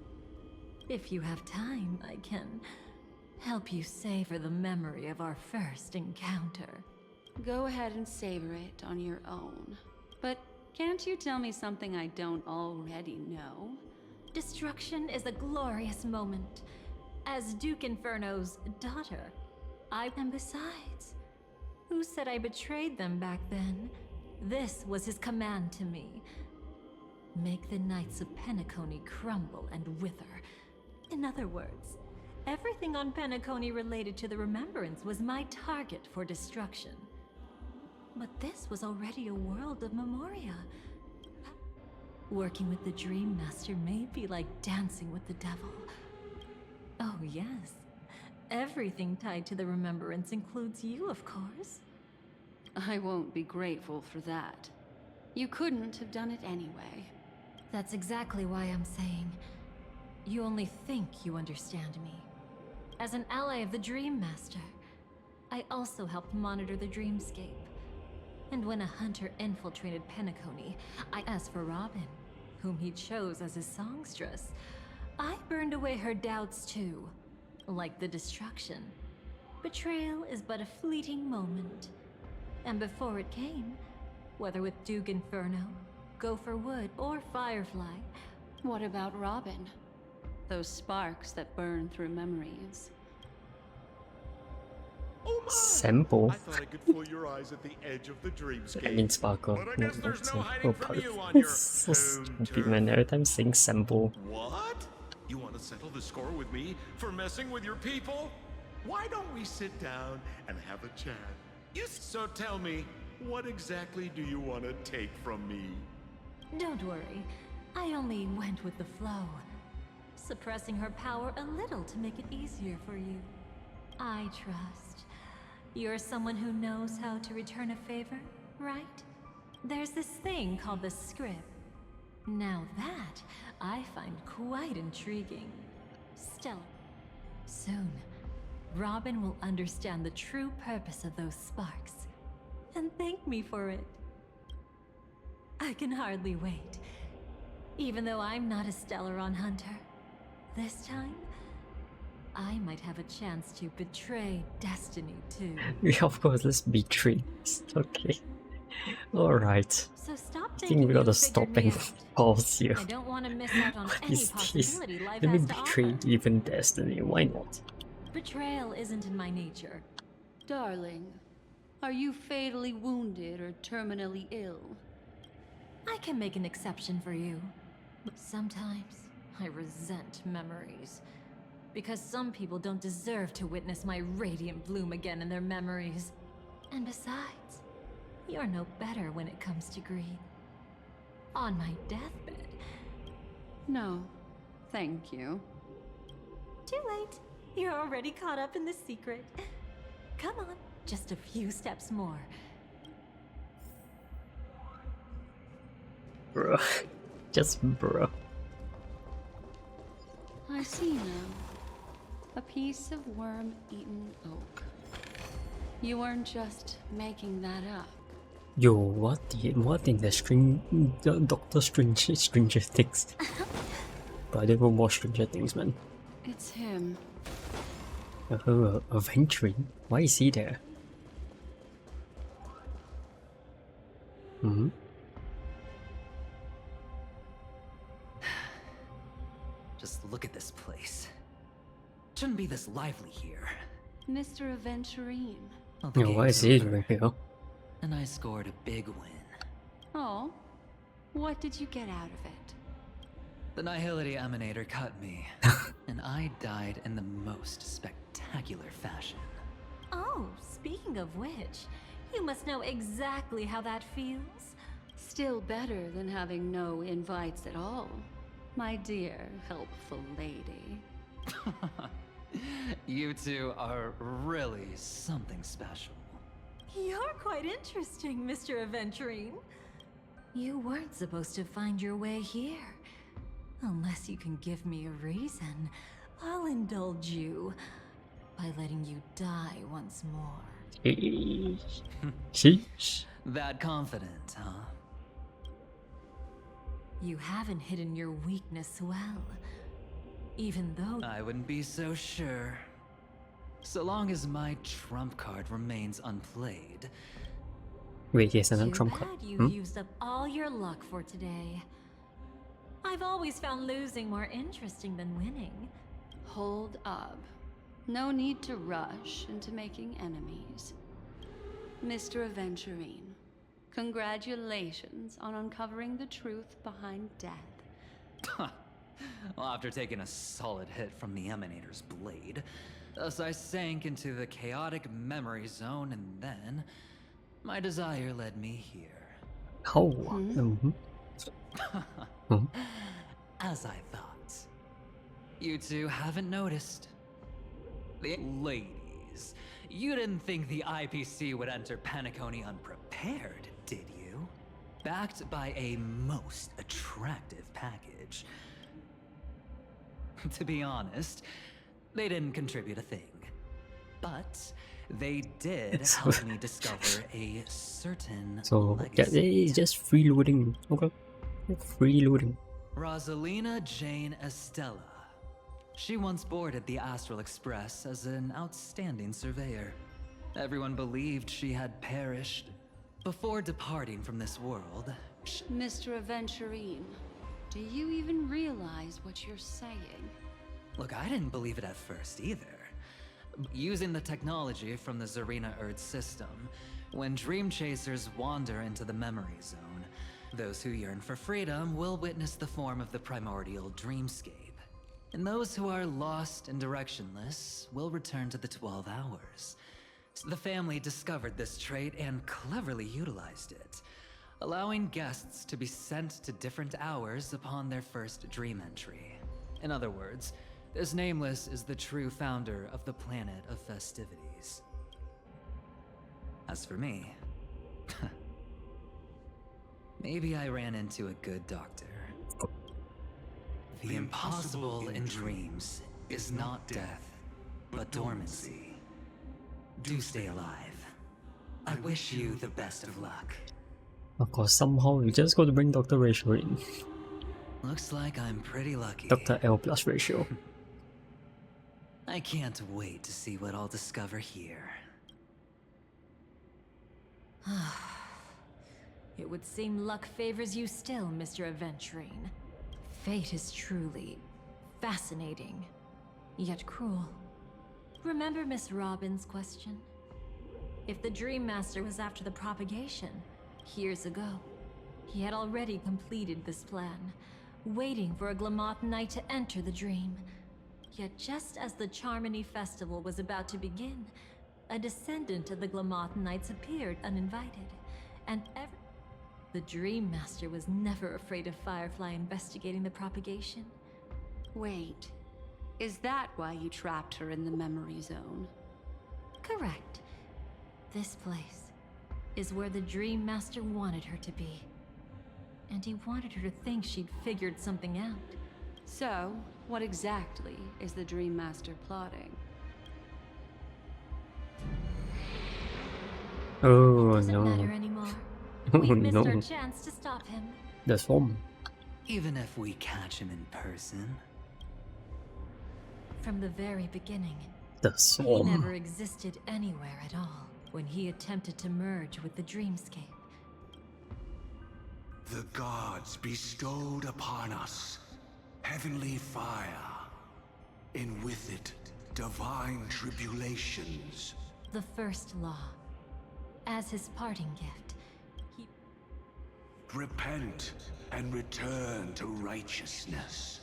H: If you have time, I can help you savor the memory of our first encounter.
T: Go ahead and savor it on your own. But can't you tell me something I don't already know?
H: Destruction is a glorious moment. As Duke Inferno's daughter, and besides, who said I betrayed them back then? This was his command to me. Make the Knights of Penacony crumble and wither. In other words, everything on Penacony related to the Remembrance was my target for destruction. But this was already a world of Memoria. Working with the Dream Master may be like dancing with the devil. Oh yes, everything tied to the Remembrance includes you, of course.
T: I won't be grateful for that. You couldn't have done it anyway.
H: That's exactly why I'm saying, you only think you understand me. As an ally of the Dream Master, I also helped monitor the dreamscape. And when a hunter infiltrated Penacony, I asked for Robin, whom he chose as his songstress. I burned away her doubts too, like the destruction. Betrayal is but a fleeting moment. And before it came, whether with Duke Inferno, Gopher Wood, or Firefly.
T: What about Robin? Those sparks that burn through memories.
A: Sample.
L: I thought I could fool your eyes at the edge of the dreamscape.
A: I mean sparkle.
L: But I guess there's no hiding from you on your
A: So
L: home
A: stupid, man. Every time saying sample.
L: What? You want to settle the score with me for messing with your people? Why don't we sit down and have a chat? So tell me, what exactly do you want to take from me?
H: Don't worry, I only went with the flow, suppressing her power a little to make it easier for you. I trust. You're someone who knows how to return a favor, right? There's this thing called the script. Now that, I find quite intriguing. Still, soon, Robin will understand the true purpose of those sparks, and thank me for it. I can hardly wait. Even though I'm not a Stellaron hunter, this time, I might have a chance to betray destiny too.
A: Yeah, of course, let's be trees. Okay. Alright.
H: So stop
A: I think
H: thinking
A: we gotta
H: you
A: stop
H: figured me
A: and
H: out.
A: pause here.
H: I don't want to miss out on
A: What
H: any
A: is this?
H: possibility life
A: Let me
H: has to
A: betray
H: offer.
A: even destiny, why not?
H: Betrayal isn't in my nature.
T: Darling, are you fatally wounded or terminally ill?
H: I can make an exception for you. But sometimes, I resent memories. Because some people don't deserve to witness my radiant bloom again in their memories. And besides, you're no better when it comes to greed. On my deathbed.
T: No, thank you.
H: Too late. You're already caught up in the secret. Come on, just a few steps more.
A: Bro. Just bro.
T: I see now. A piece of worm-eaten oak. You weren't just making that up.
A: Yo, what in the Doctor Stranger Things? But I didn't watch Stranger Things, man.
T: It's him.
A: Adventuring? Why is he there? Hmm?
I: Just look at this place. Shouldn't be this lively here.
T: Mr. Aventurine.
I: Well, the
A: Yo, why
I: game's
A: is he
I: over,
A: doing here?
I: and I scored a big win.
T: Oh, what did you get out of it?
I: The Nihility Emanator cut me, and I died in the most spectacular fashion.
H: Oh, speaking of which, you must know exactly how that feels.
T: Still better than having no invites at all, my dear helpful lady.
I: You two are really something special.
H: You're quite interesting, Mr. Aventurine. You weren't supposed to find your way here. Unless you can give me a reason, I'll indulge you by letting you die once more.
A: Sheesh.
I: That confident, huh?
H: You haven't hidden your weakness well. Even though
I: I wouldn't be so sure. So long as my trump card remains unplayed.
A: Wait, yes, another
H: Too
A: trump
H: bad
A: card.
H: you used up all your luck for today. I've always found losing more interesting than winning.
T: Hold up. No need to rush into making enemies. Mr. Aventurine, congratulations on uncovering the truth behind death.
I: Well, after taking a solid hit from the Emanator's blade, thus I sank into the chaotic memory zone, and then my desire led me here.
A: Oh.
I: As I thought. You two haven't noticed. The ladies, you didn't think the IPC would enter Penacony unprepared, did you? Backed by a most attractive package. To be honest, they didn't contribute a thing. But they did help me discover a certain
A: So, yeah,
I: legacy.
A: it's just freeloading. Okay. Freeloading.
I: Rosalina Jane Estella. She once boarded the Astral Express as an outstanding surveyor. Everyone believed she had perished. Before departing from this world,
T: Mr. Aventurine, do you even realize what you're saying?
I: look, I didn't believe it at first either. Using the technology from the Zarina Earth system, when dream chasers wander into the memory zone, those who yearn for freedom will witness the form of the primordial dreamscape. And those who are lost and directionless will return to the 12 hours. So the family discovered this trait and cleverly utilized it. allowing guests to be sent to different hours upon their first dream entry. In other words, this Nameless is the true founder of the planet of festivities. As for me, maybe I ran into a good doctor. The impossible in dreams is not death, but dormancy. Do stay alive. I wish you the best of luck.
A: Of course, somehow you just got to bring Dr. Ratio in.
I: Looks like I'm pretty lucky.
A: Dr. L plus Ratio.
I: I can't wait to see what I'll discover here.
H: It would seem luck favors you still, Mr. Aventurine. Fate is truly fascinating, yet cruel. Remember Miss Robin's question? If the Dream Master was after the propagation, years ago, he had already completed this plan, waiting for a Glamoth Knight to enter the dream. Yet just as the Charmony Festival was about to begin, a descendant of the Glamoth Knights appeared uninvited, and the Dream Master was never afraid of Firefly investigating the propagation.
T: Wait, is that why you trapped her in the memory zone?
H: Correct. This place is where the Dream Master wanted her to be. And he wanted her to think she'd figured something out.
T: So, what exactly is the Dream Master plotting?
A: Oh
H: Doesn't
A: no.
H: matter anymore.
A: Oh
H: We've missed
A: no.
H: our chance to stop him.
A: The Swarm.
I: Even if we catch him in person.
H: From the very beginning,
A: The
H: he
A: Swarm.
H: never existed anywhere at all when he attempted to merge with the dreamscape.
Q: The gods bestowed upon us heavenly fire, and with it, divine tribulations.
H: The first law. As his parting gift, he...
Q: Repent and return to righteousness.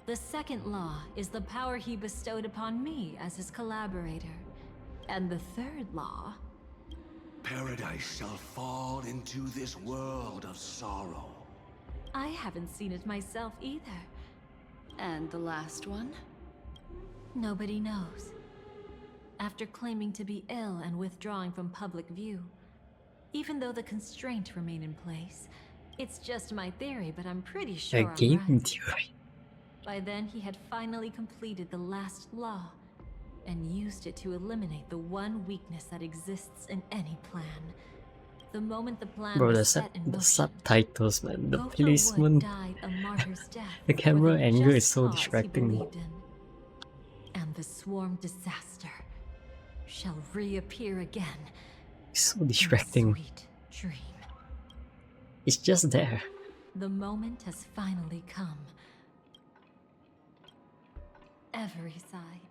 H: The second law is the power he bestowed upon me as his collaborator. And the third law...
Q: Paradise shall fall into this world of sorrow.
H: I haven't seen it myself either.
T: And the last one?
H: Nobody knows. After claiming to be ill and withdrawing from public view, even though the constraints remain in place, it's just my theory, but I'm pretty sure I'm
A: game
H: right.
A: theory.
H: By then, he had finally completed the last law, and used it to eliminate the one weakness that exists in any plan. The moment the plan
A: Bro,
H: was set in
A: the
H: motion,
A: subtitles, man, the
H: Gopher Wood
A: placement,
H: died a martyr's death
A: the camera
H: for the
A: angle is
H: just
A: so
H: cause he
A: distracting.
H: believed in. And the swarm disaster shall reappear again.
A: It's so
H: in a
A: distracting.
H: sweet dream.
A: It's just there.
H: The moment has finally come. Every side.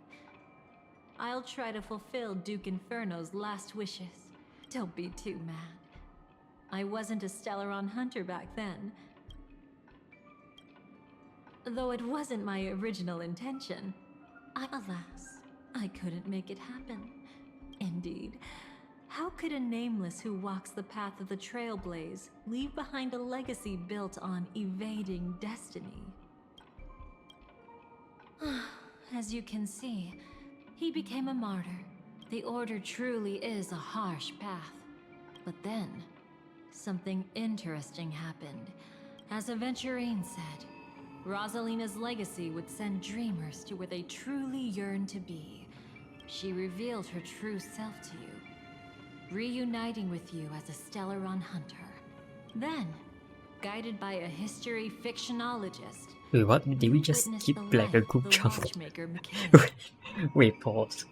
H: I'll try to fulfill Duke Inferno's last wishes. Don't be too mad. I wasn't a Stellaron hunter back then. Though it wasn't my original intention. Alas, I couldn't make it happen. Indeed, how could a Nameless who walks the path of the Trailblaze leave behind a legacy built on evading destiny? As you can see, he became a martyr. The Order truly is a harsh path. But then, something interesting happened. As Aventurine said, Rosalina's legacy would send dreamers to where they truly yearn to be. She revealed her true self to you, reuniting with you as a Stellaron hunter. Then, guided by a history fictionologist,
A: Wait, what? Did we just
H: witnessed
A: skip
H: the
A: like a
H: life
A: group
H: the
A: jump?
H: watchmaker Michaela.
A: Wait, pause.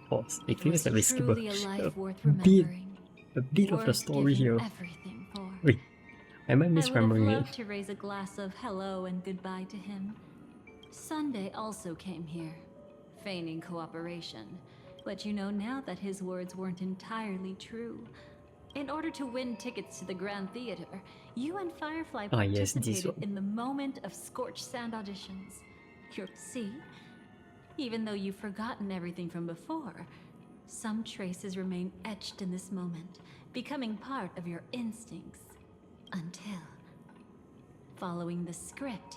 A: It feels like we skip
H: Truly a life worth
A: a bit of the
H: worth
A: story
H: giving
A: here.
H: everything for.
A: Wait, am I
H: I would have
A: misremembering
H: loved
A: it?
H: to raise a glass of hello and goodbye to him. Sunday also came here, feigning cooperation. But you know now that his words weren't entirely true. In order to win tickets to the Grand Theater, you and Firefly
A: Ah, yes, this
H: participated
A: one.
H: in the moment of scorched sand auditions. See? Even though you've forgotten everything from before, some traces remain etched in this moment, becoming part of your instincts. Until, following the script,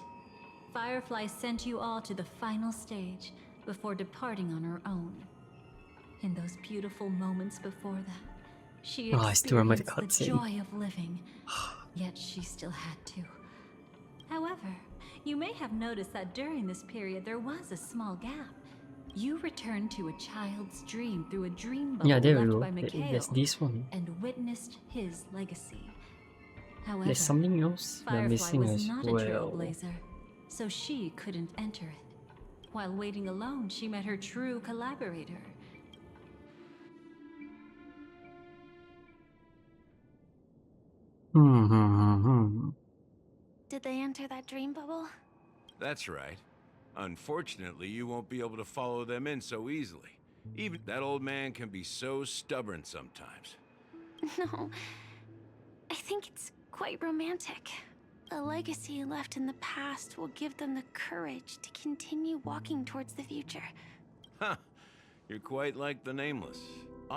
H: Firefly sent you all to the final stage before departing on her own. In those beautiful moments before that, she
A: I still remember the
H: experienced the
A: cutscene.
H: joy of living, yet she still had to. However, you may have noticed that during this period there was a small gap. You returned to a child's dream through a dream bubble
A: Yeah, there we
H: left
A: go.
H: by Mikhail
A: There's this one.
H: and witnessed his legacy. However,
A: There's something else we're
H: Firefly
A: missing
H: was
A: as
H: not a
A: well.
H: trailblazer, so she couldn't enter it. While waiting alone, she met her true collaborator.
D: Did they enter that dream bubble?
N: That's right. Unfortunately, you won't be able to follow them in so easily. Even that old man can be so stubborn sometimes.
D: No. I think it's quite romantic. A legacy left in the past will give them the courage to continue walking towards the future.
N: Huh. You're quite like the Nameless.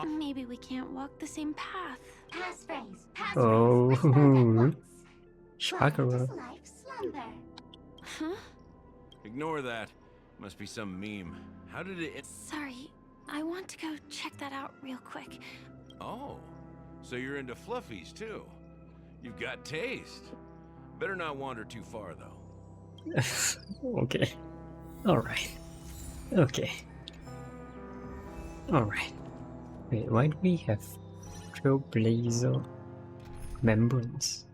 D: Maybe we can't walk the same path.
E: Passphrase. Passphrase.
A: Oh,
E: Respond at once.
A: Chakra.
E: Life slumber.
D: Huh?
N: Ignore that. Must be some meme. How did it...
D: Sorry, I want to go check that out real quick.
N: Oh, so you're into fluffies too. You've got taste. Better not wander too far though.
A: Okay. Alright. Okay. Alright. Wait, why do we have Trailblazer Remembrance?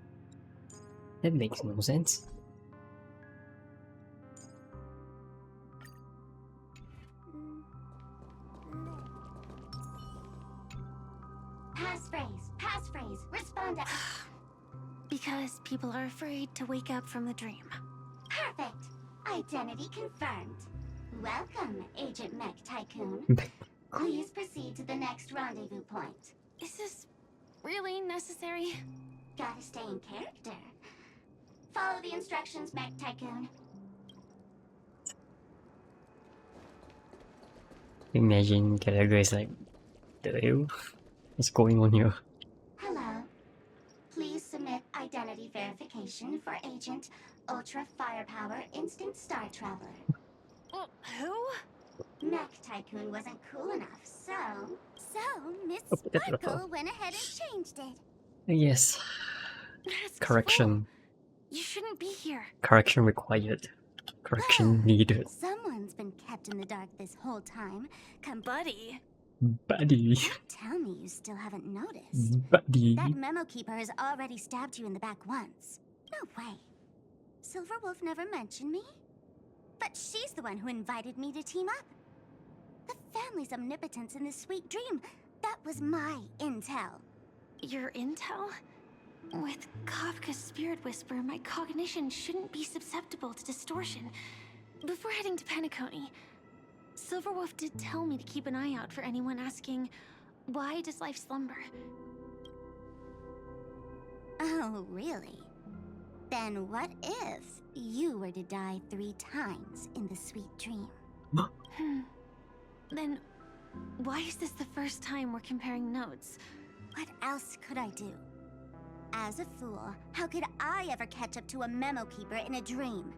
A: That makes no sense.
E: Passphrase. Passphrase. Respond at...
D: Because people are afraid to wake up from the dream.
E: Perfect. Identity confirmed. Welcome, Agent Mech Tycoon. Please proceed to the next rendezvous point.
D: Is this really necessary?
E: Gotta stay in character. Follow the instructions, Mech Tycoon.
A: Imagine Gallagher is like, the hell? What's going on here?
E: Hello. Please submit identity verification for Agent Ultra Firepower Instant Star Traveler.
D: Who?
E: Mech Tycoon wasn't cool enough, so... So, Miss
A: Oh, that's what I
E: Sparkle
A: thought.
E: went ahead and changed it.
A: Yes.
D: That's
A: Correction.
D: You shouldn't be here.
A: Correction required. Correction needed.
E: Someone's been kept in the dark this whole time. Come,
D: buddy.
A: Buddy.
E: Tell me you still haven't noticed.
A: Buddy.
E: That memo keeper has already stabbed you in the back once. No way. Silverwolf never mentioned me. But she's the one who invited me to team up. The family's omnipotence in this sweet dream. That was my intel.
D: Your intel? With Kafka's spirit whisper, my cognition shouldn't be susceptible to distortion. Before heading to Penacony, Silverwolf did tell me to keep an eye out for anyone asking, why does life slumber?
E: Oh, really? Then what if you were to die 3 times in the sweet dream?
D: Then why is this the first time we're comparing notes?
E: What else could I do? As a fool, how could I ever catch up to a memo keeper in a dream?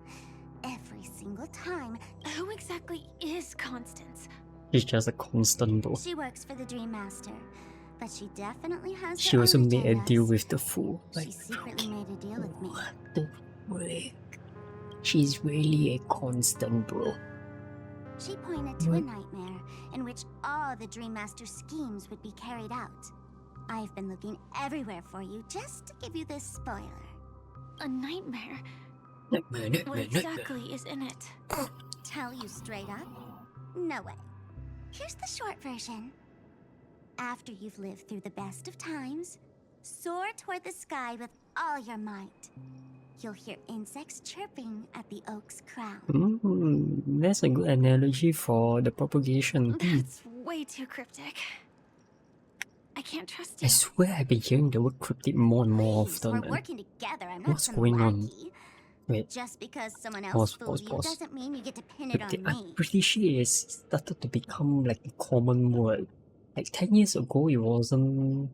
E: Every single time.
D: Who exactly is Constance?
A: She's just a constant bro.
E: She works for the Dream Master, but she definitely has
A: She
E: her
A: also
E: own
A: made a
E: agendas.
A: deal with the fool.
E: She
A: Like,
E: secretly made a deal with me.
A: the frick? She's really a constant bro.
E: She pointed to a
A: What?
E: nightmare in which all the Dream Master's schemes would be carried out. I've been looking everywhere for you just to give you this spoiler.
D: A nightmare?
A: Nightmare,
D: What
A: nightmare, nightmare.
D: exactly is in it?
E: Tell you straight up? No way. Here's the short version. After you've lived through the best of times, soar toward the sky with all your might. You'll hear insects chirping at the oak's crown.
A: That's a good analogy for the propagation.
D: That's way too cryptic. I can't trust you.
A: I swear I've been hearing the word cryptic more and more
E: Please,
A: often.
E: we're
A: Man.
E: working together. I'm not
A: What's
E: some
A: going on?
E: lackey.
A: Wait,
E: Just because someone else
A: Pause,
E: fooled
A: pause,
E: you
A: pause.
E: doesn't mean you get to pin it
A: cryptic.
E: on
A: I'm
E: me.
A: pretty sure it started to become like a common word. Like 10 years ago, it wasn't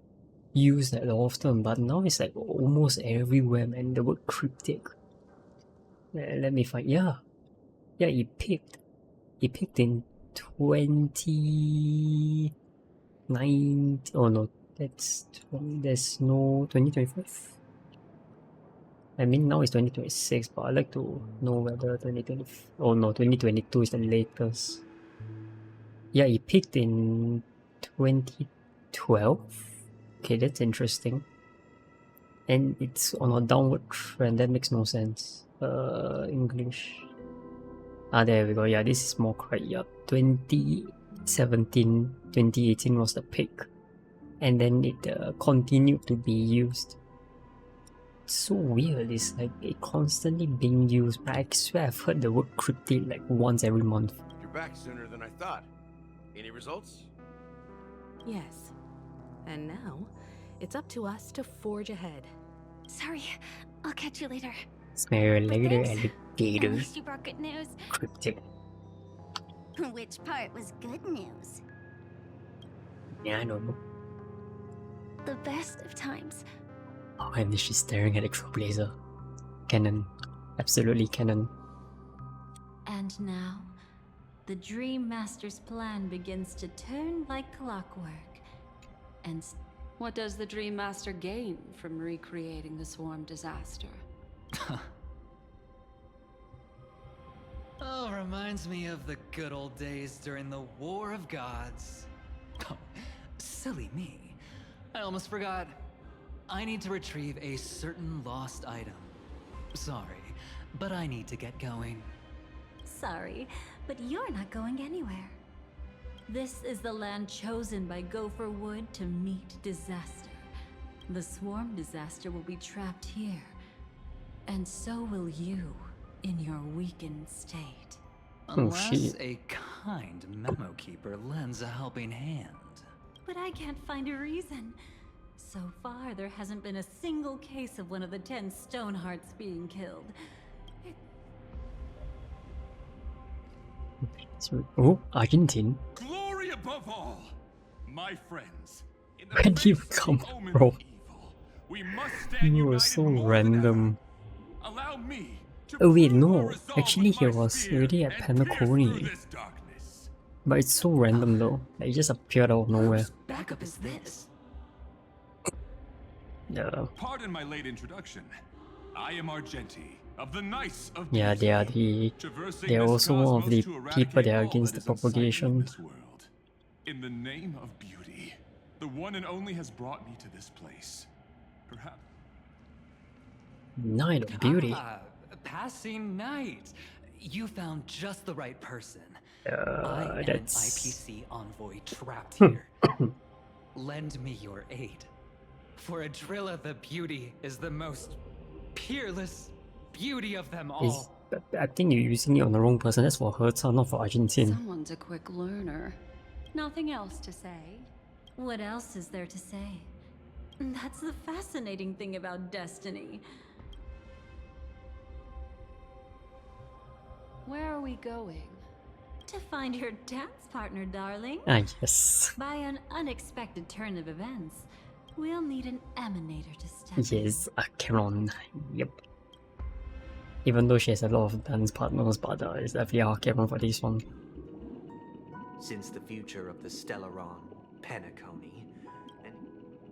A: used that often, but now it's like almost everywhere, man. The word cryptic. Let me find. Yeah, it peaked in 2019. Oh no, there's no 2025. I mean, now it's 2026, but I'd like to know whether 2020. Oh no, 2022 is the latest. Yeah, it peaked in 2012. Okay, that's interesting. And it's on a downward trend. That makes no sense. English. There we go. Yeah, this is more correct. Yeah, 2017, 2018 was the peak, and then it continued to be used. It's so weird. It's like it constantly being used. But I swear I've heard the word cryptid like once every month.
N: You're back sooner than I thought. Any results?
B: Yes. And now, it's up to us to forge ahead.
D: Sorry, I'll catch you later.
A: Smell later,
D: At
A: alligator.
D: least you brought good news.
A: Cryptic.
E: Which part was good news?
A: Yeah, I know.
D: The best of times.
A: Oh, and she's staring at the trailblazer. Canon. Absolutely canon.
H: And now, the Dream Master's plan begins to turn like clockwork. And
T: what does the Dream Master gain from recreating the swarm disaster?
I: Oh, reminds me of the good old days during the War of Gods. Oh, silly me. I almost forgot. I need to retrieve a certain lost item. Sorry, but I need to get going.
H: sorry, but you're not going anywhere. This is the land chosen by Gopher Wood to meet disaster. The swarm disaster will be trapped here, and so will you in your weakened state.
I: Unless a kind memo keeper lends a helping hand.
H: But I can't find a reason. So far, there hasn't been a single case of one of the 10 Stonehearts being killed.
A: Oh, Argentine.
V: Glory above all, my friends.
A: Where do you come from? You were so random.
V: Allow me to
A: Oh wait, no. Actually, he was already at Penacony. But it's so random though. Like, it just appeared out of nowhere.
V: backup is this.
A: Yeah.
V: Pardon my late introduction. I am Argenti of the Knights of
A: Yeah, they are they are also one of the people that are against the propagation.
V: In the name of beauty, the one and only has brought me to this place. Perhaps
A: Night of Beauty.
I: Passing night. You found just the right person. I am
A: that's...
I: an IPC envoy trapped here. Lend me your aid. For Adrilla the Beauty is the most peerless beauty of them all.
A: I think you're using it on the wrong person. That's for Herta, not for Argentine.
T: Someone's a quick learner. Nothing else to say.
H: What else is there to say? That's the fascinating thing about destiny.
T: Where are we going?
H: To find your dance partner, darling.
A: Ah, yes.
H: By an unexpected turn of events, we'll need an emanator to step in.
A: Yes, a Cameron. Yep. Even though she has a lot of dance partners, but it's definitely a Cameron for this one.
W: Since the future of the Stellaron, Penacony, and...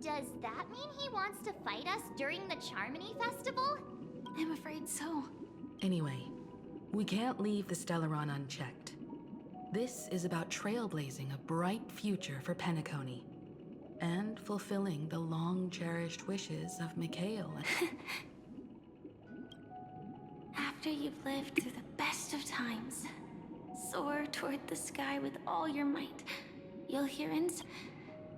D: Does that mean he wants to fight us during the Charmony Festival? I'm afraid so.
B: Anyway, we can't leave the Stellaron unchecked. This is about trailblazing a bright future for Penacony, and fulfilling the long-cherished wishes of Mikhail.
D: After you've lived through the best of times, soar toward the sky with all your might. You'll hear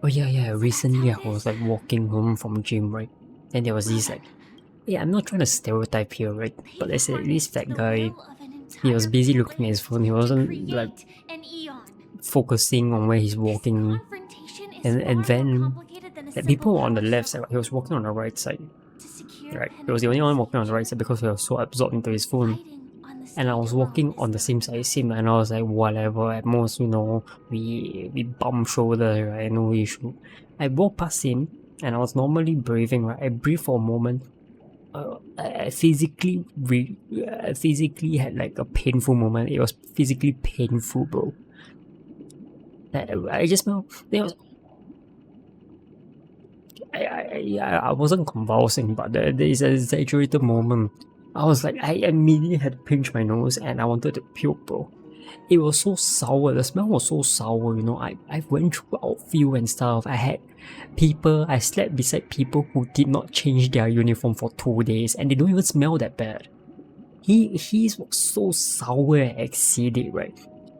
A: Oh yeah, recently I was like walking home from gym, right? And there was this like... Yeah, I'm not trying to stereotype here, right? But there's this fat guy, he was busy looking at his phone, he wasn't like focusing on where he's walking. And then the people were on the left side, he was walking on the right side. Right, he was the only one walking on the right side because he was so absorbed into his phone. And I was walking on the same side as him, and I was like, whatever, at most, you know, we bump shoulder, right, no issue. I walked past him, and I was normally breathing, right? I breathed for a moment. I physically had like a painful moment. It was physically painful, bro. I just felt there was. I wasn't convulsing, but there is an exaggerated moment. I was like, I immediately had to pinch my nose and I wanted to puke, bro. It was so sour, the smell was so sour, you know. I went through outfield and stuff. I slept beside people who did not change their uniform for 2 days and they don't even smell that bad. He was so sour and acidic, right?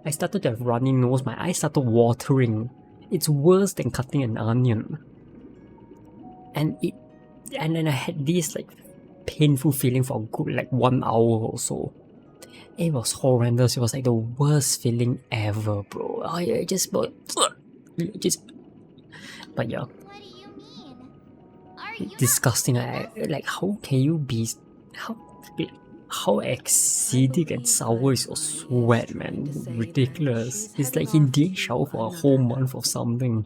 A: I started to have runny nose, my eyes started watering. It's worse than cutting an onion. And then I had this like painful feeling for a good like 1 hour or so. It was horrendous. It was like the worst feeling ever, bro. But yeah. Disgusting. Like how can you be how acidic and sour is your sweat, man? Ridiculous. It's like he didn't shower for a whole month or something.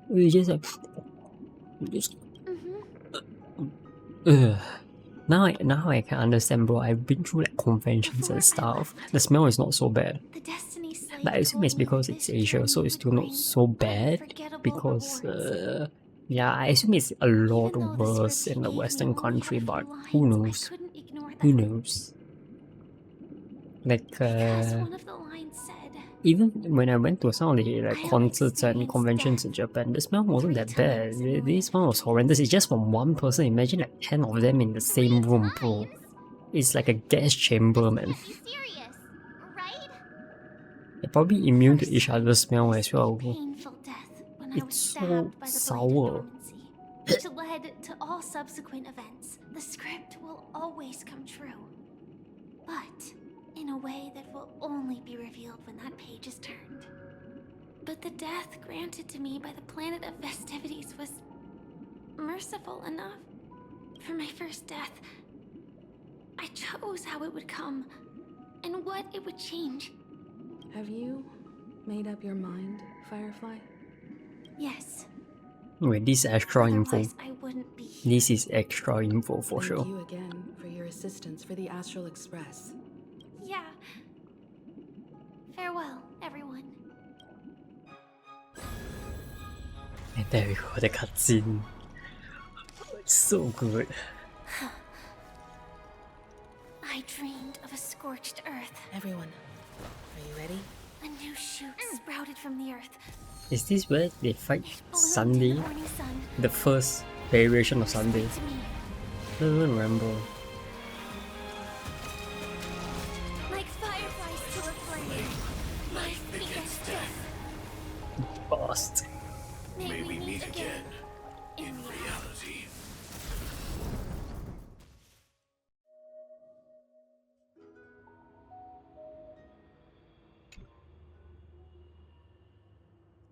A: We just like Now I can understand, bro. I've been through like conventions and stuff. The smell is not so bad. But I assume it's because it's Asia, so it's still not so bad. Because yeah, I assume it's a lot worse in the Western country, but who knows? Who knows? Like even when I went to some of the like concerts and conventions in Japan, the smell wasn't that bad. This one was horrendous. It's just from one person. Imagine like 10 of them in the same room, bro. It's like a gas chamber, man. They're probably immune to each other's smell as well. It's so sour.
D: Which led to all subsequent events. The script will always come true. But in a way that will only be revealed when that page is turned. But the death granted to me by the planet of festivities was merciful enough. For my first death, I chose how it would come and what it would change.
B: Have you made up your mind, Firefly?
D: Yes.
A: Wait, this is extra info.
D: I wouldn't be here.
A: This is extra info for sure.
B: Thank you again for your assistance for the Astral Express.
D: Yeah. Farewell, everyone.
A: And there we go, the cutscene. It's so good.
D: I dreamed of a scorched earth.
B: Everyone, are you ready?
D: A new shoot sprouted from the earth.
A: Is this where they fight Sunday? The first variation of Sunday? I don't even remember.
D: Like fireflies to a flame, my biggest death.
A: Bust.
Q: May we meet again in reality.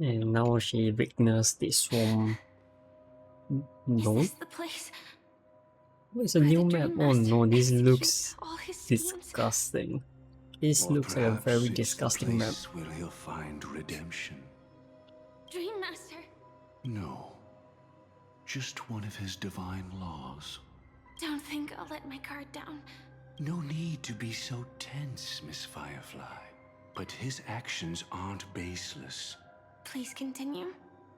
A: And now she witnessed the swarm. No?
D: Is this the place?
A: It's a new map. Oh no, this looks disgusting. This looks like a very disgusting map.
Q: Where he'll find redemption.
D: Dream Master.
Q: No. Just one of his divine laws.
D: Don't think I'll let my guard down.
Q: No need to be so tense, Miss Firefly. But his actions aren't baseless.
D: Please continue.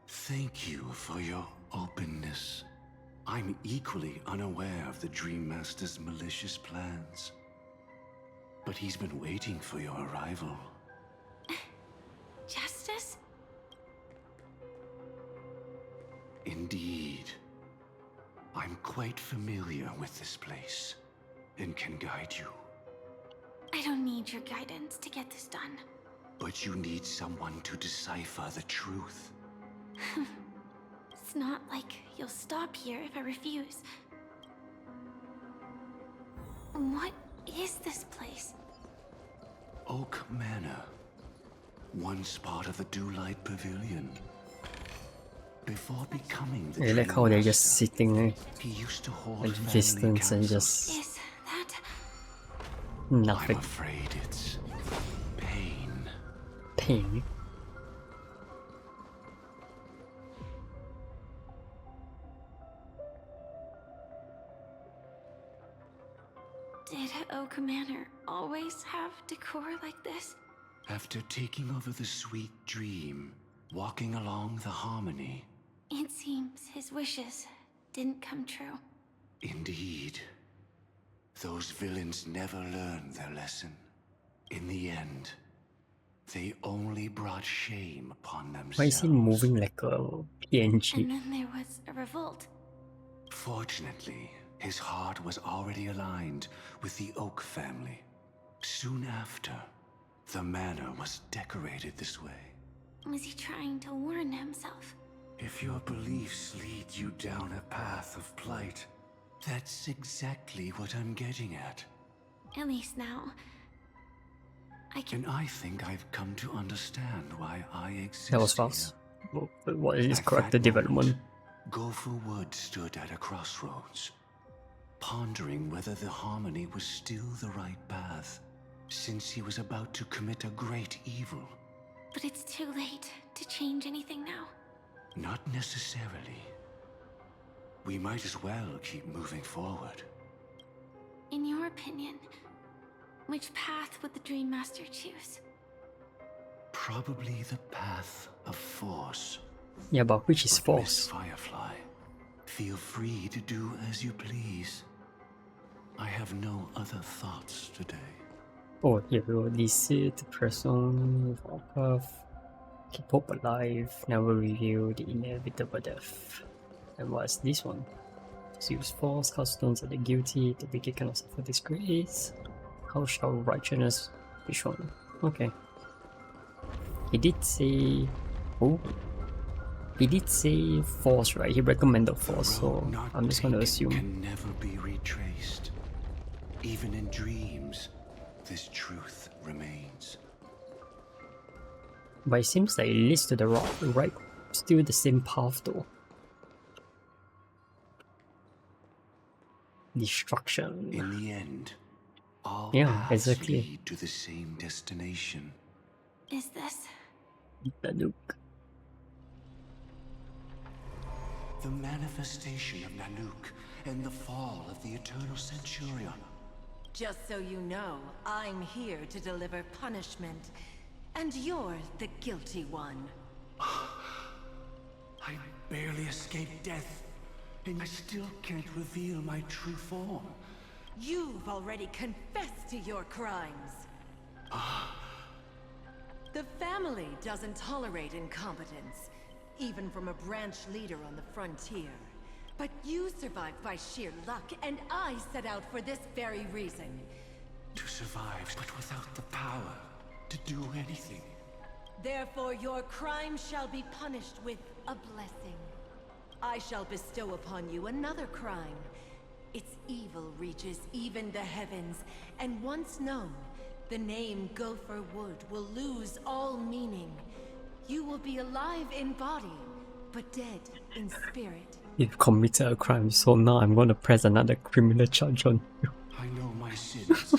Q: Thank you for your openness. I'm equally unaware of the Dream Master's malicious plans. But he's been waiting for your arrival.
D: Justice?
Q: Indeed. I'm quite familiar with this place and can guide you.
D: I don't need your guidance to get this done.
Q: But you need someone to decipher the truth.
D: It's not like you'll stop here if I refuse. What is this place?
Q: Oak Manor. Once part of the Dewlight Pavilion. Before becoming the
A: I like how they're just sitting
Q: he used to hold
A: at distance and just
D: Is that...
A: nothing.
Q: I'm afraid it's pain.
D: Oak Manor always have decor like this?
U: After taking over the sweet dream, walking along the harmony.
D: It seems his wishes didn't come true.
U: Indeed. Those villains never learned their lesson. In the end, they only brought shame upon themselves.
A: Why is he moving like a PNG?
D: And then there was a revolt.
U: Fortunately, his heart was already aligned with the Oak family. Soon after, the manor was decorated this way.
D: Was he trying to warn himself?
U: If your beliefs lead you down a path of plight, that's exactly what I'm getting at.
D: At least now, I can...
U: And I think I've come to understand why I exist.
A: That was fast. What is character development?
U: Gopher Wood stood at a crossroads, pondering whether the harmony was still the right path, since he was about to commit a great evil.
D: But it's too late to change anything now.
U: Not necessarily. We might as well keep moving forward.
D: In your opinion, which path would the Dream Master choose?
U: Probably the path of force.
A: Yeah, but which is force?
U: Miss Firefly, feel free to do as you please. I have no other thoughts today.
A: Oh, here we go. Deceit, person, path, keep hope alive, never reveal the inevitable death. And what's this one? Use force, cast stones at the guilty, the wicked cannot suffer disgrace. How shall righteousness be shown? Okay. He did say... Oh. He did say force, right? He recommended force, so I'm just gonna assume.
U: Can never be retraced. Even in dreams, this truth remains.
A: But it seems like it leads to the right, still the same path though. Destruction.
U: In the end, all
A: yeah,
U: paths
A: exactly.
U: lead to the same destination.
D: Is this
A: Nanook?
U: The manifestation of Nanook and the fall of the Eternal Centurion.
M: Just so you know, I'm here to deliver punishment, and you're the guilty one.
U: I barely escaped death, and I still can't reveal my true form.
M: You've already confessed to your crimes. The family doesn't tolerate incompetence, even from a branch leader on the frontier. But you survived by sheer luck, and I set out for this very reason.
U: To survive, but without the power to do anything.
M: Therefore, your crime shall be punished with a blessing. I shall bestow upon you another crime. Its evil reaches even the heavens, and once known, the name Gopher Wood will lose all meaning. You will be alive in body, but dead in spirit.
A: You've committed a crime, so now I'm gonna press another criminal charge on you.
U: I know my sins.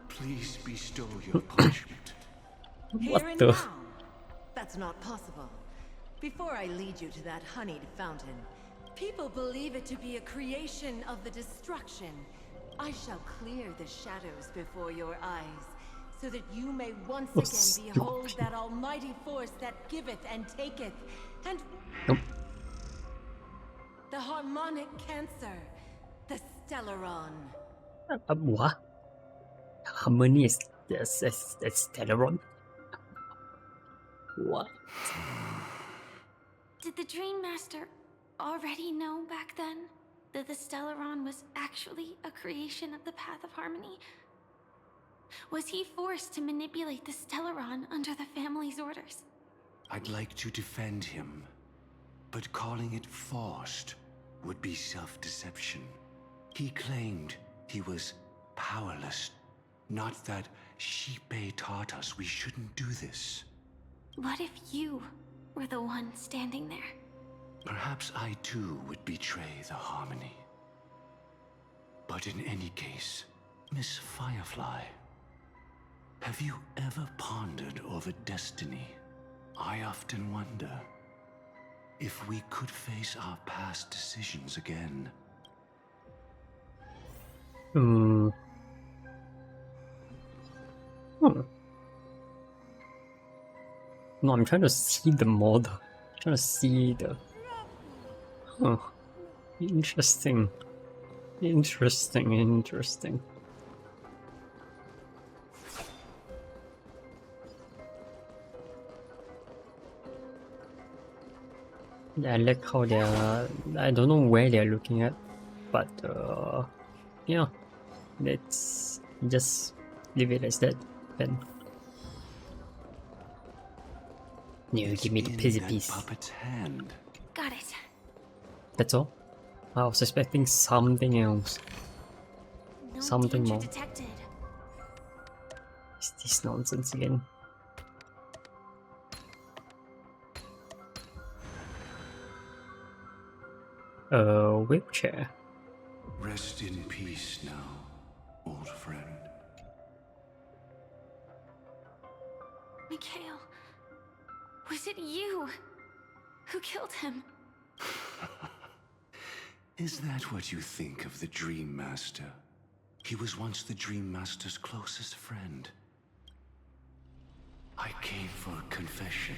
U: Please bestow your punishment.
M: Here and now. That's not possible. Before I lead you to that honeyed fountain, people believe it to be a creation of the destruction. I shall clear the shadows before your eyes, so that you may once again behold that almighty force that giveth and taketh, and the harmonic cancer, the Stellaron.
A: What? Harmony is Stellaron? What?
D: Did the Dream Master already know back then that the Stellaron was actually a creation of the Path of Harmony? Was he forced to manipulate the Stellaron under the family's orders?
U: I'd like to defend him, but calling it forced would be self-deception. He claimed he was powerless, not that Shippei taught us we shouldn't do this.
D: What if you were the one standing there?
U: Perhaps I too would betray the harmony. But in any case, Miss Firefly, have you ever pondered over destiny? I often wonder if we could face our past decisions again.
A: No, I'm trying to see the model. I'm trying to see the... Huh. Interesting. Interesting. Yeah, I like how they're... I don't know where they're looking at, but yeah, let's just leave it as that then. You give me the pizzy piece.
U: Puppet's hand.
D: Got it.
A: That's all? I was expecting something else.
D: No
A: Something
D: danger
A: more.
D: detected.
A: Is this nonsense again? Wheelchair.
U: Rest in peace now, old friend.
D: Mikhail, was it you who killed him?
U: Is that what you think of the Dream Master? He was once the Dream Master's closest friend. I came for a confession,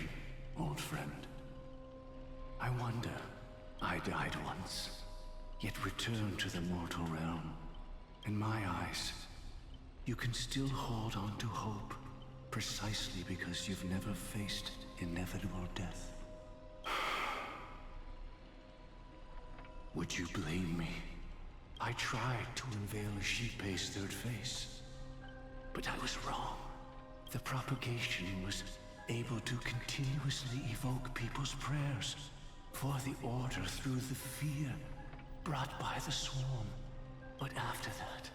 U: old friend. I wonder, I died once, yet returned to the mortal realm. In my eyes, you can still hold on to hope, precisely because you've never faced inevitable death. Would you blame me? I tried to unveil a Shipei's third face, but I was wrong. The propagation was able to continuously evoke people's prayers for the Order through the fear brought by the Swarm. But after that,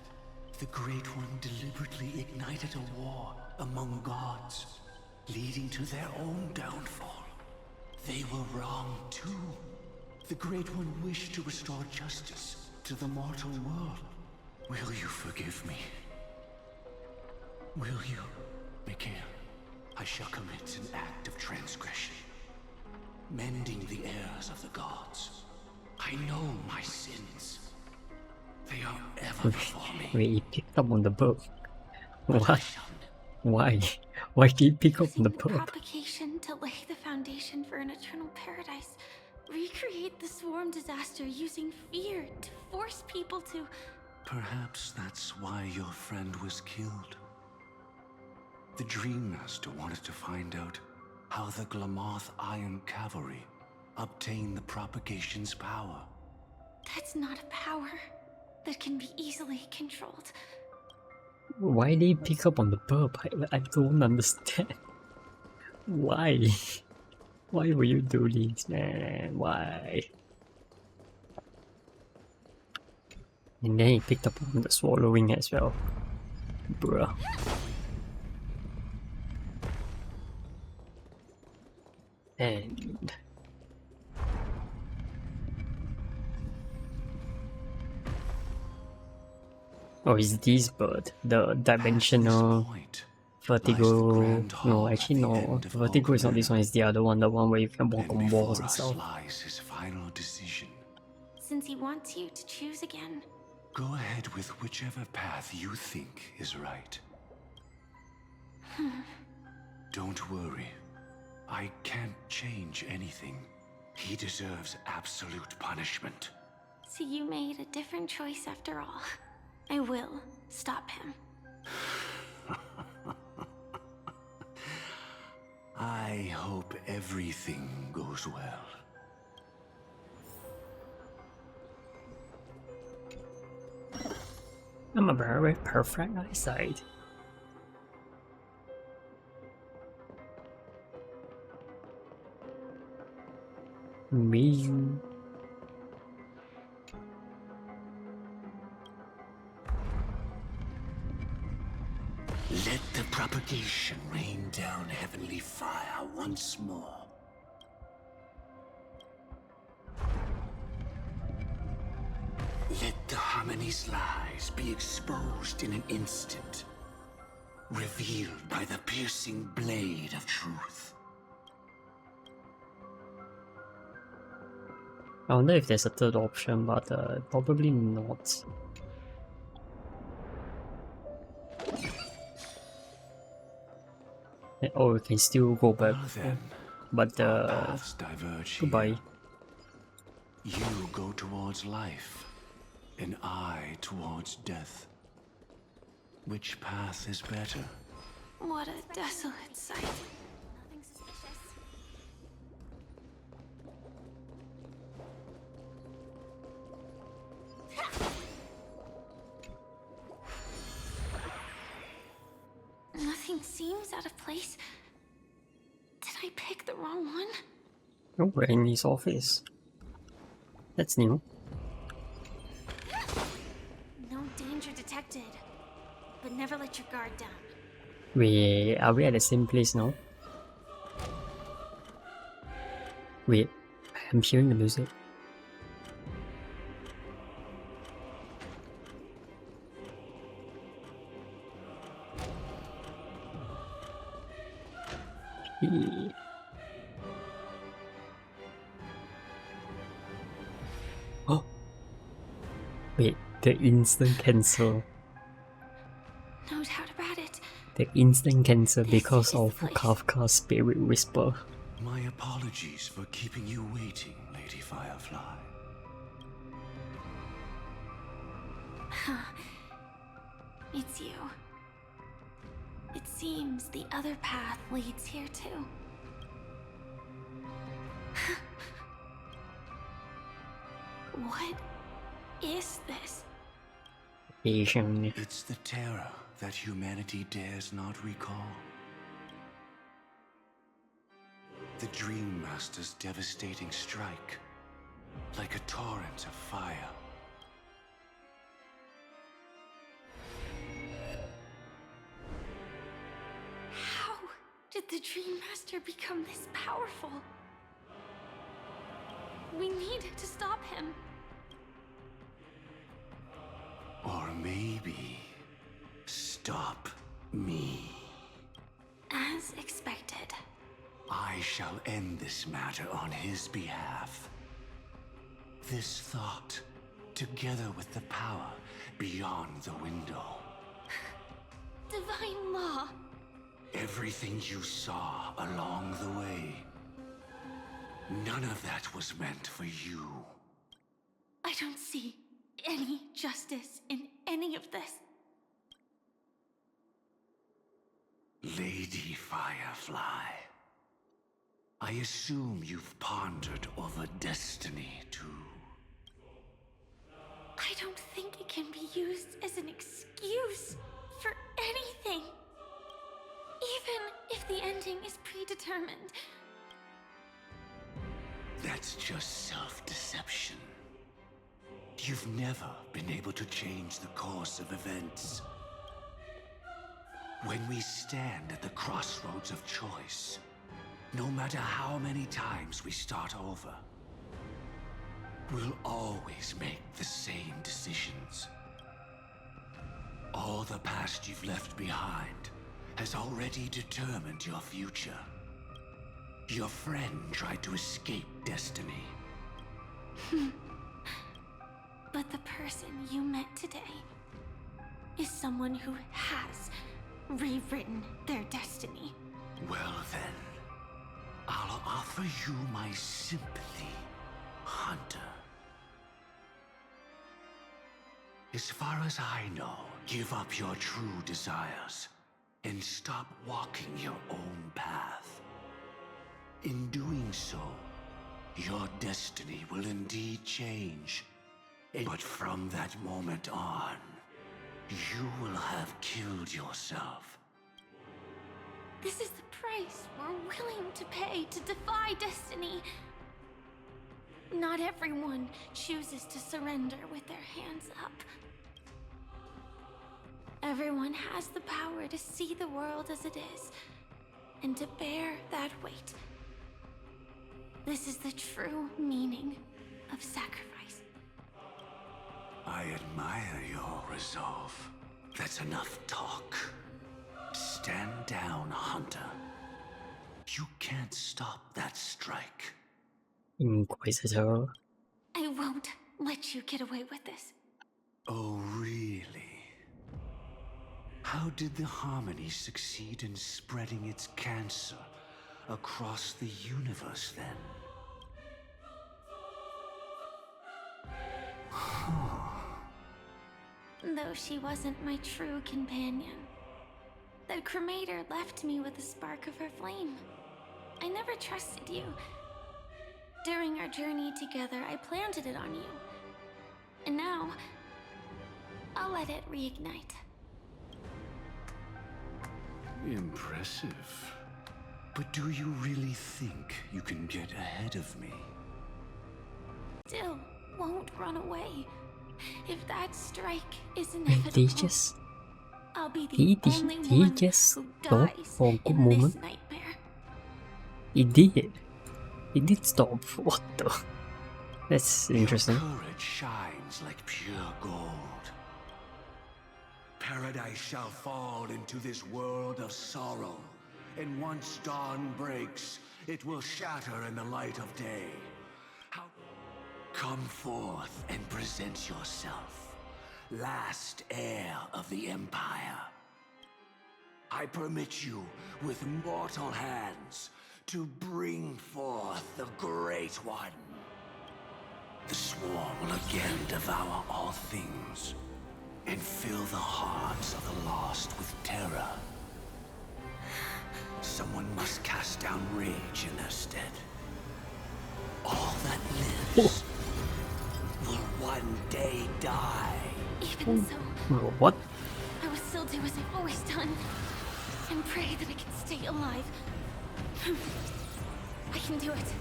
U: the Great One deliberately ignited a war among gods, leading to their own downfall. They were wrong too. The Great One wished to restore justice to the mortal world. Will you forgive me? Will you, Mikhail? I shall commit an act of transgression, mending the errors of the gods. I know my sins. They are ever before me.
A: Wait, he picked up on the book. What? Why? Why did he pick up on the book?
D: Propagation to lay the foundation for an eternal paradise. Recreate the Swarm disaster using fear to force people to...
U: Perhaps that's why your friend was killed. The Dream Master wanted to find out how the Glamoth Iron Cavalry obtained the propagation's power.
D: That's not a power that can be easily controlled.
A: Why did he pick up on the burp? I don't understand. Why? Why will you do this, man? Why? And then he picked up on the swallowing as well. Bruh. And... oh, is this bird? The dimensional vertigo? No, actually no. Vertigo is not this one, it's the other one, the one where you can walk on walls and stuff.
U: Lies his final decision.
D: Since he wants you to choose again.
U: Go ahead with whichever path you think is right. Don't worry. I can't change anything. He deserves absolute punishment.
D: So you made a different choice after all. I will stop him.
U: I hope everything goes well.
A: I'm a very perfect eyesight. Me.
U: Let the propagation rain down heavenly fire once more. Let the Harmony's lies be exposed in an instant, revealed by the piercing blade of truth.
A: I wonder if there's a third option, but probably not. Oh, we can still go back.
U: Well then,
A: But
U: our paths diverge
A: goodbye.
U: here. You go towards life, and I towards death. Which path is better?
D: What a desolate sight.
F: Nothing suspicious.
D: Nothing seems out of place. Did I pick the wrong one?
A: Oh, we're in his office. That's new.
D: No danger detected. But never let your guard down.
A: Are we at the same place now? Wait, I'm hearing the music. Oh, wait, the instant cancel.
D: No doubt about it.
A: The instant cancel because of Kafka's Spirit Whisper.
U: My apologies for keeping you waiting, Lady Firefly.
D: It's you. It seems the other path leads here too. What is this?
A: Asian.
U: It's the terror that humanity dares not recall. The Dream Master's devastating strike, like a torrent of fire.
D: How did the Dream Master become this powerful? We need to stop him.
U: Or maybe stop me.
D: As expected.
U: I shall end this matter on his behalf. This thought, together with the power beyond the window.
D: Divine law.
U: Everything you saw along the way. None of that was meant for you.
D: I don't see any justice in any of this.
U: Lady Firefly, I assume you've pondered over destiny too.
D: I don't think it can be used as an excuse for anything. Even if the ending is predetermined.
U: That's just self-deception. You've never been able to change the course of events. When we stand at the crossroads of choice, no matter how many times we start over, we'll always make the same decisions. All the past you've left behind has already determined your future. Your friend tried to escape destiny.
D: But the person you met today is someone who has rewritten their destiny.
U: Well then, I'll offer you my sympathy, Hunter. As far as I know, give up your true desires and stop walking your own path. In doing so, your destiny will indeed change. But from that moment on, you will have killed yourself.
D: This is the price we're willing to pay to defy destiny. Not everyone chooses to surrender with their hands up. Everyone has the power to see the world as it is, and to bear that weight. This is the true meaning of sacrifice.
U: I admire your resolve. That's enough talk. Stand down, Hunter. You can't stop that strike.
A: Inquisitor.
D: I won't let you get away with this.
U: Oh, really? How did the Harmony succeed in spreading its cancer across the universe then?
D: Though she wasn't my true companion, the Cremator left me with a spark of her flame. I never trusted you. During our journey together, I planted it on you. And now, I'll let it reignite.
U: Impressive. But do you really think you can get ahead of me?
D: Still won't run away. If that strike is
A: Did
D: inevitable,
A: he just
D: I'll be the
A: he
D: only
A: did he
D: one
A: just
D: who
A: stop
D: dies
A: for a good
D: in
A: moment?
D: this nightmare.
A: He did. He did stop. What the? That's interesting.
U: Your courage shines like pure gold. Paradise shall fall into this world of sorrow, and once dawn breaks, it will shatter in the light of day. Come forth and present yourself, last heir of the Empire. I permit you, with mortal hands, to bring forth the Great One. The Swarm will again devour all things, and fill the hearts of the lost with terror. Someone must cast down rage in their stead. All that lives will one day die.
D: Even so,
A: What?
D: I will still do as I've always done, and pray that I can stay alive. I can do it.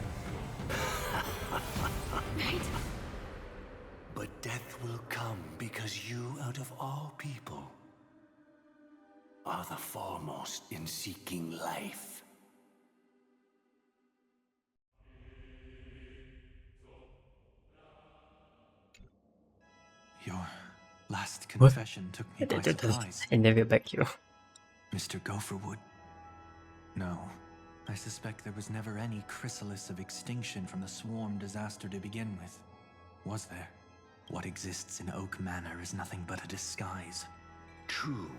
D: Right?
U: But death will come because you, out of all people, are the foremost in seeking life.
C: Your last
A: What?
C: confession took me by surprise.
A: And then we're back here.
C: Mr. Gopherwood. No. I suspect there was never any chrysalis of extinction from the swarm disaster to begin with. Was there? What exists in Oak Manor is nothing but a disguise.
U: True.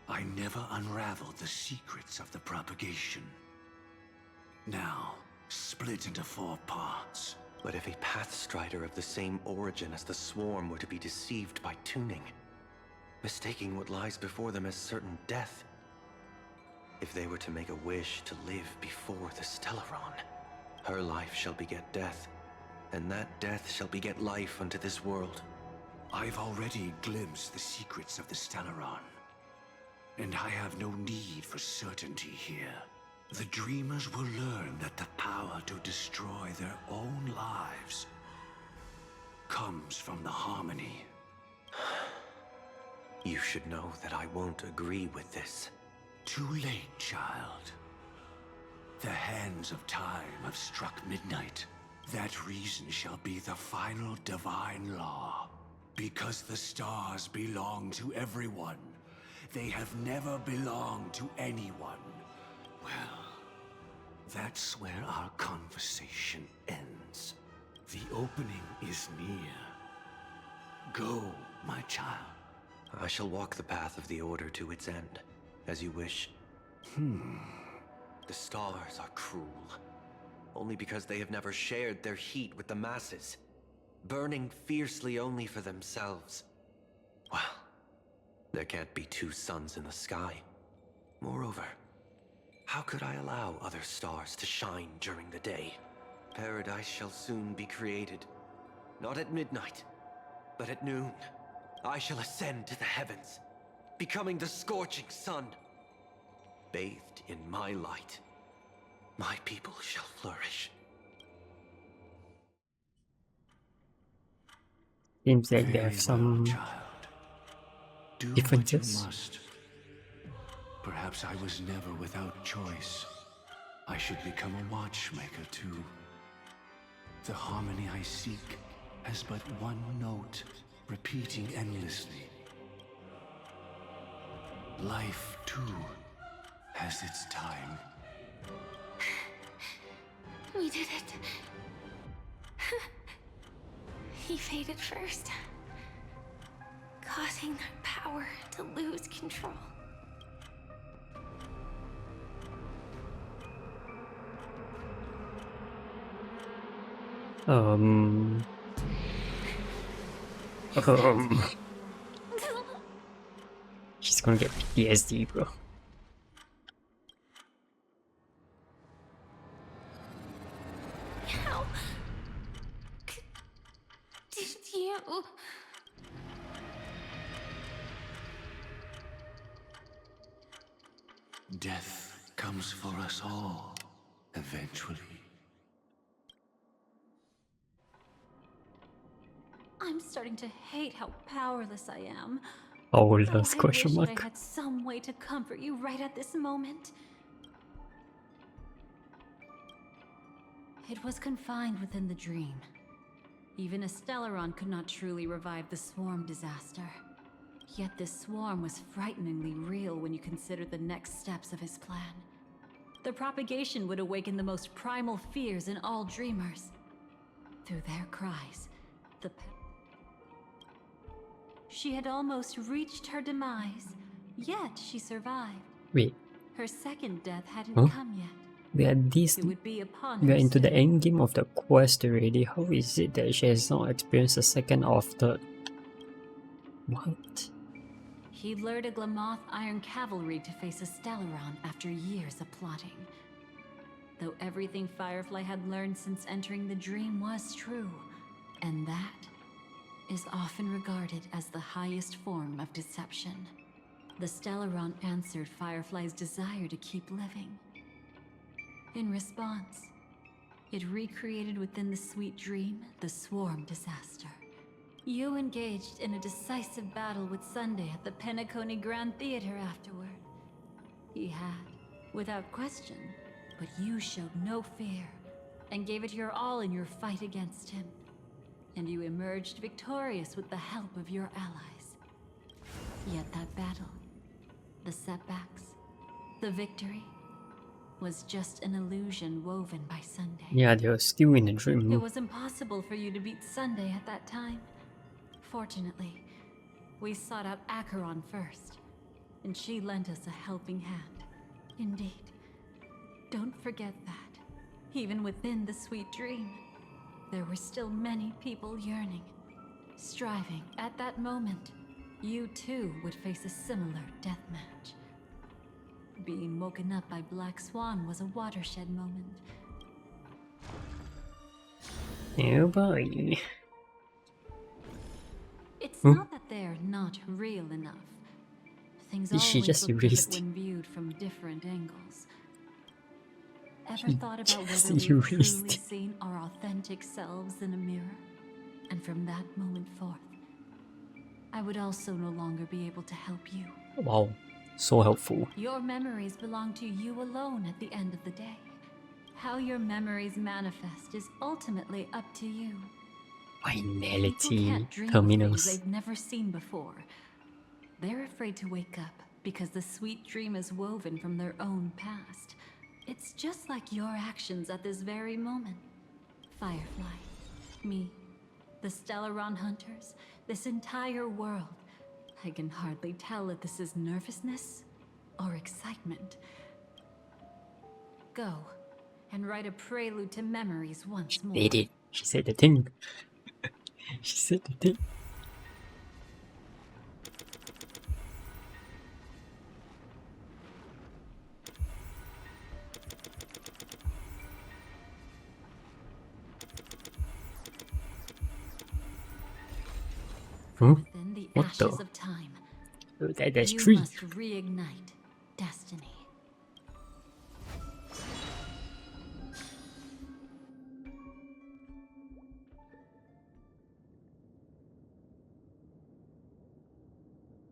U: I never unraveled the secrets of the propagation. Now, split into 4 parts.
O: But if a Pathstrider of the same origin as the Swarm were to be deceived by tuning, mistaking what lies before them as certain death, if they were to make a wish to live before the Stellaron, her life shall beget death, and that death shall beget life unto this world.
U: I've already glimpsed the secrets of the Stellaron, and I have no need for certainty here. The Dreamers will learn that the power to destroy their own lives comes from the Harmony.
O: You should know that I won't agree with this.
U: Too late, child. The hands of time have struck midnight. That reason shall be the final divine law. Because the stars belong to everyone, they have never belonged to anyone. Well, that's where our conversation ends. The opening is near. Go, my child.
O: I shall walk the path of the Order to its end, as you wish. The stars are cruel, only because they have never shared their heat with the masses, burning fiercely only for themselves. Well, there can't be 2 suns in the sky. Moreover, how could I allow other stars to shine during the day? Paradise shall soon be created, not at midnight, but at noon. I shall ascend to the heavens, becoming the scorching sun. Bathed in my light, my people shall flourish.
A: Seems like they have
U: Very
A: some
U: well, child. Do
A: differences.
U: what you must. Perhaps I was never without choice. I should become a watchmaker too. The harmony I seek has but one note, repeating endlessly. Life too has its time.
D: We did it. He faded first. causing their power to lose control.
A: She's gonna get PTSD, bro.
D: How did you?
U: Death comes for us all, eventually.
H: I'm starting to hate how powerless I am.
A: Powerless?
H: I
A: Question
H: wish
A: mark.
H: that I had some way to comfort you right at this moment. It was confined within the dream. Even a Stellaron could not truly revive the swarm disaster. Yet this swarm was frighteningly real when you consider the next steps of his plan. The propagation would awaken the most primal fears in all dreamers. Through their cries, she had almost reached her demise, yet she survived.
A: Wait.
H: Her second death hadn't
A: Huh?
H: come yet.
A: We are we are into the end game of the quest already. How is it that she has not experienced a second or third? What?
H: He lured a Glamoth Iron Cavalry to face a Stellaron after years of plotting. Though everything Firefly had learned since entering the dream was true, and that is often regarded as the highest form of deception. The Stellaron answered Firefly's desire to keep living. In response, it recreated within the sweet dream the swarm disaster. You engaged in a decisive battle with Sunday at the Penacony Grand Theater afterward. He had, without question, but you showed no fear and gave it your all in your fight against him. And you emerged victorious with the help of your allies. Yet that battle, the setbacks, the victory, was just an illusion woven by Sunday.
A: Yeah, they were still in the dream.
H: It was impossible for you to beat Sunday at that time. Fortunately, we sought out Acheron first, and she lent us a helping hand. Indeed. Don't forget that, even within the sweet dream, there were still many people yearning, striving. At that moment, you too would face a similar death match. Being woken up by Black Swan was a watershed moment.
A: Oh boy.
H: It's not that they're not real enough. Things
A: Is she
H: always
A: just
H: look different
A: erased?
H: when viewed from different angles. Ever
A: She
H: thought about
A: just
H: whether we've truly
A: erased.
H: seen our authentic selves in a mirror? And from that moment forth, I would also no longer be able to help you.
A: Wow, so helpful.
H: Your memories belong to you alone at the end of the day. How your memories manifest is ultimately up to you. People
A: Finality
H: can't dream of
A: terminals.
H: things they've never seen before. They're afraid to wake up because the sweet dream is woven from their own past. It's just like your actions at this very moment. Firefly, me, the Stellaron hunters, this entire world. I can hardly tell if this is nervousness or excitement. Go and write a prelude to memories once more.
A: Did it. She said the thing. She said the thing.
H: Within the
A: What
H: ashes
A: the?
H: of time,
A: Oh, there's
H: you
A: three.
H: must reignite destiny.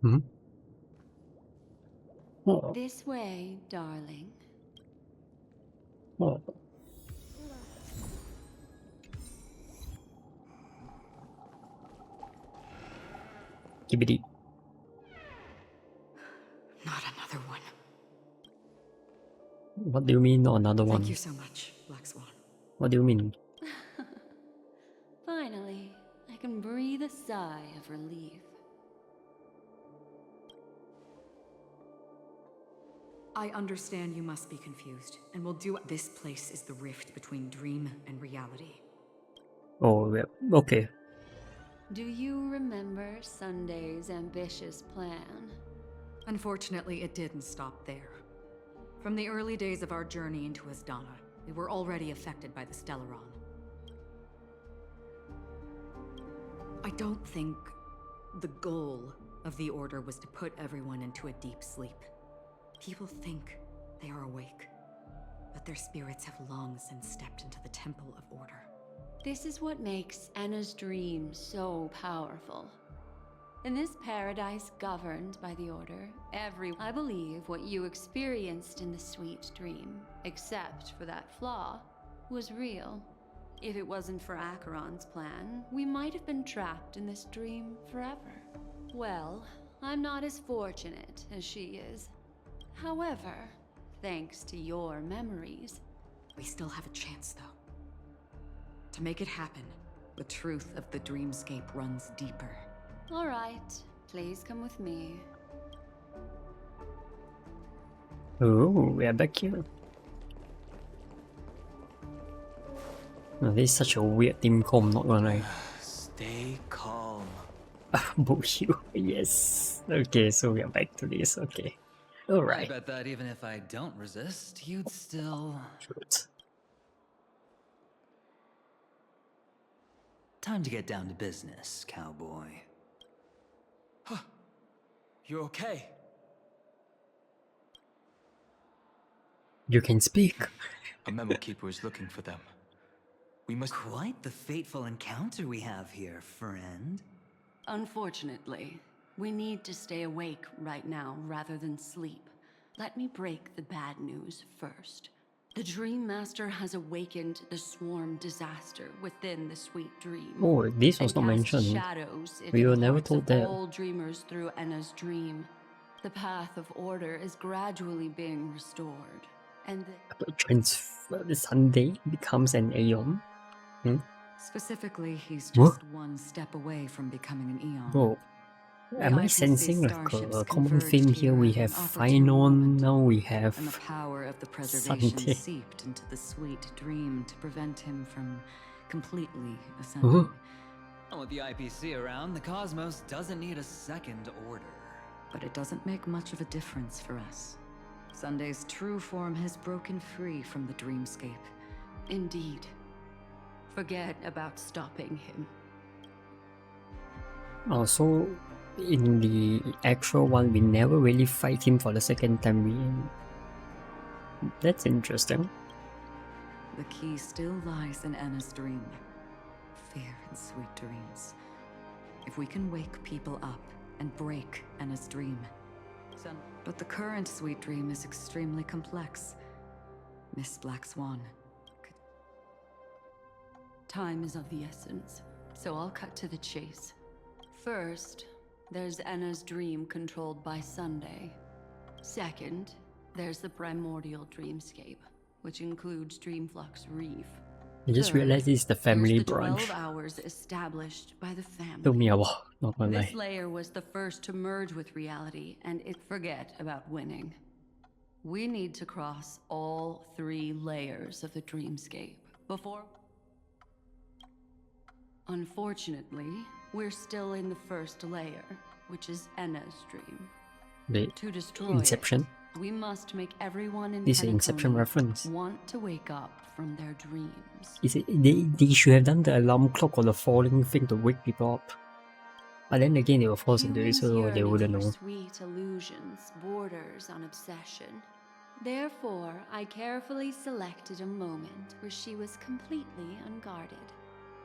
A: Hmm? Oh,
T: This way, darling.
A: oh. Gibbity.
B: Not another one.
A: What do you mean, not another one?
B: Thank you so much, Black Swan.
A: What do you mean?
T: Finally, I can breathe a sigh of relief.
G: I understand you must be confused, and will do. This place is the rift between dream and reality.
A: Oh, yeah. Okay.
T: Do you remember Sunday's ambitious plan?
G: Unfortunately, it didn't stop there. From the early days of our journey into Asdana, we were already affected by the Stellaron. I don't think the goal of the Order was to put everyone into a deep sleep. People think they are awake, but their spirits have long since stepped into the Temple of Order.
T: This is what makes Anna's dream so powerful. In this paradise governed by the Order, I believe what you experienced in the sweet dream, except for that flaw, was real. If it wasn't for Acheron's plan, we might have been trapped in this dream forever. Well, I'm not as fortunate as she is. However, thanks to your memories,
G: we still have a chance, though. To make it happen, the truth of the dreamscape runs deeper.
T: All right, please come with me.
A: Oh, we are back here. Oh, this is such a weird theme comp, not gonna lie.
O: Stay calm.
A: Boo you. Yes. Okay, so we are back to this. Okay. Alright.
I: I bet that even if I don't resist, you'd still...
A: Shoot.
I: Time to get down to business, cowboy.
K: Huh. You're okay.
A: You can speak.
K: A memo keeper is looking for them. We must...
I: Quite the fateful encounter we have here, friend.
T: Unfortunately, we need to stay awake right now rather than sleep. Let me break the bad news first. The Dream Master has awakened the swarm disaster within the sweet dream.
A: Oh, this was not mentioned.
T: Shadows
A: We
T: into
A: were
T: the
A: never
T: hearts
A: told
T: of
A: that.
T: all dreamers through Enna's dream. The path of order is gradually being restored, and
A: Transfer Sunday becomes an Aeon.
G: Specifically, he's
A: What?
G: just one step away from becoming an Eon.
A: Bro, am I
G: IPC
A: sensing like
G: starships
A: a common
G: converged
A: theme here? We
G: at an
A: have
G: opportune
A: Finon, now we
G: and the
A: have
G: power of the preservation
A: Sunday.
G: seeped into the sweet dream to prevent him from completely ascending.
I: With the IPC around, the cosmos doesn't need a second order.
G: But it doesn't make much of a difference for us. Sunday's true form has broken free from the dreamscape.
T: indeed, forget about stopping him.
A: Also, in the actual one, we never really fight him for the second time. That's interesting.
G: The key still lies in Anna's dream. Fear and sweet dreams. If we can wake people up and break Anna's dream. But the current sweet dream is extremely complex. Miss Black Swan.
T: Time is of the essence, so I'll cut to the chase. First, there's Anna's dream controlled by Sunday. Second, there's the primordial dreamscape, which includes Dreamflux Reef.
A: I just
T: Third,
A: realized it's the family
T: there's the
A: branch.
T: 12 hours established by the family.
A: Took me a while, not gonna
T: This
A: lie.
T: layer was the first to merge with reality, and forget about winning. We need to cross all 3 layers of the dreamscape before... Unfortunately, we're still in the first layer, which is Enna's dream.
A: The
T: To destroy
A: Inception.
T: it, we must make everyone in
A: This is an Inception
T: Penacony
A: reference.
T: want to wake up from their dreams.
A: Is it they should have done the alarm clock or the falling thing to wake people up. But then again, they were forced into it, so they wouldn't know.
T: Sweet illusions borders on obsession. Therefore, I carefully selected a moment where she was completely unguarded.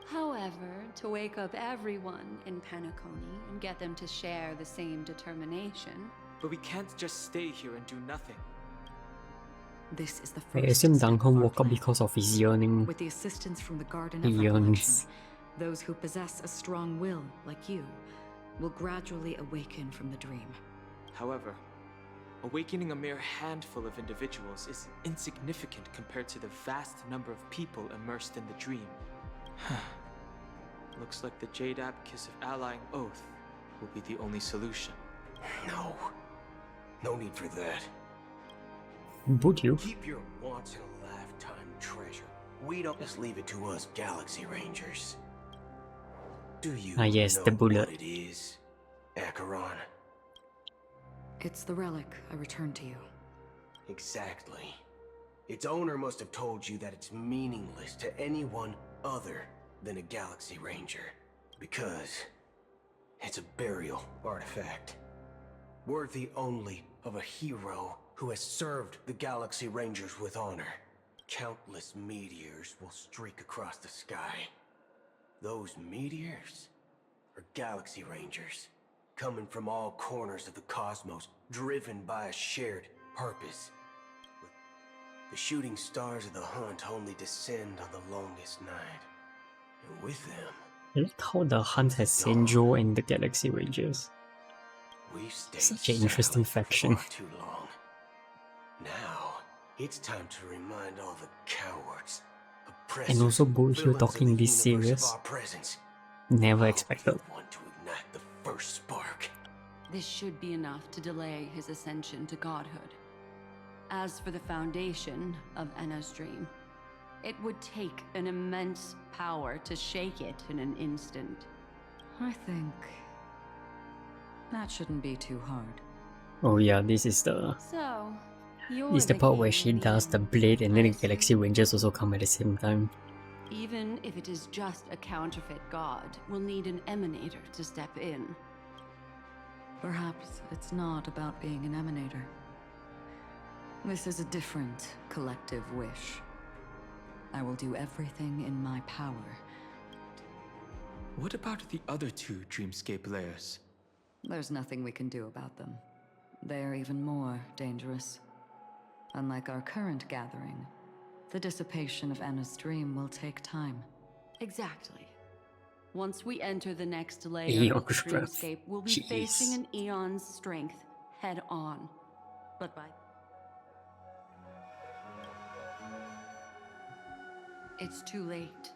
T: However, to wake up everyone in Penacony and get them to share the same determination...
K: But we can't just stay here and do nothing.
G: This is the
A: I
G: first
A: assume
G: step
A: Duncan
G: of our
A: woke up
G: plan.
A: because of his yearning.
G: With the assistance from the Garden
A: He
G: of Recollection,
A: yearns.
G: those who possess a strong will, like you, will gradually awaken from the dream.
K: However, awakening a mere handful of individuals is insignificant compared to the vast number of people immersed in the dream. Looks like the Jade Abacus of Allying Oath will be the only solution.
N: No. No need for that.
A: Would you?
Q: Keep your once-in-a-lifetime treasure. We don't just leave it to us Galaxy Rangers. Do you
A: Yes,
Q: know
A: the bullet.
Q: what it is, Acheron?
G: It's the relic I returned to you.
Q: Exactly. Its owner must have told you that it's meaningless to anyone other than a Galaxy Ranger. Because it's a burial artifact. Worthy only of a hero who has served the Galaxy Rangers with honor. Countless meteors will streak across the sky. Those meteors are Galaxy Rangers, coming from all corners of the cosmos, driven by a shared purpose. The shooting stars of the hunt only descend on the longest night. And with them,
A: I like how the hunt has Senjo and the Galaxy Rangers.
Q: we've stayed
A: Such an interesting
Q: silent for
A: faction.
Q: far too long. Now, it's time to remind all the cowards,
A: And also both you
Q: villains of
A: talking
Q: the
A: this
Q: universe of
A: serious.
Q: our presence.
A: Never expected.
Q: Want to ignite the first spark.
T: This should be enough to delay his ascension to godhood. As for the foundation of Enna's dream, it would take an immense power to shake it in an instant.
G: I think that shouldn't be too hard.
A: Oh yeah, this is the
T: So,
A: this is the part where she does the blade and then the Galaxy Rangers also come at the same time.
T: even if it is just a counterfeit god, we'll need an emanator to step in.
G: Perhaps it's not about being an emanator. This is a different collective wish. I will do everything in my power.
K: What about the other two Dreamscape layers?
G: There's nothing we can do about them. They're even more dangerous. Unlike our current gathering, the dissipation of Enna's dream will take time.
T: Exactly. Once we enter the next layer
A: Eon
T: of the
A: strength.
T: dreamscape, we'll be
A: Jeez.
T: facing an Eon's strength head on. But by... It's too late.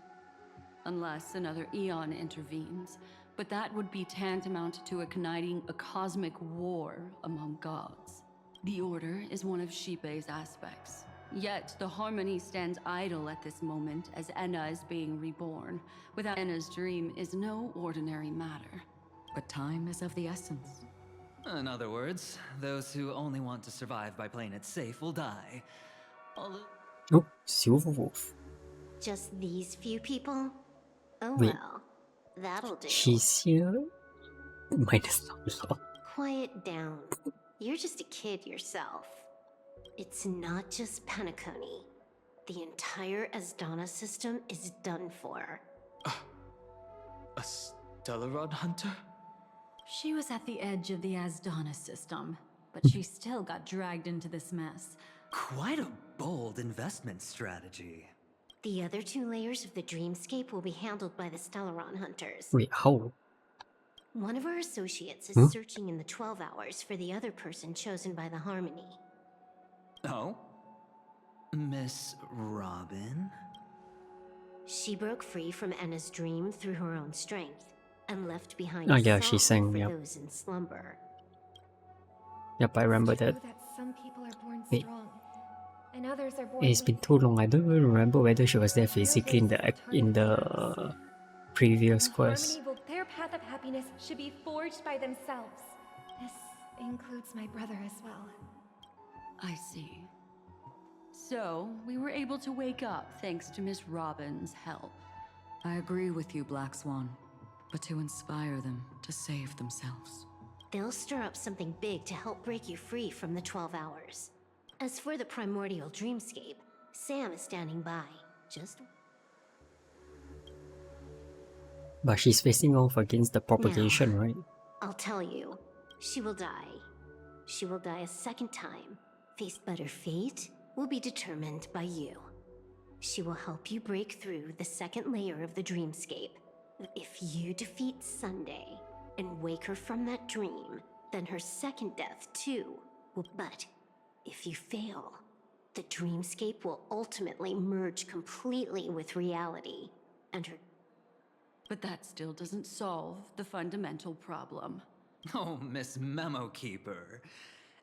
T: Unless another Eon intervenes. But that would be tantamount to igniting a cosmic war among gods. The Order is one of Shipei's aspects. Yet, the Harmony stands idle at this moment as Enna is being reborn. Without Enna's dream is no ordinary matter.
G: But time is of the essence.
I: In other words, those who only want to survive by playing it safe will die. Although...
A: Oh, Silver Wolf.
E: Just these few people? Oh
A: Wait.
E: well, that'll do.
A: She's here? Minus Law.
E: Quiet down. You're just a kid yourself. It's not just Penacony. The entire Asdana system is done for.
K: A Stellaron hunter?
H: She was at the edge of the Asdana system, but she still got dragged into this mess.
I: Quite a bold investment strategy.
E: The other two layers of the dreamscape will be handled by the Stellaron hunters.
A: Wait, how?
E: One of our associates is searching in the 12 hours for the other person chosen by the Harmony.
I: Oh? Miss Robin?
E: She broke free from Enna's dream through her own strength, and left behind
A: Oh
E: a
A: yeah,
E: song
A: she sang,
E: for
A: yep.
E: those in slumber.
A: Yep, I remember that.
F: That some people are born
A: Wait.
F: strong, and others are born
A: It's been too long. I don't even remember whether she was there physically in the previous quest.
F: Harmony will, their path of happiness should be forged by themselves. This includes my brother as well.
T: I see. So, we were able to wake up thanks to Miss Robin's help.
G: I agree with you, Black Swan. But to inspire them to save themselves.
E: They'll stir up something big to help break you free from the 12 hours. As for the primordial dreamscape, Sam is standing by. Just...
A: But she's facing off against the propagation, right?
E: I'll tell you, she will die. She will die a second time. Fate, but her fate will be determined by you. She will help you break through the second layer of the dreamscape. If you defeat Sunday and wake her from that dream, then her second death too will. But if you fail, the dreamscape will ultimately merge completely with reality, and her...
T: But that still doesn't solve the fundamental problem.
I: Oh, Miss Memo Keeper.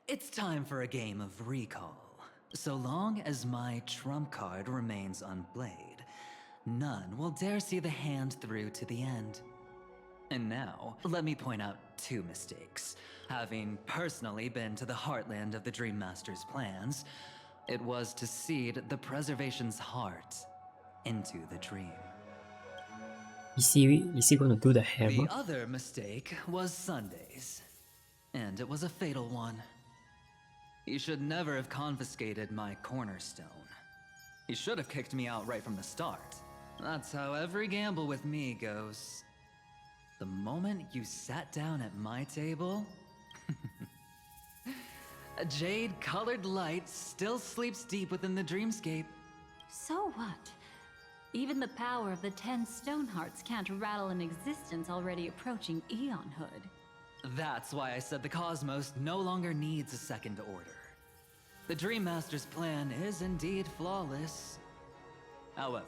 I: It's time for a game of recall. So long as my trump card remains unplayed, none will dare see the hand through to the end. And now, let me point out two mistakes. Having personally been to the heartland of the Dream Master's plans, it was to seed the preservation's heart into the dream.
A: Is he gonna do the hammer?
I: The other mistake was Sundays, and it was a fatal one. He should never have confiscated my cornerstone. He should have kicked me out right from the start. That's how every gamble with me goes. The moment you sat down at my table, a jade-colored light still sleeps deep within the dreamscape.
H: So what? Even the power of the 10 stone hearts can't rattle an existence already approaching eonhood.
I: That's why I said the cosmos no longer needs a second order. The Dream Master's plan is indeed flawless. However,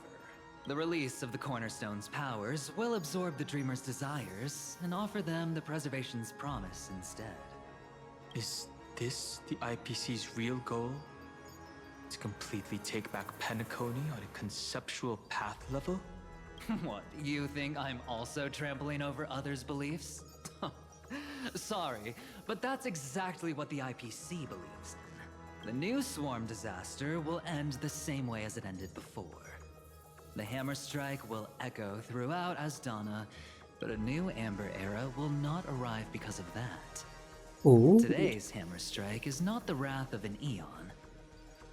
I: the release of the Cornerstone's powers will absorb the Dreamer's desires and offer them the Preservation's promise instead.
K: Is this the IPC's real goal? To completely take back Penacony on a conceptual path level?
I: What, you think I'm also trampling over others' beliefs? Sorry, but that's exactly what the IPC believes in. The new swarm disaster will end the same way as it ended before. The hammer strike will echo throughout Asdana, but a new Amber Era will not arrive because of that.
A: Ooh.
I: Today's hammer strike is not the wrath of an eon,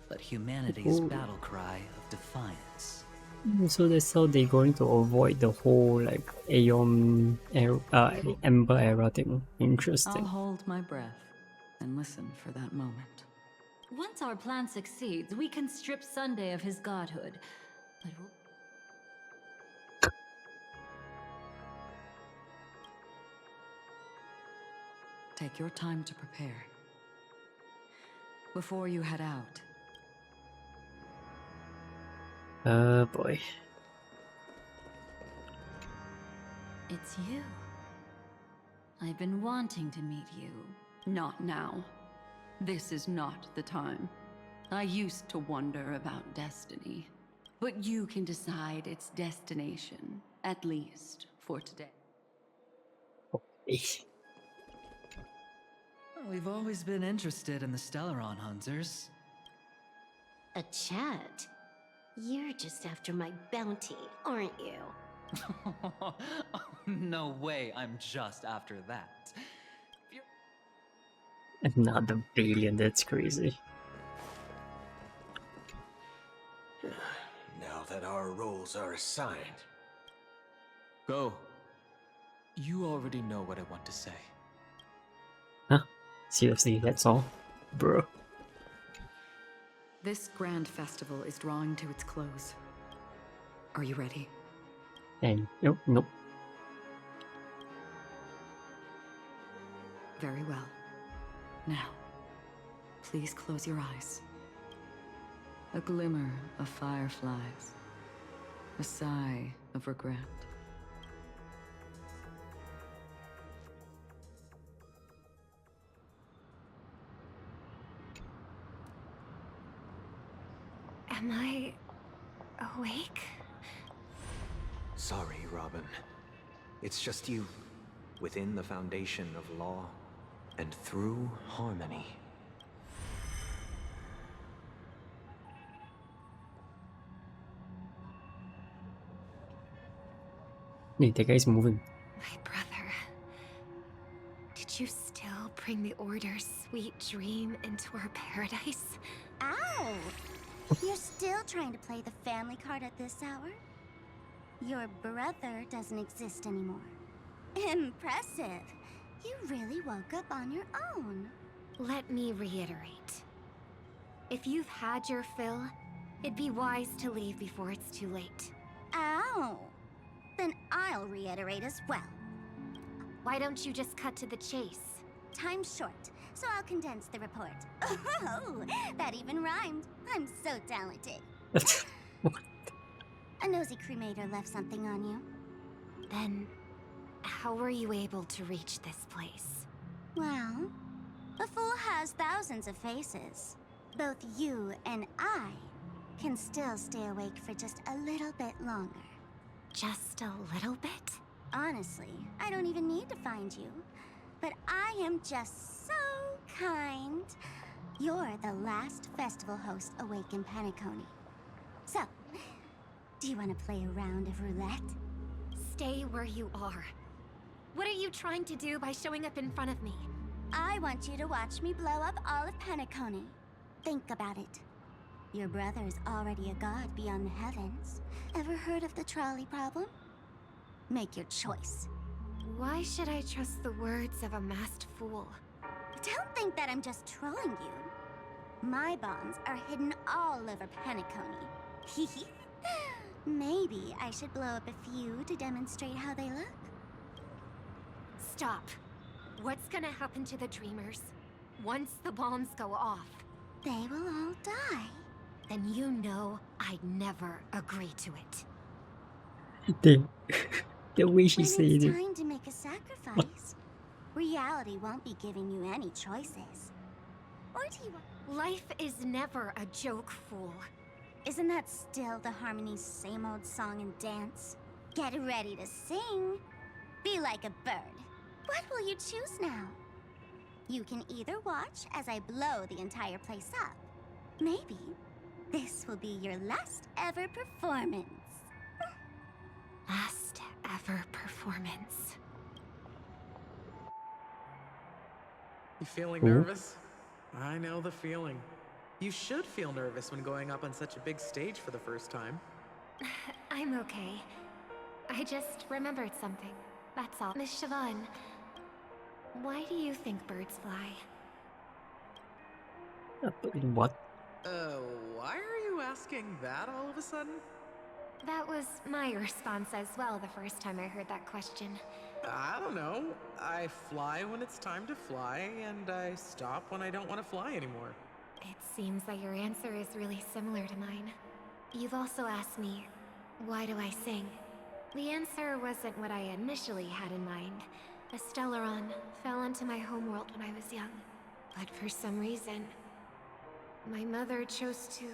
I: but humanity's battle cry of defiance.
A: So that's how they're going to avoid the whole like Aeon Amber Era thing. Interesting.
G: I'll hold my breath and listen for that moment.
H: Once our plan succeeds, we can strip Sunday of his godhood. But
G: take your time to prepare. Before you head out.
A: Boy.
H: it's you. I've been wanting to meet you.
T: Not now. This is not the time. I used to wonder about destiny. But you can decide its destination, at least for today.
I: We've always been interested in the Stellaron hunters.
J: A chat? You're just after my bounty, aren't you?
I: Oh, no way, I'm just after that.
A: Another billion, that's crazy.
Q: Now that our roles are assigned.
K: Go. You already know what I want to say.
A: Huh? Seriously, that's all? Bro.
G: This grand festival is drawing to its close. Are you ready?
A: And nope.
G: Very well. Now, please close your eyes. A glimmer of fireflies. A sigh of regret.
F: Am I awake?
W: Sorry, Robin. It's just you, within the foundation of law, and through harmony.
A: Hey, that guy's moving.
F: My brother. Did you still bring the Order's sweet dream into our paradise?
E: Ow! You're still trying to play the family card at this hour? Your brother doesn't exist anymore. Impressive. You really woke up on your own.
F: Let me reiterate. If you've had your fill, it'd be wise to leave before it's too late.
E: Ow! Then I'll reiterate as well.
F: Why don't you just cut to the chase?
E: Time's short, so I'll condense the report. Oh, that even rhymed. I'm so talented. A nosy cremator left something on you.
F: Then, how were you able to reach this place?
E: Well, a fool has thousands of faces. both you and I can still stay awake for just a little bit longer.
F: Just a little bit?
E: Honestly, I don't even need to find you. But I am just so kind. You're the last festival host awake in Penacony. So, do you want to play a round of roulette?
F: Stay where you are. What are you trying to do by showing up in front of me?
E: I want you to watch me blow up all of Penacony. Think about it. Your brother's already a god beyond the heavens. Ever heard of the trolley problem? Make your choice.
F: Why should I trust the words of a masked fool?
E: Don't think that I'm just trolling you. My bombs are hidden all over Penacony. Maybe I should blow up a few to demonstrate how they look.
F: Stop. What's gonna happen to the dreamers once the bombs go off?
E: They will all die.
F: Then you know I'd never agree to it.
A: The way she
E: when
A: said
E: it's
A: it.
E: time to make a sacrifice, reality won't be giving you any choices. Or do you want...
F: Life is never a joke, fool.
E: Isn't that still the Harmony's same old song and dance? Get ready to sing. Be like a bird. What will you choose now? You can either watch as I blow the entire place up. Maybe this will be your last ever performance.
F: Last ever performance.
P: You feeling nervous? I know the feeling. You should feel nervous when going up on such a big stage for the first time.
F: I'm okay. I just remembered something. That's all. Miss Siobhan, why do you think birds fly?
A: What?
P: Why are you asking that all of a sudden?
F: That was my response as well the first time I heard that question.
P: I don't know. I fly when it's time to fly, and I stop when I don't want to fly anymore.
F: It seems that your answer is really similar to mine. You've also asked me, why do I sing? The answer wasn't what I initially had in mind. A Stellaron fell onto my homeworld when I was young. But for some reason, my mother chose to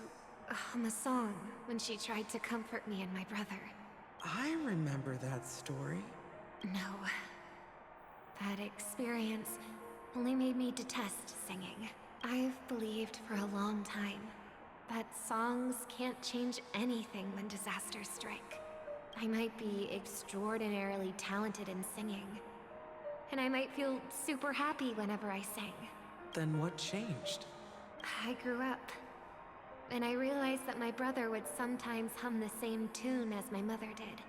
F: hum a song when she tried to comfort me and my brother.
P: I remember that story.
F: No. That experience only made me detest singing. I've believed for a long time that songs can't change anything when disasters strike. I might be extraordinarily talented in singing, and I might feel super happy whenever I sing.
P: Then what changed?
F: I grew up, and I realized that my brother would sometimes hum the same tune as my mother did.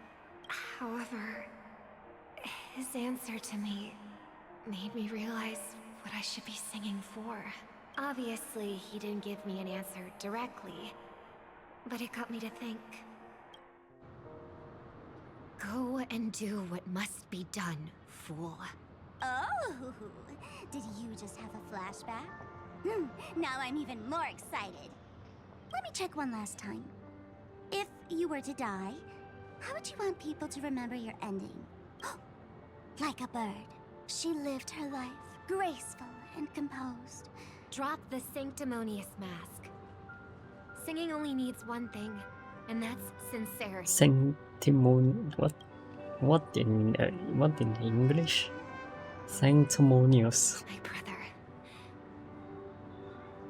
F: However, his answer to me made me realize what I should be singing for. Obviously, he didn't give me an answer directly, but it got me to think. Go and do what must be done, fool.
E: Oh, did you just have a flashback? Now I'm even more excited. Let me check one last time. If you were to die, how would you want people to remember your ending? Like a bird. She lived her life, graceful and composed.
F: Drop the sanctimonious mask. Singing only needs one thing, and that's sincerity.
A: What? What in English? Sanctimonious.
F: My brother.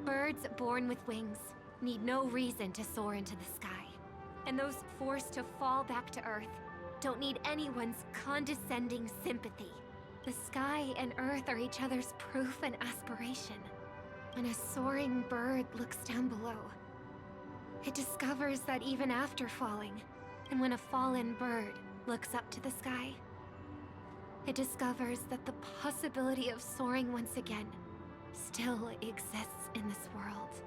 F: Birds born with wings need no reason to soar into the sky. And those forced to fall back to Earth don't need anyone's condescending sympathy. The sky and Earth are each other's proof and aspiration. When a soaring bird looks down below, it discovers that even after falling, and when a fallen bird looks up to the sky, it discovers that the possibility of soaring once again still exists in this world.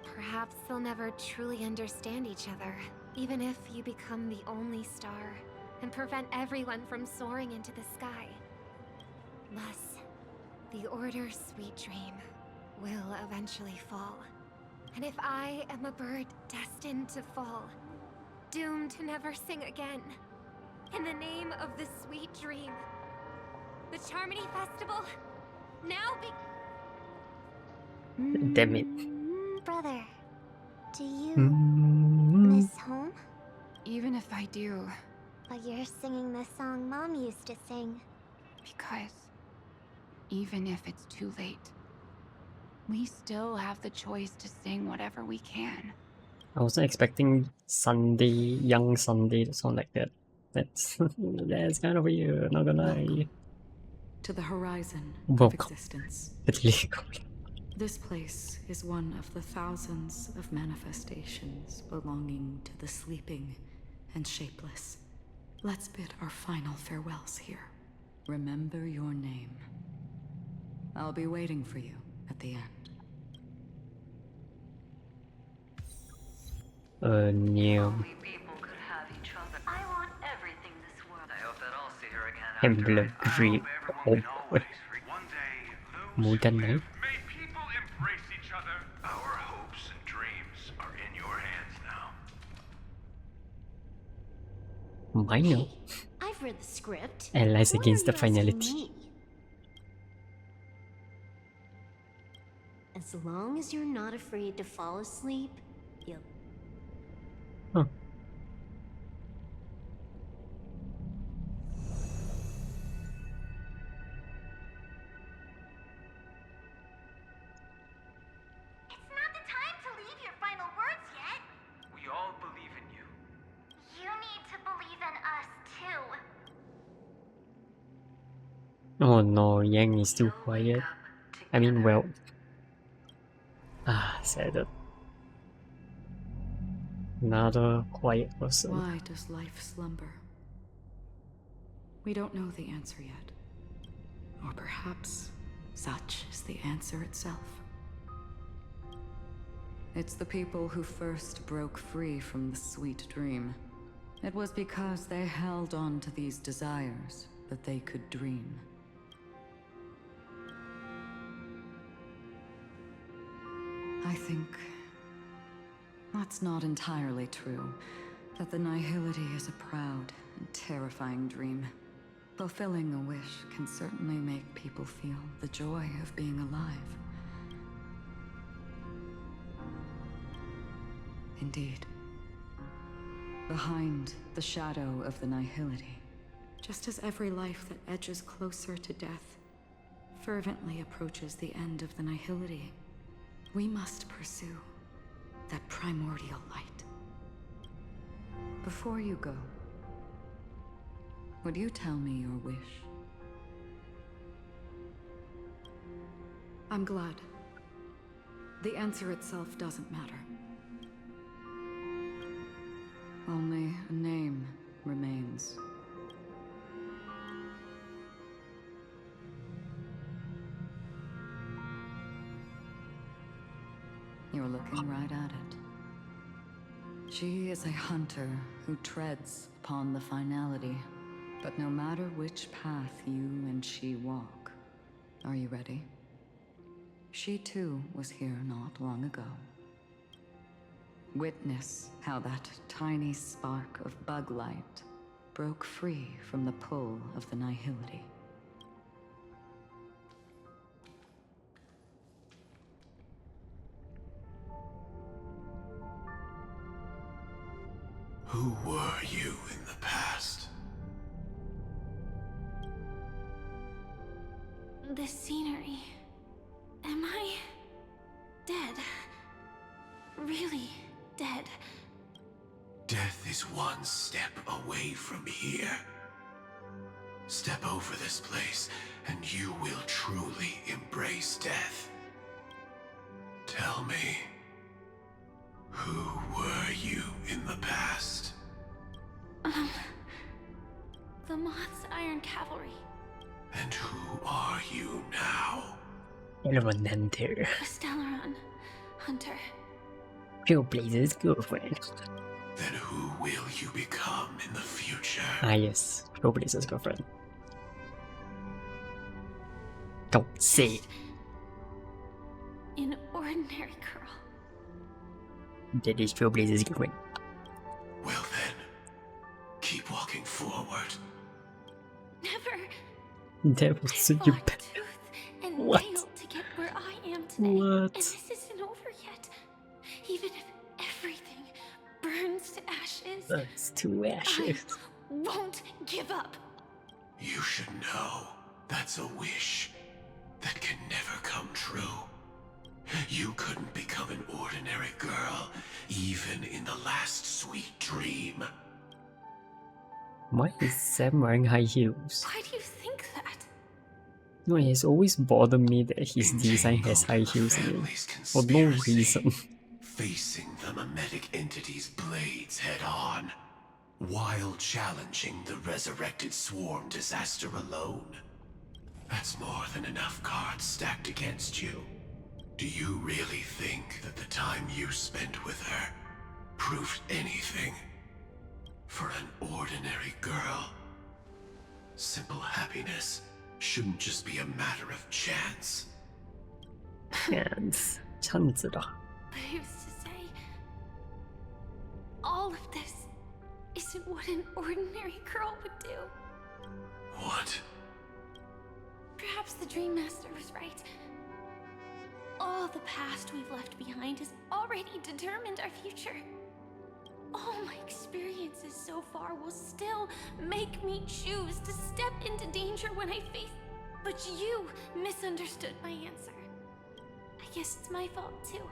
F: Perhaps they'll never truly understand each other, even if you become the only star and prevent everyone from soaring into the sky. Thus, the Order's sweet dream will eventually fall. And if I am a bird destined to fall, doomed to never sing again, in the name of the sweet dream, the Charmony Festival now be...
A: Damn it.
F: Brother, do you
A: miss
F: home?
L: Even if I do.
F: But you're singing the song Mom used to sing.
L: Because even if it's too late, we still have the choice to sing whatever we can.
A: I wasn't expecting young Sunday to sound like that. That's kind of weird, not gonna lie.
G: To the horizon of
A: Welcome.
G: existence.
A: It's
G: This place is one of the thousands of manifestations belonging to the sleeping and shapeless. Let's bid our final farewells here. Remember your name. I'll be waiting for you at the end.
A: New.
J: I want everything this world. I hope that I'll see her again.
A: Emblem Green. Oh boy. Modern Night.
N: Embrace each other. Our hopes and dreams are in your hands now.
A: Minor.
J: I've read the script.
A: Allies
J: What
A: against
J: are
A: the
J: you asking
A: finality.
J: me? As long as you're not afraid to fall asleep, you'll...
A: Huh.
D: It's not the time to leave your final words yet.
C: We all believe in you.
D: You need to believe in us too.
A: Oh no, Yang is too quiet. I mean, well. Sad. Another quiet person.
G: Why does life slumber? We don't know the answer yet. Or perhaps such is the answer itself. It's the people who first broke free from the sweet dream. It was because they held on to these desires that they could dream. I think that's not entirely true. That the nihility is a proud and terrifying dream. Fulfilling a wish can certainly make people feel the joy of being alive. Indeed. Behind the shadow of the nihility, just as every life that edges closer to death fervently approaches the end of the nihility, we must pursue that primordial light. Before you go, would you tell me your wish? I'm glad. The answer itself doesn't matter. Only a name remains. You're looking right at it. She is a hunter who treads upon the finality. But no matter which path you and she walk, are you ready? She too was here not long ago. Witness how that tiny spark of bug light broke free from the pull of the nihility.
Q: Who were you in the past?
D: The scenery. Am I dead? Really dead?
Q: Death is one step away from here. Step over this place, and you will truly embrace death. Tell me, who were you in the past?
D: The Moth's Iron Cavalry.
Q: And who are you now?
A: Eleven Hunter.
D: A Stellaron Hunter.
A: Trailblazer's girlfriend.
Q: Then who will you become in the future?
A: Ah yes, Trailblazer's girlfriend. Don't say it.
D: An ordinary girl.
A: That is Trailblazer's girlfriend.
Q: Well then, keep walking forward.
D: Never.
A: That was such a bad.
D: And
A: What?
D: nailed to get where I am today.
A: What?
D: And this isn't over yet. Even if everything burns to ashes,
A: That's to ashes.
D: I won't give up.
Q: You should know that's a wish that can never come true. You couldn't become an ordinary girl, even in the last sweet dream.
A: Why is Sam wearing high heels?
D: Why do you think that?
A: No, it has always bothered me that his design has high heels in it. For no reason.
Q: Facing the mimetic entity's blades head-on, while challenging the resurrected swarm disaster alone. That's more than enough cards stacked against you. Do you really think that the time you spent with her proved anything? For an ordinary girl, simple happiness shouldn't just be a matter of chance.
A: Chance. chan子的.
D: But who's to say all of this isn't what an ordinary girl would do?
Q: What?
D: Perhaps the Dream Master was right. All the past we've left behind has already determined our future. All my experiences so far will still make me choose to step into danger when I face... But you misunderstood my answer. I guess it's my fault too.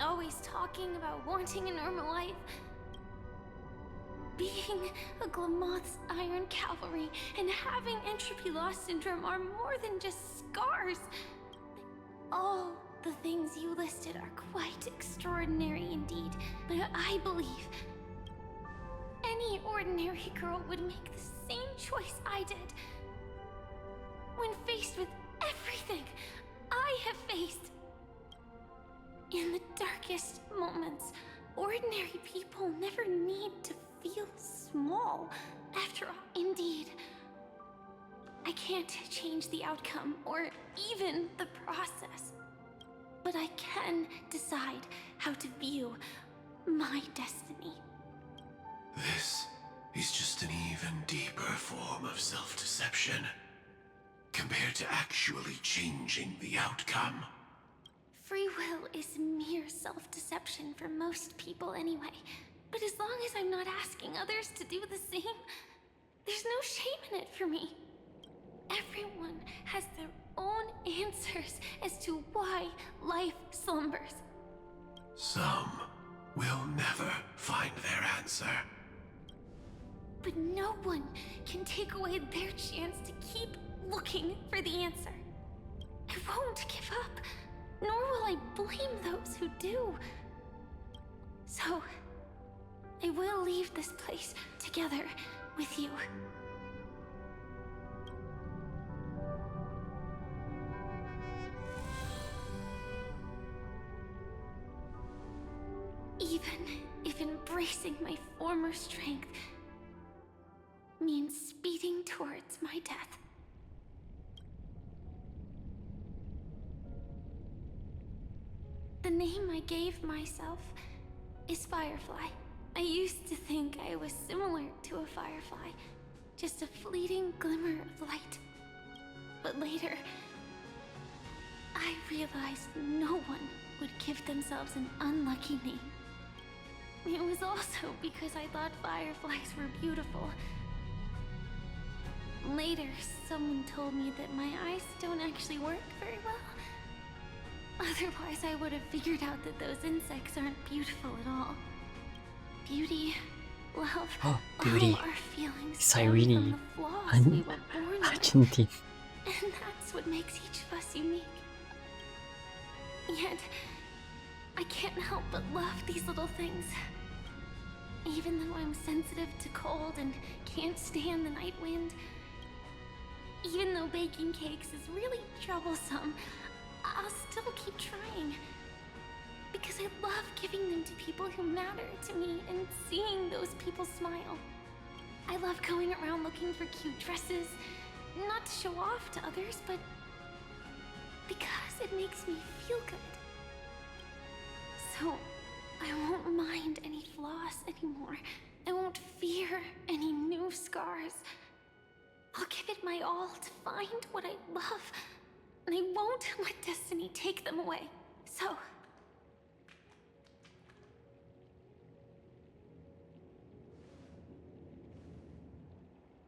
D: Always talking about wanting a normal life. Being a Glamoth's Iron Cavalry and having entropy loss syndrome are more than just scars. All the things you listed are quite extraordinary indeed, but I believe any ordinary girl would make the same choice I did. When faced with everything I have faced. In the darkest moments, ordinary people never need to feel small. After all, indeed, I can't change the outcome or even the process. But I can decide how to view my destiny.
Q: This is just an even deeper form of self-deception, compared to actually changing the outcome.
D: Free will is mere self-deception for most people anyway. But as long as I'm not asking others to do the same, there's no shame in it for me. Everyone has their own answers as to why life slumbers.
Q: Some will never find their answer.
D: But no one can take away their chance to keep looking for the answer. I won't give up, nor will I blame those who do. So, I will leave this place together with you. Even if embracing my former strength means speeding towards my death. The name I gave myself is Firefly. I used to think I was similar to a firefly, just a fleeting glimmer of light. But later, I realized no one would give themselves an unlucky name. It was also because I thought fireflies were beautiful. Later, someone told me that my eyes don't actually work very well. Otherwise, I would have figured out that those insects aren't beautiful at all. Beauty, love,
A: beauty.
D: all our feelings
A: Cyrene.
D: stem from the flaws we were born with.
A: Argentine.
D: And that's what makes each of us unique. Yet, I can't help but love these little things. Even though I'm sensitive to cold and can't stand the night wind. Even though baking cakes is really troublesome, I'll still keep trying. Because I love giving them to people who matter to me and seeing those people smile. I love going around looking for cute dresses, not to show off to others, but because it makes me feel good. So, I won't mind any flaws anymore. I won't fear any new scars. I'll give it my all to find what I love, and I won't let destiny take them away. So,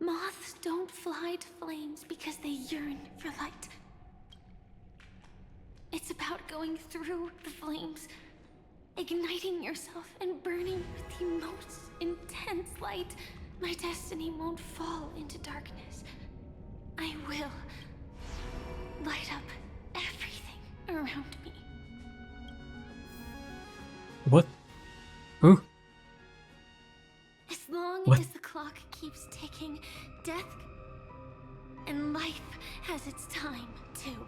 D: Moths don't fly to flames because they yearn for light. It's about going through the flames, igniting yourself and burning with the most intense light. My destiny won't fall into darkness. I will light up everything around me.
A: What? Huh?
D: As long
A: What?
D: as the clock keeps ticking, death and life has its time too.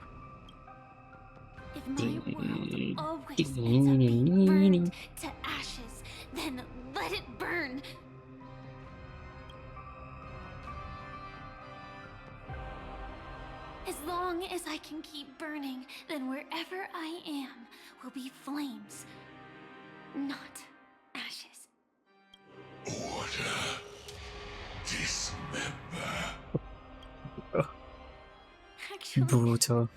D: If my world always ends up being burned to ashes, then let it burn. As long as I can keep burning, then wherever I am will be flames, not ashes.
Q: Order. Dismember.
D: Actually,
A: Brutal.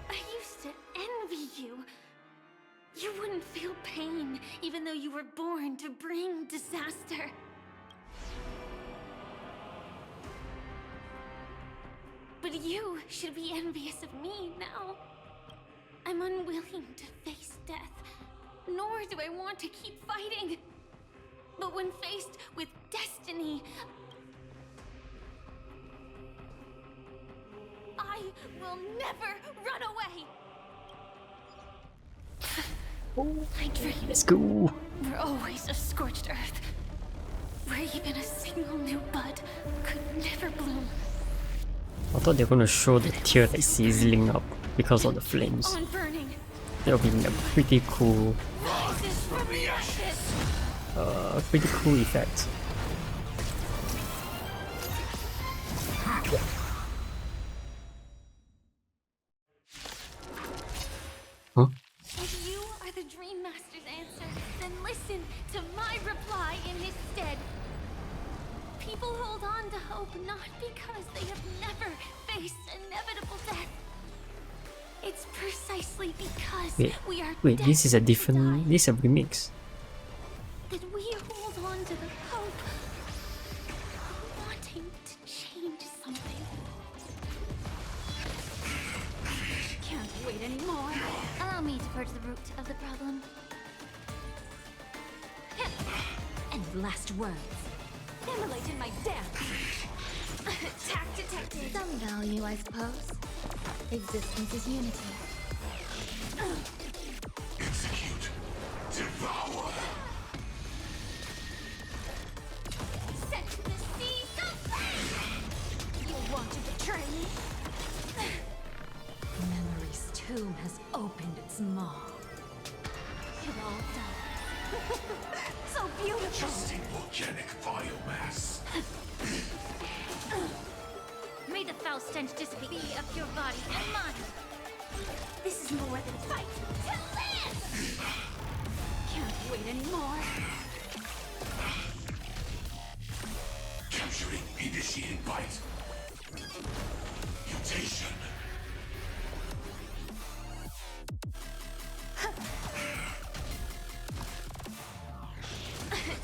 D: I used to envy you. You wouldn't feel pain, even though you were born to bring disaster. But you should be envious of me now. I'm unwilling to face death, nor do I want to keep fighting. But when faced with destiny, I will never run away. My dreams
A: Let's go.
D: were always a scorched earth, where even a single new bud could never bloom.
A: I thought they were gonna show the tear like sizzling up because of the flames.
D: On burning,
A: That would be a pretty cool,
D: rises from the ashes.
A: pretty cool effect. Huh?
D: If you are the Dream Master's answer, then listen to my reply in his stead. People hold on to hope not because they have never faced inevitable death. It's precisely because we are
A: Wait, this is a different. This is a remix.
D: that we hold on to the hope of wanting to change something. Can't wait anymore.
F: Allow me to purge the root of the problem.
H: And last words.
D: Immolate in my dance. Tact detected.
F: Some value, I suppose. Existence is unity.
Q: Execute. Devour.
D: Set to the seas of flame. You want to betray me?
H: Memory's tomb has opened its maw.
D: It all done. So beautiful.
Q: Adjusting organic biomass.
F: May the foul stench dissipate of your body and mind.
D: This is more than fight to live. Can't wait anymore.
Q: Capturing initiated bite. Mutation.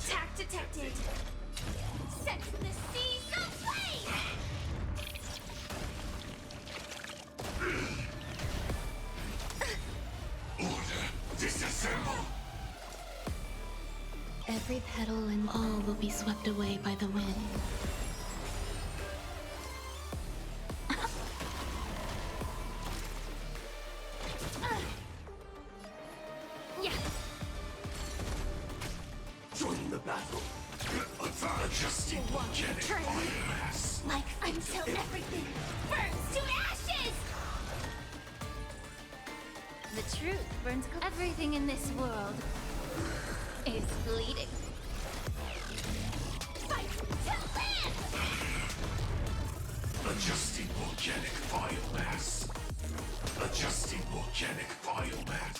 D: Tact detected. Set to the seas of flame.
Q: Order. Disassemble.
D: Every petal and all will be swept away by the wind. Yeah.
Q: Join the battle. Adjusting organic biomass.
D: Like until everything burns to ashes.
F: The truth burns. Everything in this world is bleeding.
D: Fight to live.
Q: Adjusting organic biomass. Adjusting organic biomass.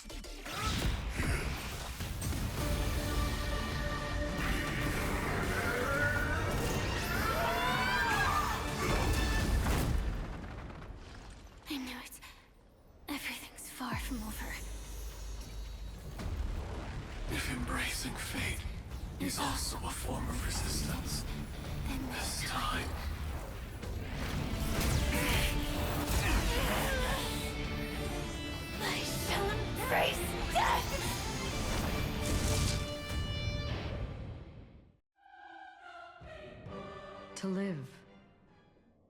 D: I knew it. Everything's far from over.
Q: If embracing fate is also a form of resistance, this time
D: I shall embrace death.
G: To live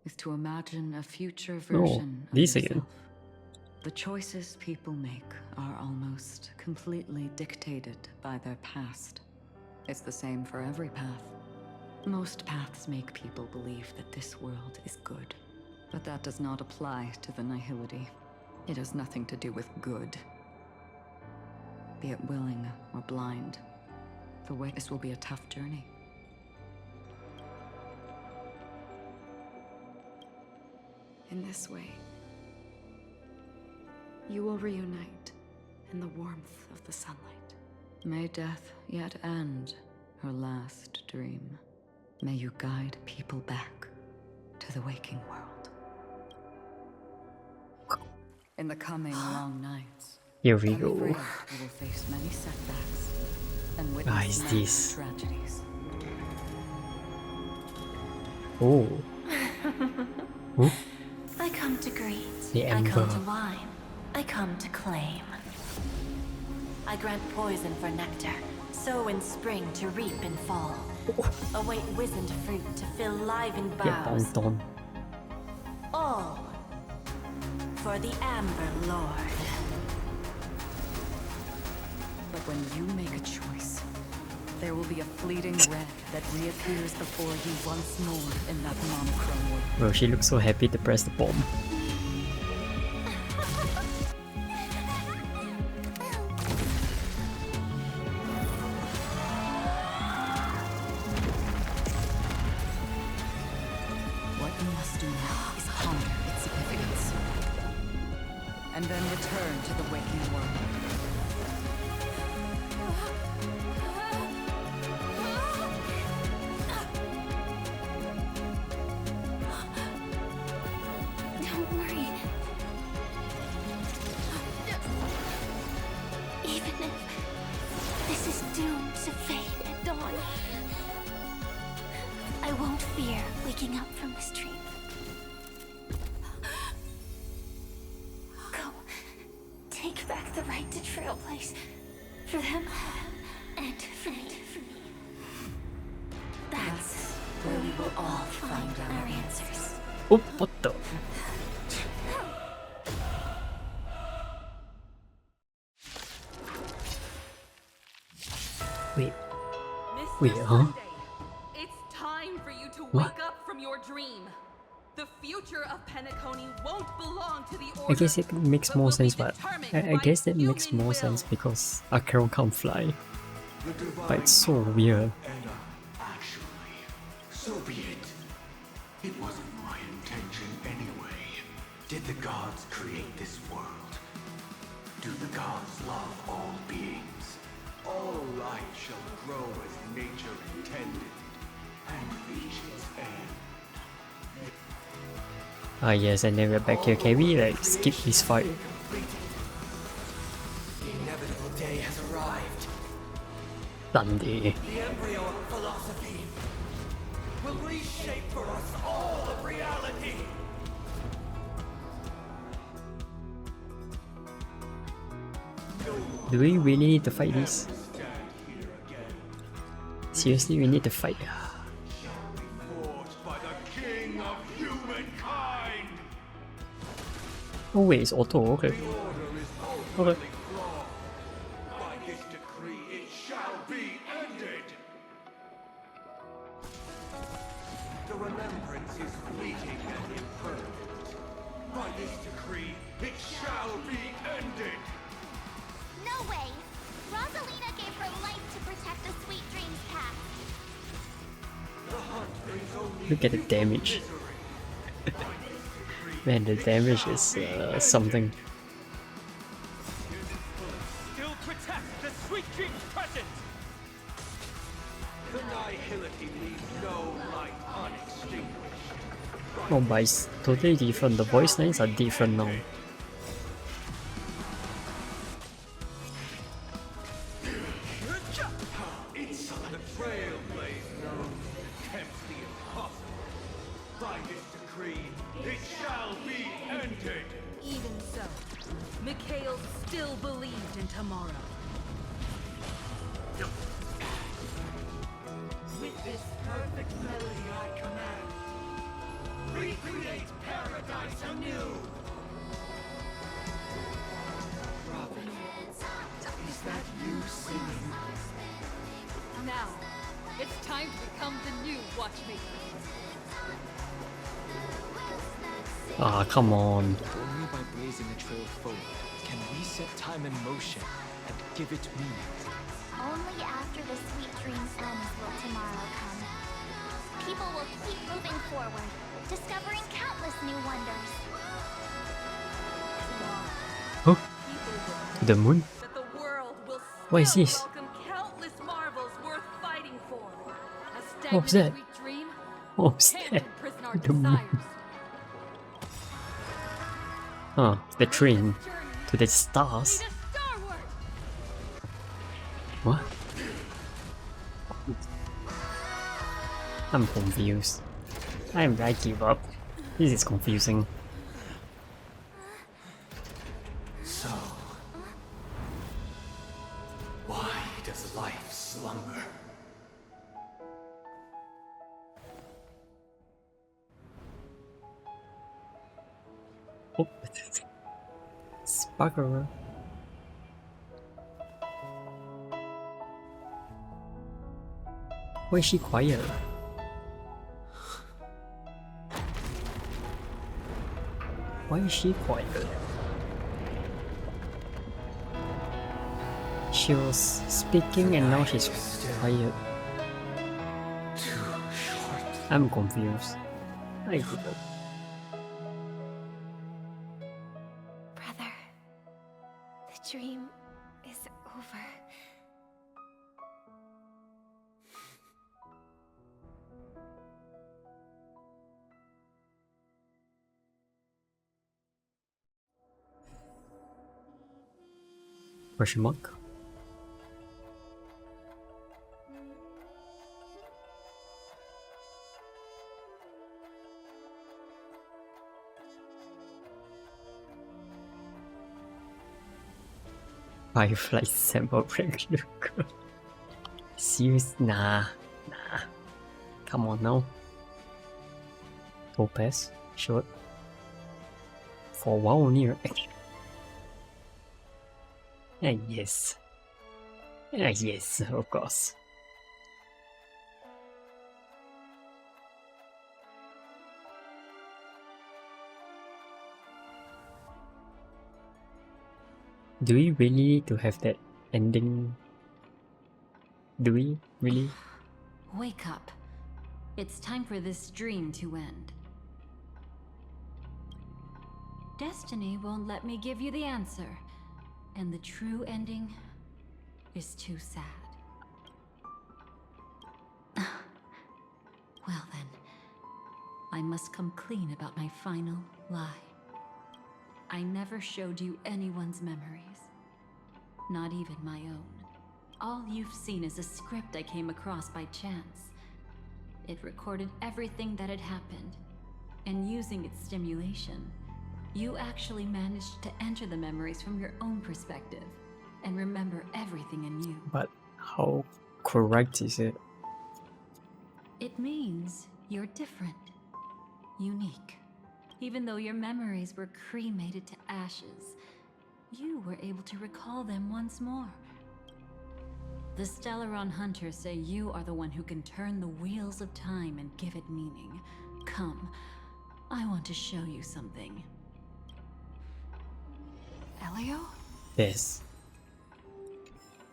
G: is to imagine a future version of
A: this
G: yourself.
A: again.
G: The choices people make are almost completely dictated by their past. It's the same for every path. Most paths make people believe that this world is good, but that does not apply to the nihility. It has nothing to do with good. Be it willing or blind, the way this will be a tough journey. In this way, you will reunite in the warmth of the sunlight. May death yet end her last dream. May you guide people back to the waking world. In the coming long nights,
A: Here we
G: I'm
A: go.
G: afraid you will face many setbacks and
A: Ah,
G: witness
A: is
G: many
A: this?
G: tragedies.
A: Oh. Huh?
D: I come to greet.
A: The
D: I come
A: Ember.
D: to wine. I come to claim. I grant poison for nectar, sow in spring to reap in fall. Await wizened fruit to fill livened
A: Yeah,
D: boughs.
A: Don.
D: All for the Amber Lord.
G: But when you make a choice, there will be a fleeting red that reappears before you once more in that monochrome way.
A: Bro, she looks so happy to press the bomb.
G: What you must do now is ponder its significance, and then return to the waking world.
D: Don't worry. Even if this is doomed to fade at dawn, I won't fear waking up from this dream. Go. Take back the right to trailblaze. For them and for me. That's where we will all find our answers.
A: Oh, what the? Wait. Wait, huh?
R: It's time for you to
A: What?
R: wake up from your dream. The future of Penacony won't belong to the Order.
A: I guess it makes more sense, but I guess that makes more sense because Acheron can't fly. But it's so weird.
Q: Actually, so be it. It wasn't my intention anyway. Did the gods create this world? Do the gods love all beings? All life shall grow as nature intended and reach its end.
A: Ah yes, and then we're back here. Can we like skip this fight?
O: The inevitable day has arrived.
A: Sunday.
O: The embryo of philosophy will reshape for us all of reality.
A: Do we really need to fight this? Seriously, we need to fight.
Q: Forged by the king of humankind.
A: Oh wait, it's auto, okay. Okay.
Q: By this decree, it shall be ended. The remembrance is fleeting and impermanent. By this decree, it shall be ended.
E: No way! Rosalina gave her life to protect the Sweet Dreams path.
A: Look at the damage. Man, the damage is something.
S: Still protect the Sweet Dreams present!
Q: The nihility leaves no light unextinguished.
A: Oh, but it's totally different. The voice lines are different now.
Q: It's the trailblaze known attempts the impossible. By this decree, it shall
B: still believed in tomorrow.
S: With this perfect melody I command, recreate paradise anew! Robin, is that you singing?
G: Now, it's time to become the new Watchmaker.
A: Ah, come on.
K: Only by blazing a trail forward can we set time in motion and give it meaning.
D: Only after the sweet dreams ends will tomorrow come. People will keep moving forward, discovering countless new wonders.
A: Huh? The moon?
R: That the world will
A: What is this?
R: welcome countless marvels worth fighting for. A
A: What was that?
R: sweet dream
A: What was
R: can't
A: that?
R: imprison our
A: The moon.
R: desires.
A: Huh, the train to the stars. What? I'm confused. I give up. This is confusing.
Q: So, why does life slumber?
A: Oh, Sparkle. Why is she quiet? Why is she quiet? She was speaking and now she's quiet. I'm confused. I give up.
F: Brother, the dream is over.
A: Question mark? Firefly sample regular. Serious? Nah. Come on now. Topaz? Short? For a while only, right? Yes. Yes, of course. Do we really need to have that ending? Do we really?
H: Wake up. It's time for this dream to end. Destiny won't let me give you the answer, and the true ending is too sad. Well then, I must come clean about my final lie. I never showed you anyone's memories, not even my own. All you've seen is a script I came across by chance. It recorded everything that had happened, and using its stimulation, you actually managed to enter the memories from your own perspective and remember everything anew.
A: But how correct is it?
H: It means you're different, unique. Even though your memories were cremated to ashes, you were able to recall them once more. The Stellaron Hunters say you are the one who can turn the wheels of time and give it meaning. Come, I want to show you something.
G: Elio?
A: There's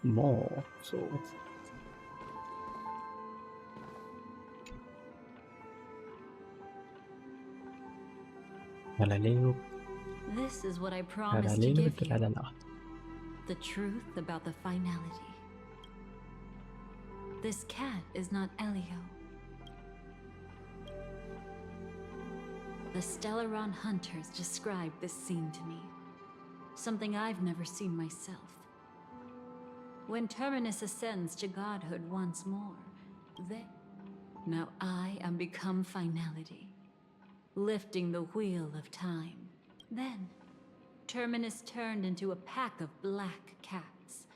A: more, so...
H: This is what I promised to give you. The truth about the finality. This cat is not Elio. The Stellaron Hunters described this scene to me. Something I've never seen myself. When Terminus ascends to godhood once more, now I am become finality, lifting the wheel of time. Then, Terminus turned into a pack of black cats,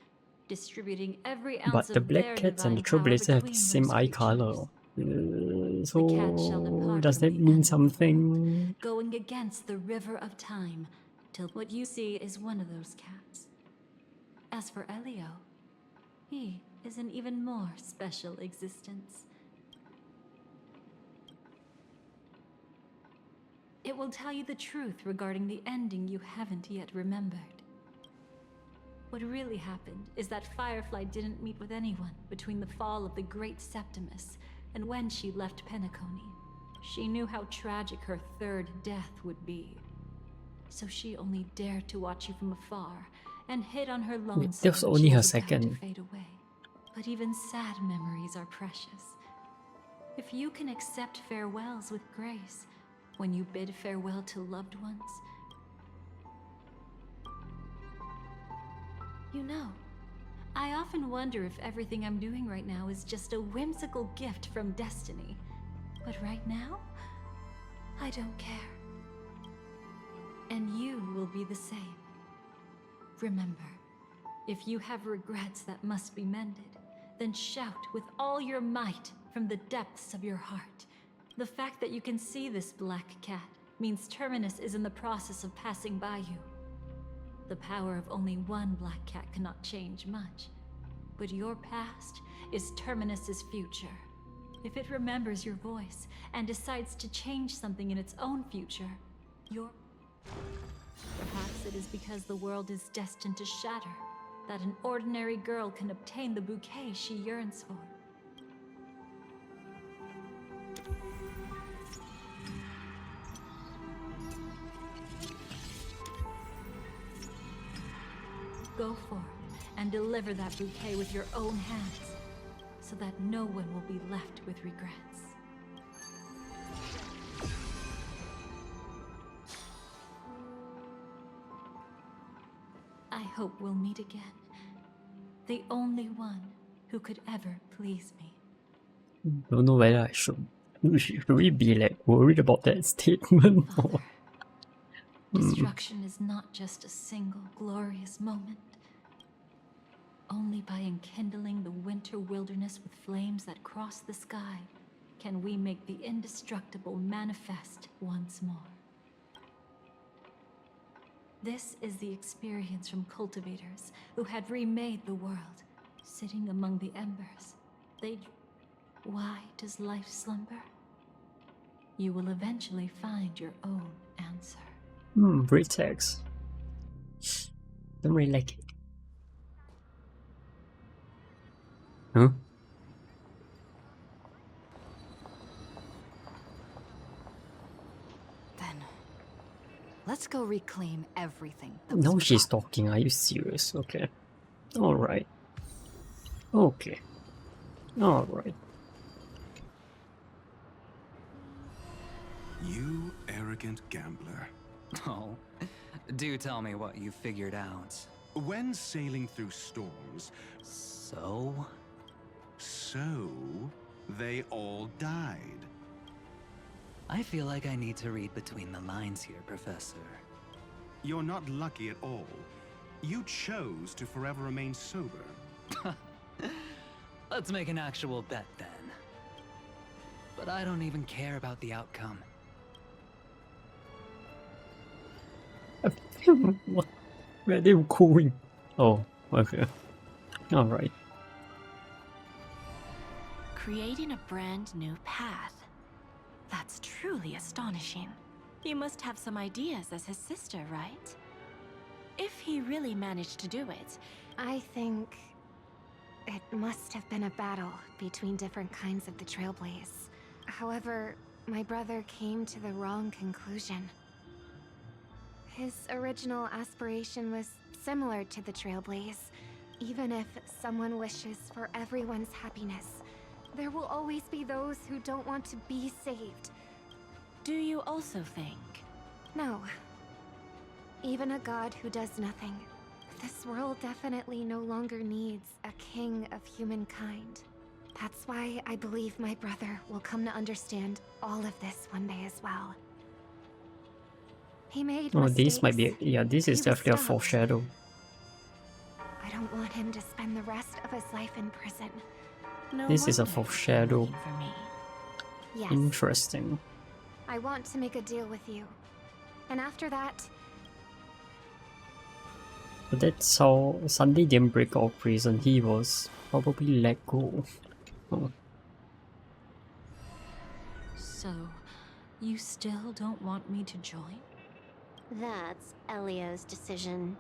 H: distributing every
A: But
H: ounce
A: the
H: of
A: black
H: their
A: cats and the
H: divine power
A: trailblazer have the
H: between
A: same
H: those
A: eye
H: creatures.
A: color.
H: The cat shall
A: So
H: depart
A: does
H: from
A: that
H: the
A: mean
H: animal
A: something?
H: going against the river of time, till what you see is one of those cats. As for Elio, he is an even more special existence. It will tell you the truth regarding the ending you haven't yet remembered. What really happened is that Firefly didn't meet with anyone between the fall of the Great Septimus and when she left Penacony. She knew how tragic her third death would be. So she only dared to watch you from afar and hid on her lonesome.
A: That was
H: when
A: only
H: she
A: her
H: was about
A: second.
H: to fade away. But even sad memories are precious. If you can accept farewells with grace, when you bid farewell to loved ones, you know, I often wonder if everything I'm doing right now is just a whimsical gift from destiny. But right now, I don't care. And you will be the same. Remember, if you have regrets that must be mended, then shout with all your might from the depths of your heart. The fact that you can see this black cat means Terminus is in the process of passing by you. The power of only one black cat cannot change much, but your past is Terminus's future. If it remembers your voice and decides to change something in its own future, perhaps it is because the world is destined to shatter, that an ordinary girl can obtain the bouquet she yearns for. Go forth and deliver that bouquet with your own hands, so that no one will be left with regrets. I hope we'll meet again. The only one who could ever please me.
A: Don't know whether I should we be like worried about that statement or
H: Destruction is not just a single glorious moment. Only by enkindling the winter wilderness with flames that cross the sky can we make the indestructible manifest once more. This is the experience from cultivators who had remade the world, sitting among the embers. Why does life slumber? You will eventually find your own answer.
A: great text. Don't really like it. Huh?
M: Then, let's go reclaim everything.
A: Now she's talking, are you serious? Okay. Alright. Okay. Alright.
C: You arrogant gambler.
I: Oh, do tell me what you figured out.
C: When sailing through storms...
I: So,
C: they all died.
I: I feel like I need to read between the lines here, Professor.
C: You're not lucky at all. You chose to forever remain sober.
I: Let's make an actual bet then. But I don't even care about the outcome.
A: What? Where are they going? Oh, okay. Alright.
D: Creating a brand new path. That's truly astonishing. You must have some ideas as his sister, right? If he really managed to do it.
F: I think it must have been a battle between different kinds of the Trailblaze. However, my brother came to the wrong conclusion. His original aspiration was similar to the Trailblaze. Even if someone wishes for everyone's happiness, there will always be those who don't want to be saved.
D: Do you also think?
F: No. Even a god who does nothing. This world definitely no longer needs a king of humankind. That's why I believe my brother will come to understand all of this one day as well. He made
A: Oh,
F: mistakes.
A: this might be. Yeah, this is
F: He was
A: definitely a
F: stopped.
A: foreshadow.
F: I don't want him to spend the rest of his life in prison.
B: No
A: This is a
B: wonder you've been
A: foreshadow.
B: looking for me.
F: Yes.
A: Interesting.
F: I want to make a deal with you. And after that,
A: But that's how Sunday didn't break out of prison. He was probably let go. Huh.
H: So, you still don't want me to join?
E: That's Elio's decision.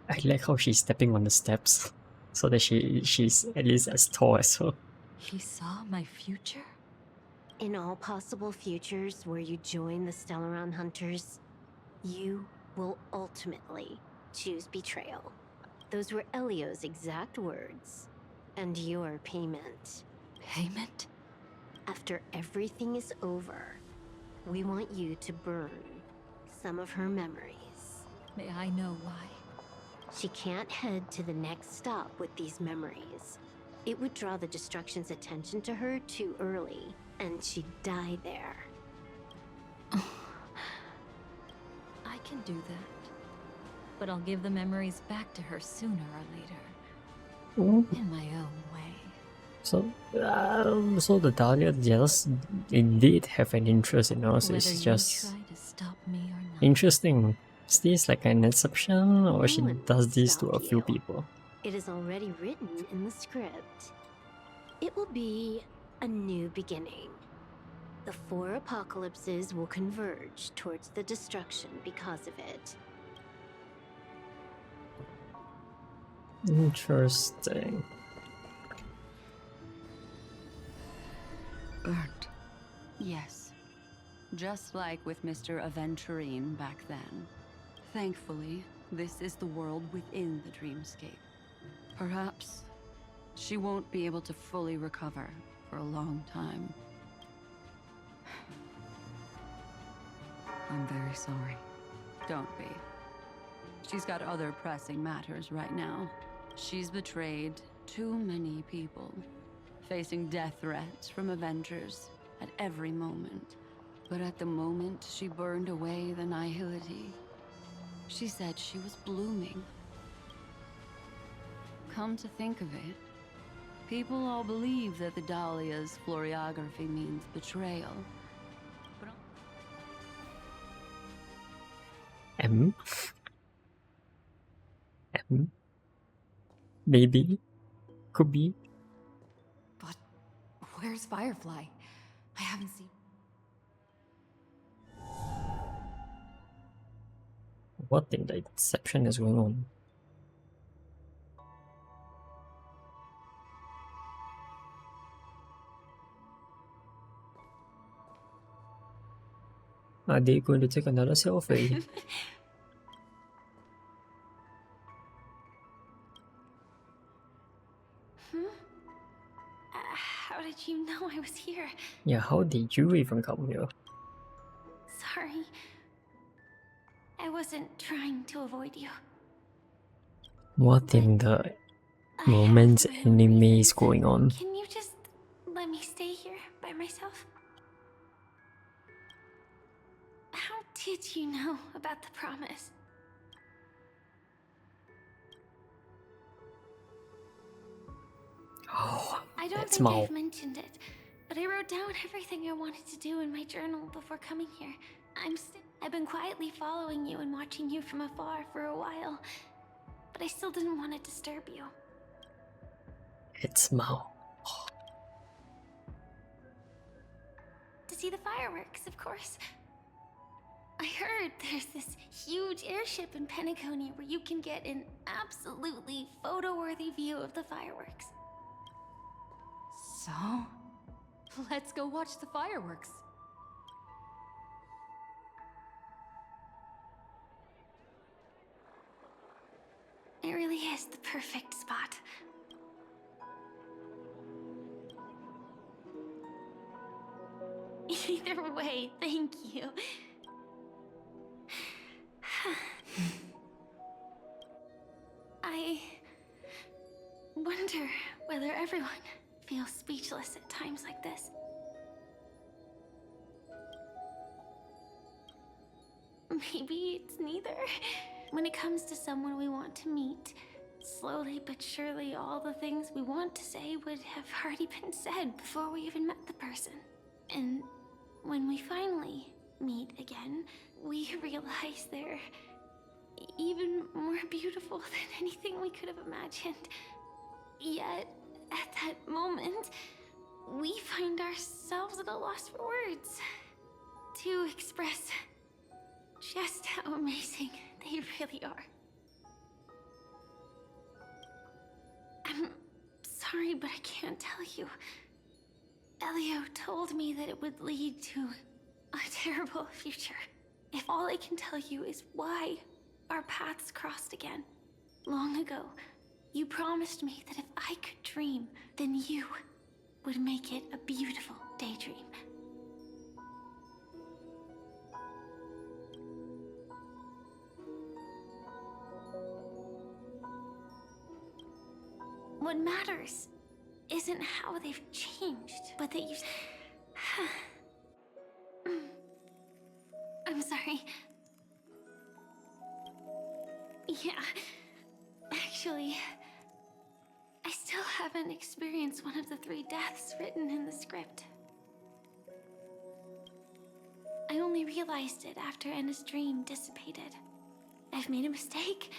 A: I like how she's stepping on the steps, so that she's at least as tall as her.
H: He saw my future?
E: In all possible futures where you join the Stellaron Hunters, you will ultimately choose betrayal. Those were Elio's exact words. And your payment.
H: Payment?
E: After everything is over, we want you to burn some of her memories.
H: May I know why?
E: She can't head to the next stop with these memories. It would draw the Destruction's attention to her too early, and she'd die there.
H: I can do that. But I'll give the memories back to her sooner or later.
A: Ooh.
H: In my own way.
A: So the Dahlia does indeed have an interest in us.
H: Whether
A: It's
H: you
A: just
H: try to stop me or not.
A: interesting. Is this like an exception, or she
E: one
A: does
E: will
A: this to
E: stop
A: a few
E: you.
A: people?
E: It is already written in the script. It will be a new beginning. The 4 apocalypses will converge towards the destruction because of it.
A: Interesting.
T: Burnt. Yes. Just like with Mr. Aventurine back then. Thankfully, this is the world within the dreamscape. Perhaps she won't be able to fully recover for a long time. I'm very sorry. Don't be. She's got other pressing matters right now. She's betrayed too many people, facing death threats from Avengers at every moment. But at the moment she burned away the Nihility, she said she was blooming. Come to think of it, people all believe that the Dahlia's floriography means betrayal.
A: M? M? Maybe? Could be?
M: But where's Firefly? I haven't seen...
A: What in the inception is going on? Are they going to take another selfie?
D: How did you know I was here?
A: Yeah, how did you even come here?
D: Sorry. I wasn't trying to avoid you.
A: What in the romance anime is going on?
D: Can you just let me stay here by myself? How did you know about the promise?
A: Oh,
D: I don't
A: that's
D: think
A: Mao.
D: I've mentioned it, but I wrote down everything I wanted to do in my journal before coming here. I've been quietly following you and watching you from afar for a while, but I still didn't want to disturb you.
A: It's Mao.
D: To see the fireworks, of course. I heard there's this huge airship in Penacony where you can get an absolutely photo-worthy view of the fireworks.
M: So? Let's go watch the fireworks.
D: It really is the perfect spot. Either way, thank you. I wonder whether everyone feels speechless at times like this. maybe it's neither. When it comes to someone we want to meet, slowly but surely all the things we want to say would have already been said before we even met the person. And when we finally meet again, we realize they're even more beautiful than anything we could have imagined. Yet, at that moment, we find ourselves at a loss for words to express just how amazing they really are. I'm sorry, but I can't tell you. Elio told me that it would lead to a terrible future. If all I can tell you is why our paths crossed again. Long ago, you promised me that if I could dream, then you would make it a beautiful daydream. What matters isn't how they've changed, but that you've... I'm sorry. Yeah, actually, I still haven't experienced one of the 3 deaths written in the script. I only realized it after Anna's dream dissipated. I've made a mistake.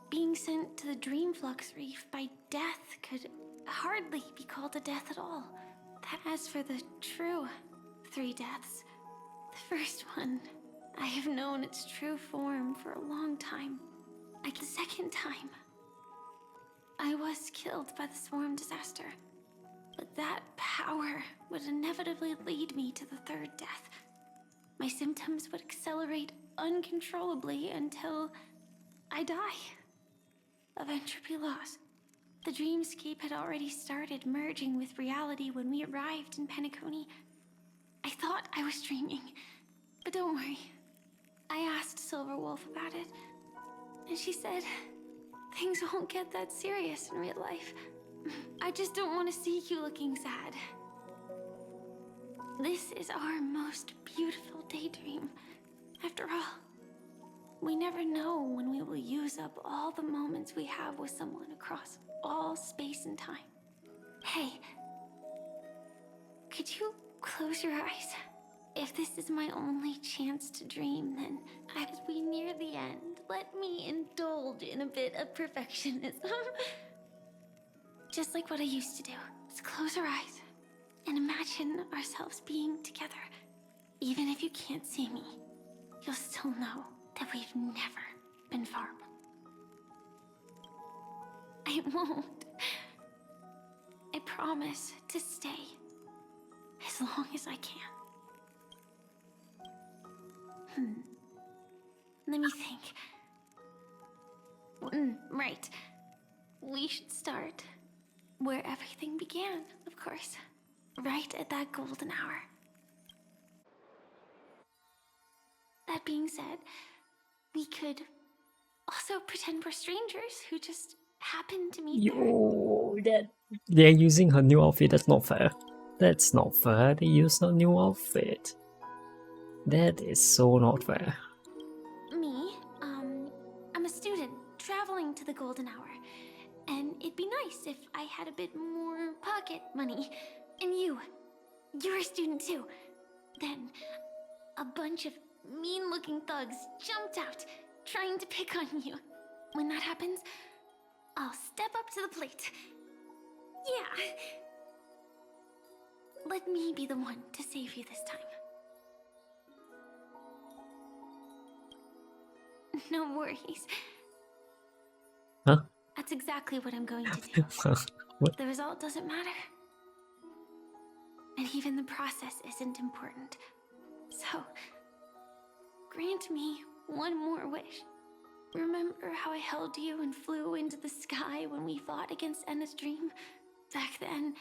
D: Being sent to the Dream Flux Reef by death could hardly be called a death at all. As for the true 3 deaths, the first one, I have known its true form for a long time. Like the second time, I was killed by the swarm disaster. But that power would inevitably lead me to the 3rd death. My symptoms would accelerate uncontrollably until I die of entropy loss. The dreamscape had already started merging with reality when we arrived in Penacony. I thought I was dreaming, but don't worry. I asked Silver Wolf about it, and she said things won't get that serious in real life. I just don't want to see you looking sad. This is our most beautiful daydream. After all, we never know when we will use up all the moments we have with someone across all space and time. Hey, could you close your eyes? If this is my only chance to dream, then as we near the end, let me indulge in a bit of perfectionism. Just like what I used to do. Let's close our eyes and imagine ourselves being together. Even if you can't see me, you'll still know that we've never been far. I won't. I promise to stay as long as I can. Let me think. Right. We should start where everything began, of course. Right at that golden hour. That being said, we could also pretend we're strangers who just happened to meet there.
A: They're using her new outfit. That's not fair. That's not fair. They used her new outfit. That is so not fair.
D: Me, I'm a student traveling to the golden hour. And it'd be nice if I had a bit more pocket money. And you're a student too. Then, a bunch of mean-looking thugs jumped out, trying to pick on you. When that happens, I'll step up to the plate. Yeah. Let me be the one to save you this time. No worries.
A: Huh?
D: That's exactly what I'm going to do.
A: What?
D: The result doesn't matter. And even the process isn't important. So, grant me one more wish. Remember how I held you and flew into the sky when we fought against Enna's dream? Back then,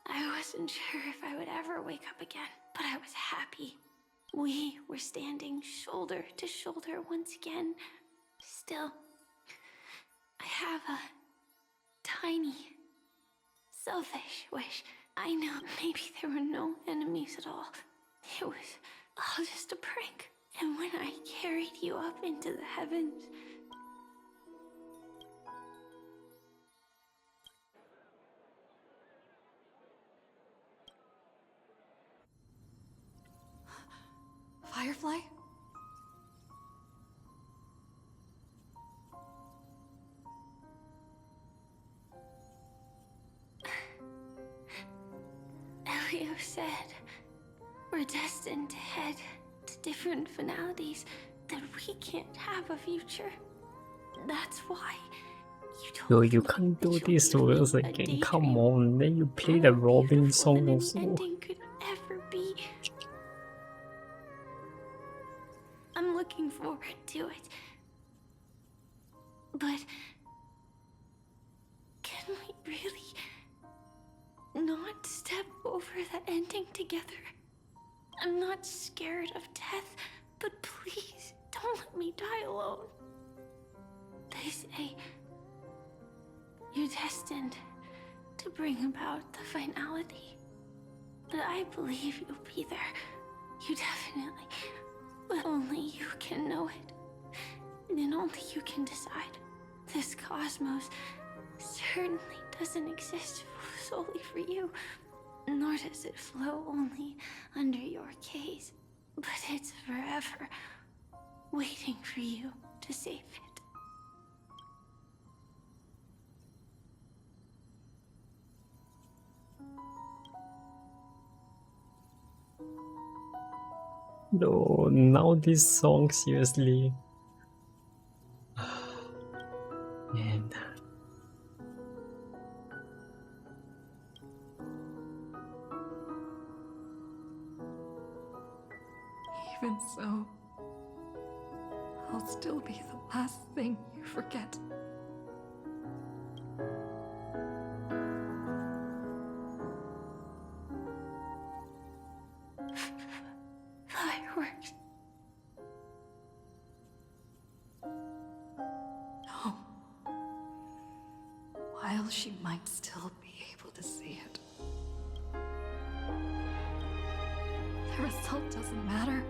D: I wasn't sure if I would ever wake up again, but I was happy. We were standing shoulder to shoulder once again. Still, I have a tiny, selfish wish. I know maybe there were no enemies at all. It was all just a prank. And when I carried you up into the heavens,
M: Firefly?
D: Elio said we're destined to head to different finalities, that we can't have a future. That's why you
A: Yo,
D: told
A: you
D: me
A: can't
D: that
A: do
D: you'll
A: this
D: give
A: to
D: me
A: us
D: a
A: again. Come
D: daydream.
A: on, then you play the
D: More
A: Robin
D: beautiful
A: song
D: than an
A: also.
D: ending could ever be. I'm looking forward to it. But can we really not step over that ending together? I'm not scared of death, but please don't let me die alone. They say you're destined to bring about the finality, but I believe you'll be there. You definitely, but only you can know it, and only you can decide. This cosmos certainly doesn't exist solely for you, nor does it flow only under your gaze, but it's forever waiting for you to save it.
A: No, now this song, seriously. Man.
G: Even so, I'll still be the last thing you forget.
D: Fireworks.
G: No. While she might still be able to see it. The result doesn't matter.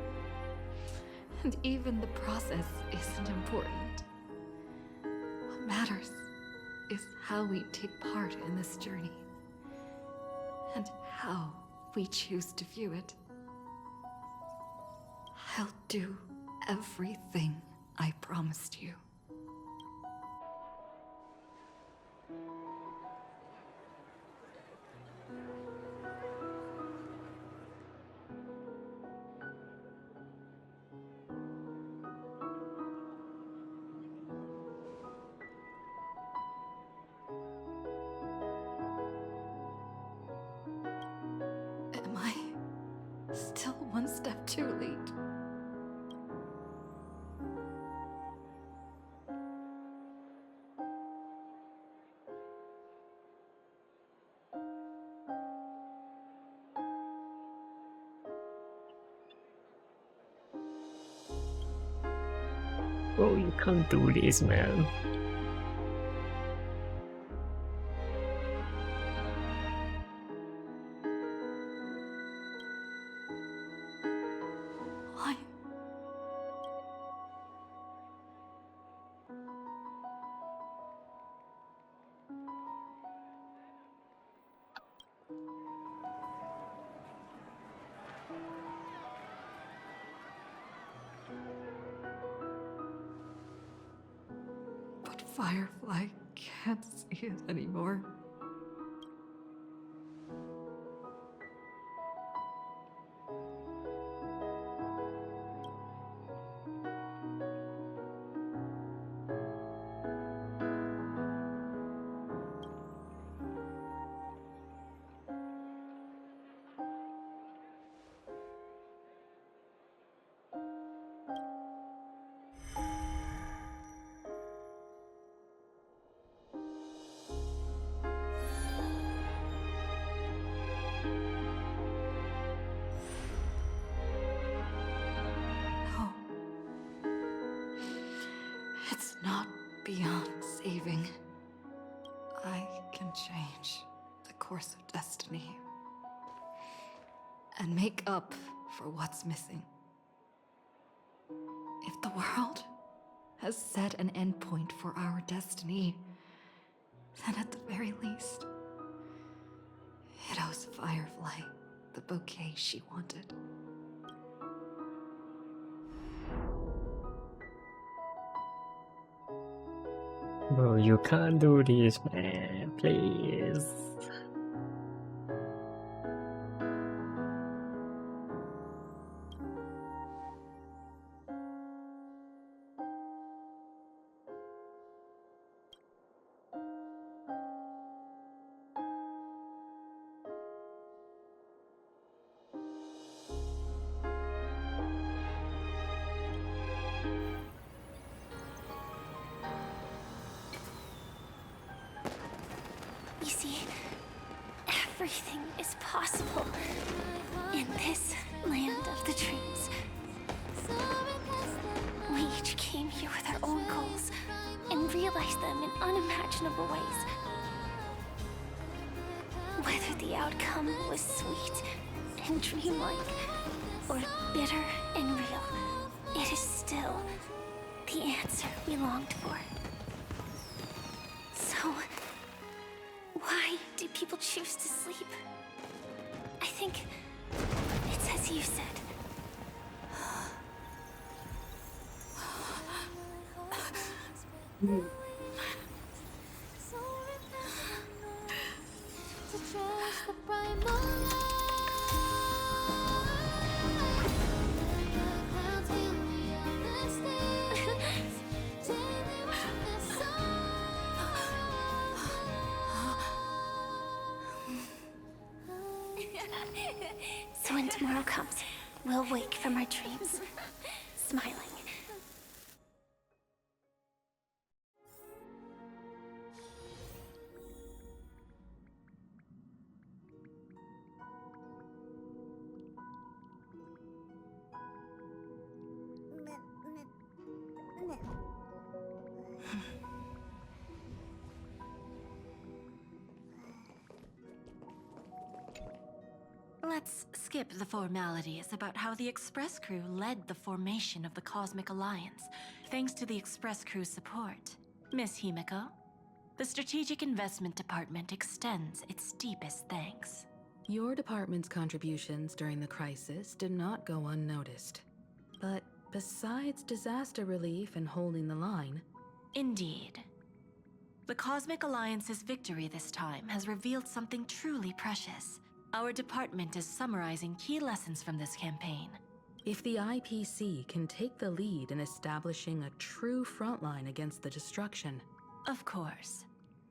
G: And even the process isn't important. What matters is how we take part in this journey. And how we choose to view it. I'll do everything I promised you. Am I still one step too late?
A: Bro, you can't do this, man.
G: Why? But Firefly can't see it anymore. No. It's not beyond saving. I can change the course of destiny. And make up for what's missing.
M: If the world has set an endpoint for our destiny, then at the very least, it owes Firefly the bouquet she wanted.
A: Bro, you can't do this, man. Please.
D: You see, everything is possible in this land of the dreams. We each came here with our own goals and realized them in unimaginable ways. Whether the outcome was sweet and dreamlike or bitter and real, it is still the answer we longed for. So, why do people choose to sleep? I think it's as you said. So when tomorrow comes, we'll wake from our dreams, smiling.
U: Let's skip the formalities about how the Express Crew led the formation of the Cosmic Alliance, thanks to the Express Crew's support. Miss Himiko, the Strategic Investment Department extends its deepest thanks.
B: Your department's contributions during the crisis did not go unnoticed. But besides disaster relief and holding the line...
U: Indeed. The Cosmic Alliance's victory this time has revealed something truly precious. Our department is summarizing key lessons from this campaign.
B: If the IPC can take the lead in establishing a true frontline against the destruction...
U: Of course.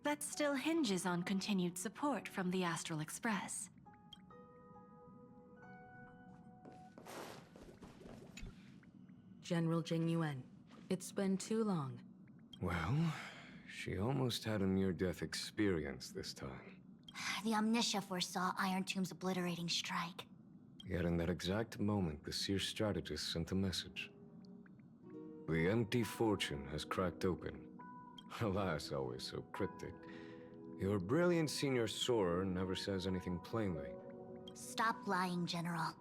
U: That still hinges on continued support from the Astral Express.
B: General Jing Yuan, it's been too long.
V: Well, she almost had a near-death experience this time.
E: The Omniscia foresaw Iron Tomb's obliterating strike.
V: Yet in that exact moment, the Seer strategist sent a message. The empty fortune has cracked open. Alas, always so cryptic. Your brilliant senior soarer never says anything plainly.
E: Stop lying, General.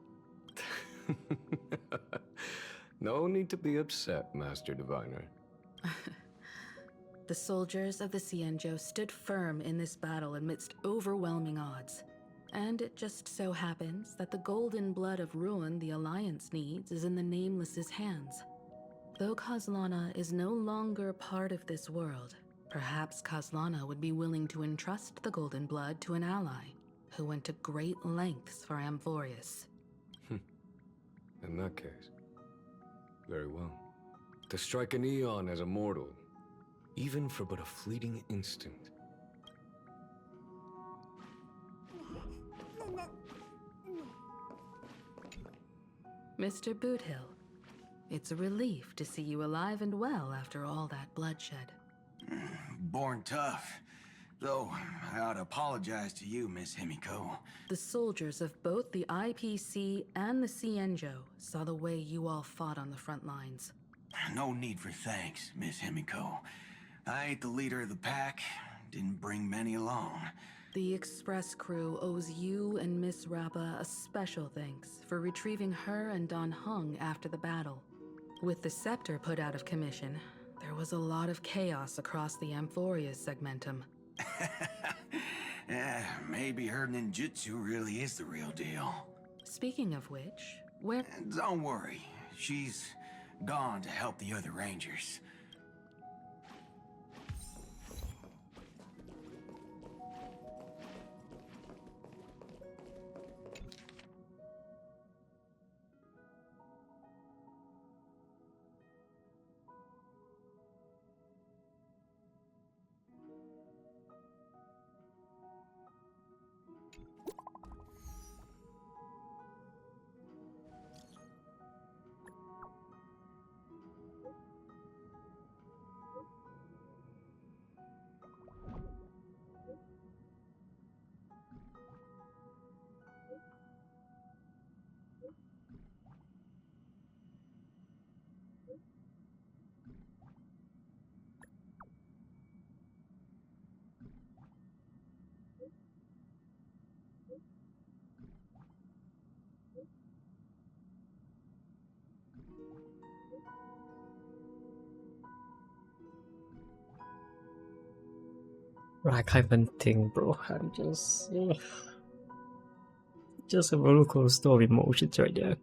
V: No need to be upset, Master Diviner.
B: The soldiers of the Cienjo stood firm in this battle amidst overwhelming odds. And it just so happens that the golden blood of ruin the Alliance needs is in the Nameless's hands. Though Kozlana is no longer part of this world, perhaps Kozlana would be willing to entrust the golden blood to an ally who went to great lengths for Amphorius.
V: In that case, very well. To strike an eon as a mortal, even for but a fleeting instant.
B: Mr. Boothill, it's a relief to see you alive and well after all that bloodshed.
W: Born tough. Though, I ought to apologize to you, Miss Himiko.
B: The soldiers of both the IPC and the Cienjo saw the way you all fought on the front lines.
W: No need for thanks, Miss Himiko. I ain't the leader of the pack. Didn't bring many along.
B: The Express Crew owes you and Miss Rappa a special thanks for retrieving her and Don Hung after the battle. With the scepter put out of commission, there was a lot of chaos across the Amphoria's segmentum.
W: Maybe her ninjutsu really is the real deal.
B: Speaking of which, where...
W: Don't worry. She's gone to help the other rangers.
A: I can't even think, bro. I'm just a roller coaster of emotions right there.